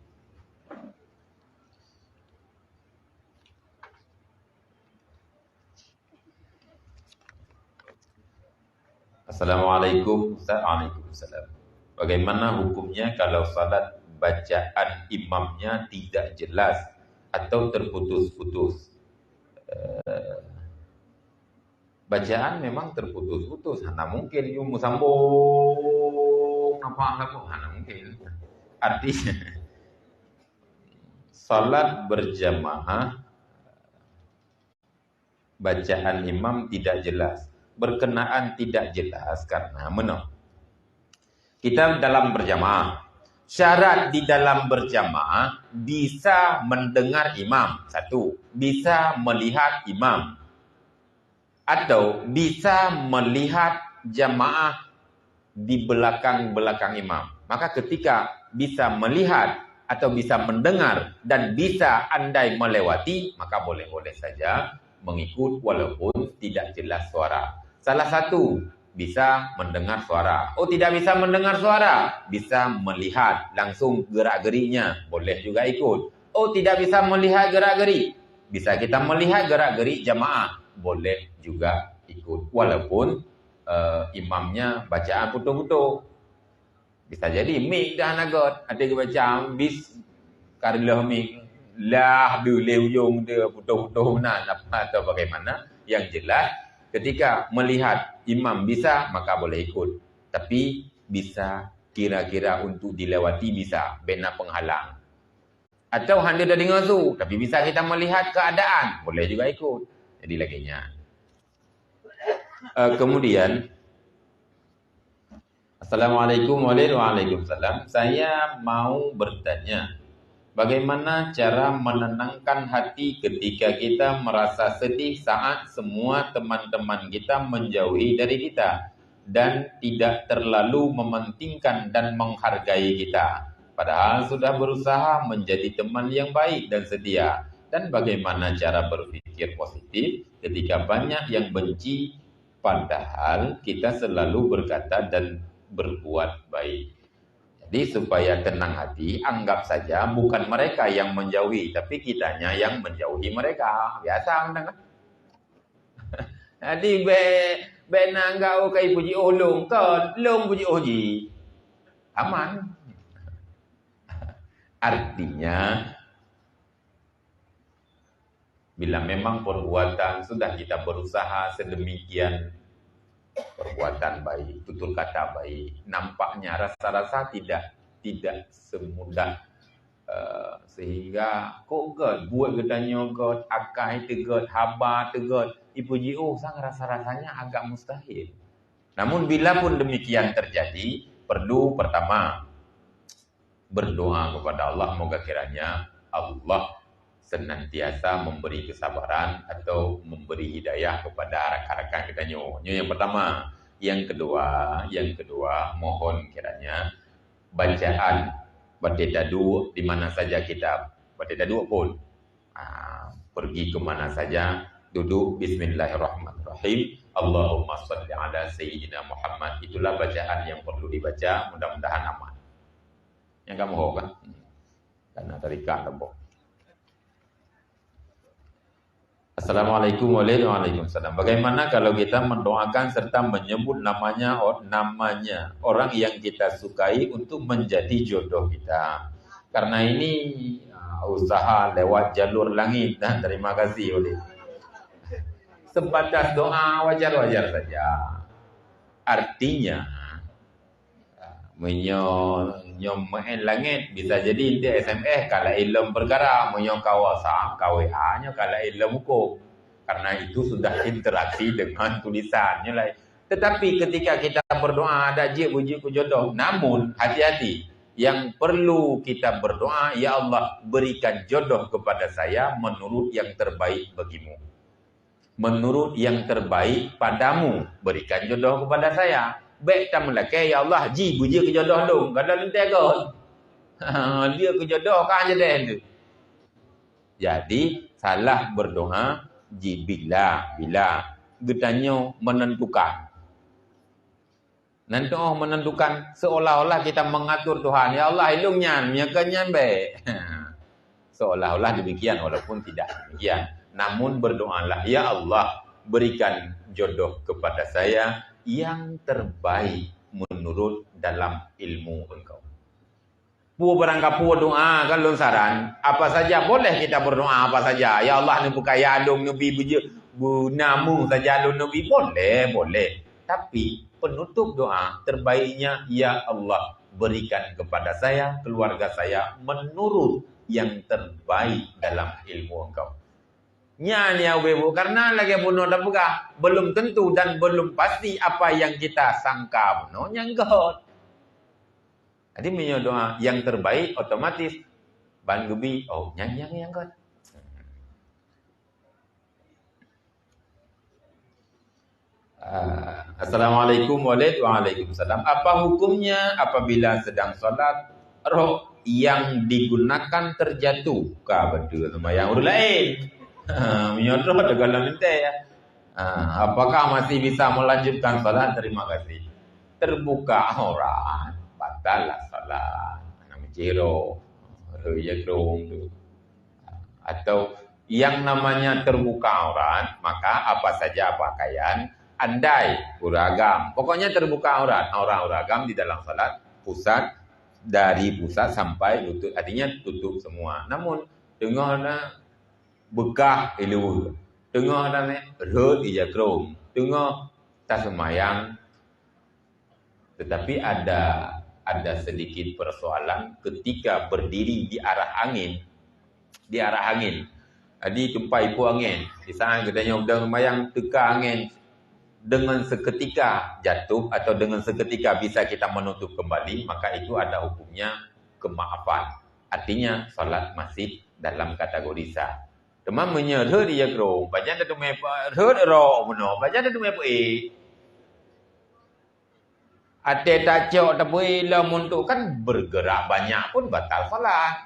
Assalamualaikum. Waalaikumsalam. Bagaimana hukumnya kalau salat bacaan imamnya tidak jelas atau terputus-putus? Bacaan memang terputus-putus, hanya mungkin sambung hanya mungkin. Artinya salat berjamaah bacaan imam tidak jelas. Berkenaan tidak jelas karena kita dalam berjamaah. Syarat di dalam berjamaah bisa mendengar imam, satu, bisa melihat imam, atau bisa melihat jamaah di belakang imam. Maka ketika bisa melihat atau bisa mendengar dan bisa andai melewati, maka boleh-boleh saja mengikut walaupun tidak jelas suara. Salah satu bisa mendengar suara. Oh, tidak bisa mendengar suara, bisa melihat langsung gerak-geriknya, boleh juga ikut. Oh, tidak bisa melihat gerak-gerik, bisa kita melihat gerak-gerik jamaah, boleh juga ikut walaupun imamnya bacaan putus-putus. Bisa jadi mik dah nagot, ada ke bacaan bis karilah mik lah dulu ujung dia putus-putus atau bagaimana. Yang jelas ketika melihat imam bisa, maka boleh ikut. Tapi bisa kira-kira untuk dilewati bisa, bena penghalang. Atau hanya dah dengar tu, tapi bisa kita melihat keadaan, boleh juga ikut. Jadi laginya. Kemudian, Assalamualaikum warahmatullahi wabarakatuh. Saya mau bertanya, bagaimana cara menenangkan hati ketika kita merasa sedih saat semua teman-teman kita menjauhi dari kita dan tidak terlalu mementingkan dan menghargai kita, padahal sudah berusaha menjadi teman yang baik dan setia. Dan bagaimana cara berpikir positif ketika banyak yang benci, padahal kita selalu berkata dan berbuat baik. Jadi supaya tenang hati, anggap saja bukan mereka yang menjauhi, tapi kitanya yang menjauhi mereka. Biasa kan? Jadi be nanggau kai puji ulung ke long puji uji. Aman. Artinya bila memang perbuatan sudah kita berusaha sedemikian, perbuatan baik, tutur kata baik, nampaknya rasa-rasa tidak semudah sehingga kok buat gedanya akai tegot, haba tegot, ipuji sang rasa-rasanya agak mustahil. Namun bila pun demikian terjadi, perlu pertama berdoa kepada Allah, moga kiranya Allah senantiasa memberi kesabaran atau memberi hidayah kepada rakan-rakan kita nyo. Yang pertama, yang kedua mohon kiranya bacaan batedadu di mana saja kita batedadu pun pergi ke mana saja, duduk bismillahirrahmanirrahim, Allahumma shalli ala sayyidina Muhammad, itulah bacaan yang perlu dibaca, mudah-mudahan aman. Yang kamu tahu kan? Karena tarikat tembok. Assalamualaikum warahmatullahi wabarakatuh. Bagaimana kalau kita mendoakan serta menyebut namanya orang yang kita sukai untuk menjadi jodoh kita? Karena ini usaha lewat jalur langit. Terima kasih oleh. Sebatas doa wajar-wajar saja. Artinya menyomain langit bisa jadi dia SMS kalau ilmu perkara menyong kawasan KWA-nya kalau ilmu hukum, karena itu sudah interaksi dengan tulisannya lah. Tetapi ketika kita berdoa ada puji jodoh, namun hati-hati, yang perlu kita berdoa, ya Allah berikan jodoh kepada saya menurut yang terbaik bagimu, menurut yang terbaik padamu, berikan jodoh kepada saya. Baik tak melaki, ya Allah, puji ke jodoh dong. Kadang lentai kot. Dia ke jodoh kan je dah. Jadi, salah berdoa, bila getanya menentukan. Nanti menentukan seolah-olah kita mengatur Tuhan. Ya Allah, ilungnya, nyakannya baik. Seolah-olah demikian, walaupun tidak demikian. Namun berdoalah, ya Allah, berikan jodoh kepada saya yang terbaik menurut dalam ilmu engkau. Pu berangkat pu doa kalau saran apa saja boleh kita berdoa apa saja. Ya Allah ni bukan ya alung nabi namu saja alung nabi boleh. Tapi penutup doa terbaiknya ya Allah berikan kepada saya keluarga saya menurut yang terbaik dalam ilmu engkau. Nyan ya webu karena lagi bunuh dah buka belum tentu dan belum pasti apa yang kita sangka bunuh nyanggot. Jadi menyo doa yang terbaik otomatis ban gebi yang kot. Assalamualaikum warahmatullahi wabarakatuh. Apa hukumnya apabila sedang solat roh yang digunakan terjatuh? Betul sama yang urut lain. Menyodor dalam nanti ya. Apakah masih bisa melanjutkan salat? Terima kasih. Terbuka aurat, batallah salat. Menciro, ruyakung. Atau yang namanya terbuka aurat, maka apa saja pakaian, andai uragam. Pokoknya terbuka aurat. Aurat uragam di dalam salat, pusat, dari pusat sampai lutut. Artinya tutup semua. Namun, dengarlah bekah ilu tengah dan rut ija krom tengah tak semayang, tetapi ada sedikit persoalan ketika berdiri di arah angin jadi tumpai pu angin di sana katanya udah semayang teka angin dengan seketika jatuh atau dengan seketika bisa kita menutup kembali, maka itu ada hukumnya kemaafan, artinya salat masih dalam kategori sah. Cuma menyerah dia kro, baca dah tu mepa, ro mono, baca dah tu mepa ate tak cok tapi lah untuk kan bergerak banyak pun batal salat.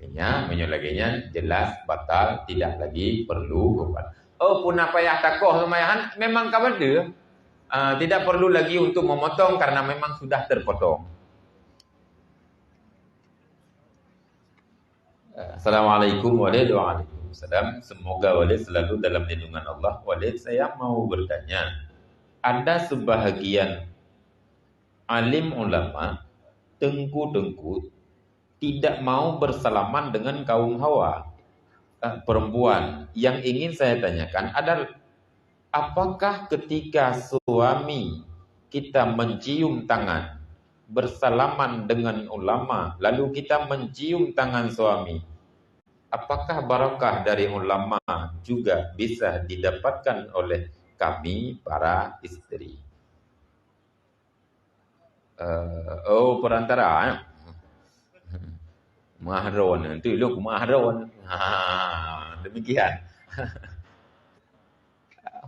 Laginya jelas batal, tidak lagi perlu kepada. Oh, punah payah takoh semayahan memang kabada. Tidak perlu lagi untuk memotong karena memang sudah terpotong. Assalamualaikum warahmatullahi wabarakatuh. Semoga Walid selalu dalam lindungan Allah. Walid, saya mau bertanya. Ada sebahagian alim ulama tengku-tengku tidak mau bersalaman dengan kaum hawa perempuan. Yang ingin saya tanyakan adalah apakah ketika suami kita mencium tangan bersalaman dengan ulama lalu kita mencium tangan suami, apakah barakah dari ulama juga bisa didapatkan oleh kami para istri? Perantara mahron itu lu mahron. Demikian.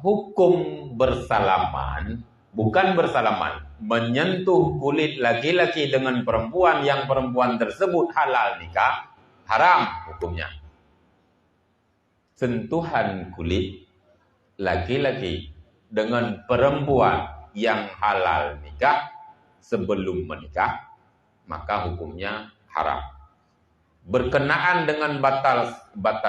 Hukum bersalaman, bukan bersalaman, menyentuh kulit laki-laki dengan perempuan yang perempuan tersebut halal nikah, haram hukumnya. Sentuhan kulit laki-laki dengan perempuan yang halal nikah sebelum menikah, maka hukumnya haram. Berkenaan dengan batal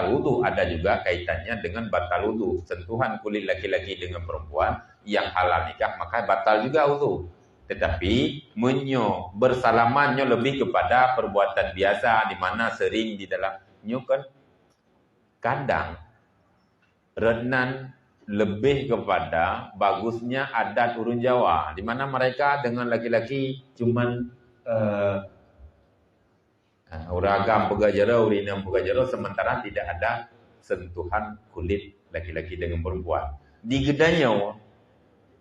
wudu, ada juga kaitannya dengan batal wudu. Sentuhan kulit laki-laki dengan perempuan yang halal nikah, maka batal juga wudu. Tetapi bersalamannya lebih kepada perbuatan biasa, di mana sering di dalamnya kan kadang renan lebih kepada bagusnya adat urun Jawa, di mana mereka dengan laki-laki cuman uragam pegajara, urinam pegajara, sementara tidak ada sentuhan kulit laki-laki dengan perempuan. Di gedanya,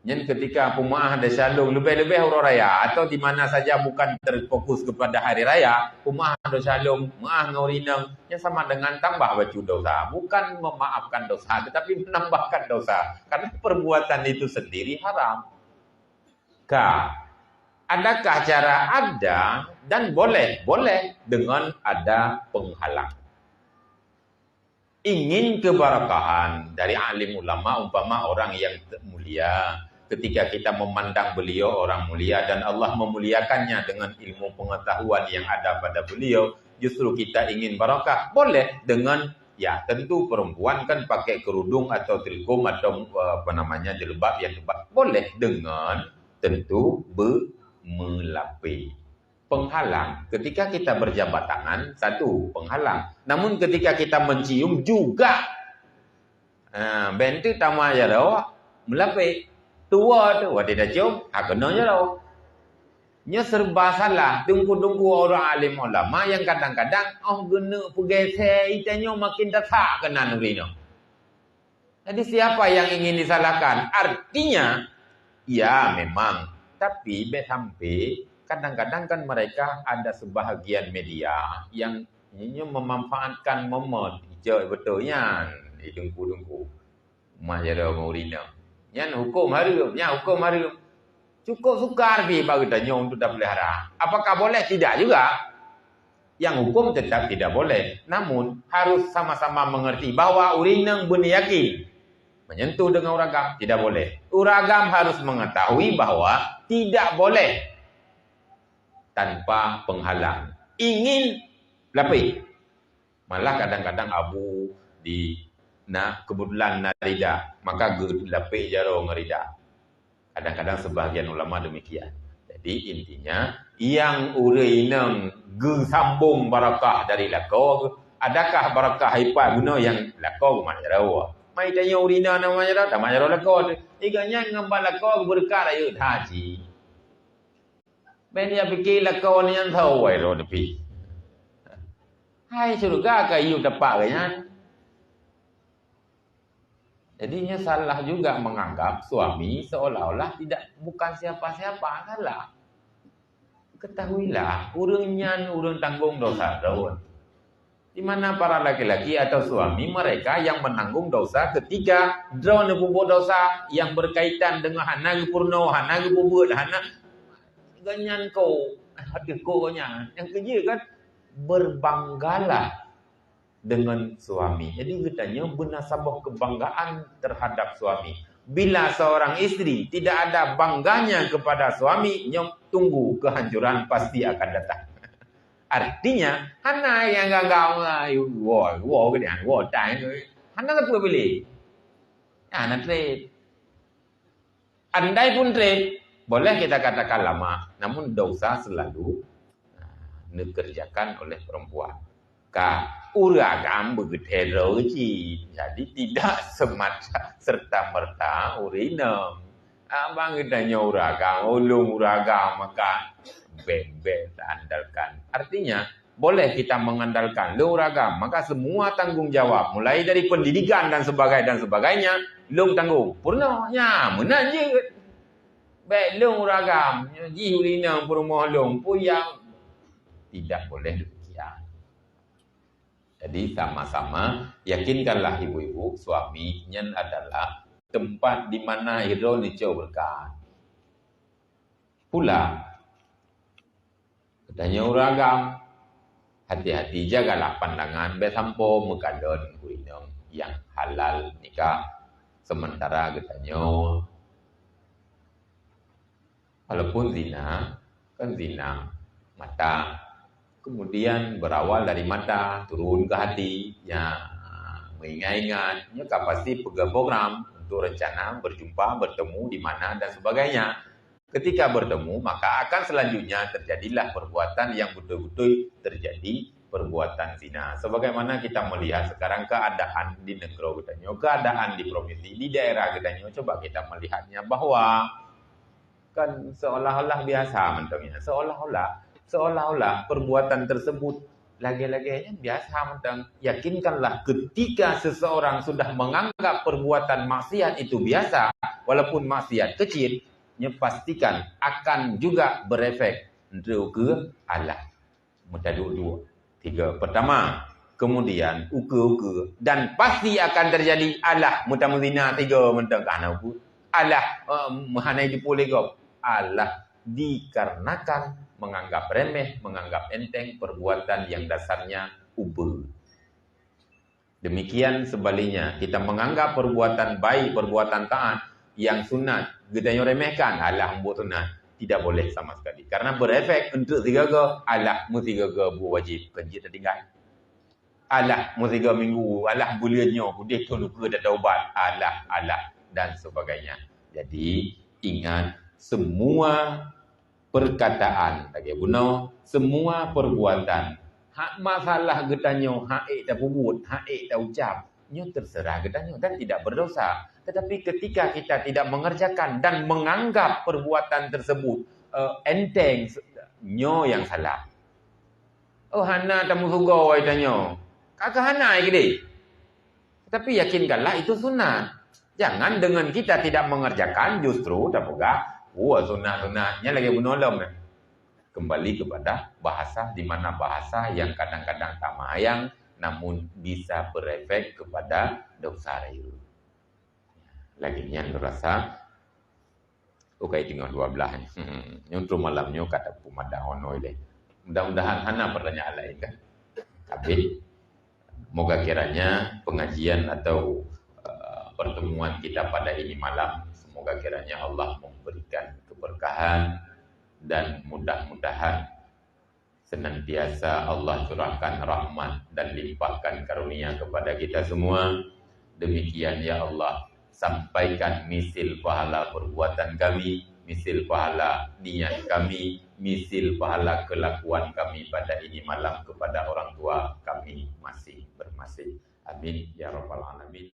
ketika pumaah ada shalom, lebih-lebih huruf raya, atau di mana saja bukan terfokus kepada hari raya, pumaah ada shalom, maah ngurinam, yang sama dengan tambah baju dosa. Bukan memaafkan dosa, tetapi menambahkan dosa. Karena perbuatan itu sendiri haram. Adakah cara ada dan boleh dengan ada penghalang. Ingin keberkahan dari alim ulama, umpama orang yang mulia, ketika kita memandang beliau orang mulia dan Allah memuliakannya dengan ilmu pengetahuan yang ada pada beliau, justru kita ingin barakah, boleh dengan tentu perempuan kan pakai kerudung atau tilkum atau jilbab yang tebal, boleh dengan tentu melapis. Penghalang, ketika kita berjabat tangan, satu penghalang. Namun ketika kita mencium juga, bentuk tama aja dah, melapis. Tua tu, waktu dah cium, kena je dah. Nya serba salah, tunggu-tunggu orang alim ulama yang kadang-kadang, gena pergeser, itanya makin desak kena negeri ni. Jadi siapa yang ingin disalahkan? Artinya, ya memang. Tapi sampai kadang-kadang kan mereka ada sebahagian media yang memanfaatkan momen hijau betulnya di dengku-dengku majara maurina. Yang hukum harum. Cukup sukar bagi tanya untuk dah pelihara. Apakah boleh? Tidak juga. Yang hukum tetap tidak boleh. Namun harus sama-sama mengerti bahwa urinang berniyakin menyentuh dengan uragam tidak boleh. Uragam harus mengetahui bahwa tidak boleh tanpa penghalang. Ingin lapis. Malah kadang-kadang abu di kebetulan narida, maka lapis jaro ngerida. Kadang-kadang sebahagian ulama demikian. Jadi intinya yang urinang sambung barakah dari lakau, adakah barakah hipat guna yang lakau manjarawa? Mai tanya urina namanya dah, tak manjarawa lakau. Iganya ngambal lakau berkah ayo haji. Ben dia fikir lakau ni yang tahu ai ro tepi. Hai surga kayu tepak kanya. Jadinya salah juga menganggap suami seolah-olah bukan siapa-siapa, salah. Ketahuilah, urang tanggung dosa daun. Di mana para laki-laki atau suami mereka yang menanggung dosa ketika drone bubuh dosa yang berkaitan dengan hana purno, hana bubut, hana ganyan ko, hati ko nya. Yang kerja kan berbanggalah dengan suami. Jadi katanya bernasabah kebanggaan terhadap suami. Bila seorang istri tidak ada bangganya kepada suami, tunggu kehancuran pasti akan datang. Artinya, hana yang gagal, wah ke dia, wah tai, hana apa boleh? Hana trade. Andai pun trade, boleh kita katakan lama, namun dosa selalu dikerjakan oleh perempuan. Uragam begitu roji, jadi tidak semata serta merta urinam. Abang kitanya uragam, ulung uragam maka bebek andalkan. Artinya boleh kita mengandalkan lu uragam, maka semua tanggung jawab mulai dari pendidikan dan sebagainya lu tanggung. Purnanya mana je. Baik lu uragam, ji urinam perumah lu puyang. Tidak boleh demikian. Jadi sama-sama yakinkanlah ibu-ibu suaminya adalah tempat di mana hidro nicau berkah. Pula katanya uragam, hati-hati jagalah pandangan besampo mekadon kuinong yang halal nikah. Sementara katanya walaupun zina, kan zina mata. Kemudian berawal dari mata, turun ke hati, ya mengingat-ingat, ya pasti pegang program untuk rencana berjumpa, bertemu di mana dan sebagainya. Ketika bertemu, maka akan selanjutnya terjadilah perbuatan yang betul-betul terjadi perbuatan zina. Sebagaimana kita melihat sekarang keadaan di negara kita, keadaan di provinsi, di daerah kita, coba kita melihatnya bahwa kan seolah-olah biasa mentangnya, seolah-olah perbuatan tersebut lagi-laginya biasa mentang. Yakinkanlah ketika seseorang sudah menganggap perbuatan maksiat itu biasa, walaupun maksiat kecil, pastikan akan juga berefek untuk ke Allah. Mudah dua. 3. Pertama, kemudian uka-uka dan pasti akan terjadi Allah mutamuzina 3 mentang kana uku. Allah mahana itu boleh kau. Allah dikarenakan menganggap remeh, menganggap enteng perbuatan yang dasarnya ubur. Demikian sebaliknya, kita menganggap perbuatan baik, perbuatan taat yang sunat, kita remehkan, Allah buat sunat, tidak boleh sama sekali. Karena berefek untuk 3 Allah mesti 3 buat wajib, kerja tertinggal. Allah mesti 3 minggu, Allah bulannya, budek tu luka dah taubat, Allah dan sebagainya. Jadi ingat semua perkataan lagi guna, semua perbuatan hak masalah getanyo hak tak pubut, hak tak ucap, nyo terserah getanyo dan tidak berdosa. Tetapi ketika kita tidak mengerjakan dan menganggap perbuatan tersebut enteng, nyo yang salah. Oh hana tamu surga wai tanyo. Kakak hana gede. Tapi yakinkanlah itu sunat. Jangan dengan kita tidak mengerjakan justru tak pegah. Sunat-sunatnya lagi menolong. Kembali kepada bahasa, di mana bahasa yang kadang-kadang tak mayang, namun bisa berefek kepada dosa itu. Lagi yang rasa, tinggal 12. Nyuntru malamnya kata pumada ono ile. Mudah-mudahan hana pertanyaan lain kan. Tapi, moga kiranya pengajian atau pertemuan kita pada ini malam, semoga kiranya Allah memberikan keberkahan dan mudah-mudahan senantiasa Allah curahkan rahmat dan limpahkan karunia kepada kita semua. Demikian ya Allah, sampaikan misil pahala perbuatan kami, misil pahala niat kami, misil pahala kelakuan kami pada ini malam kepada orang tua kami masing-masing. Amin ya rabbal alamin.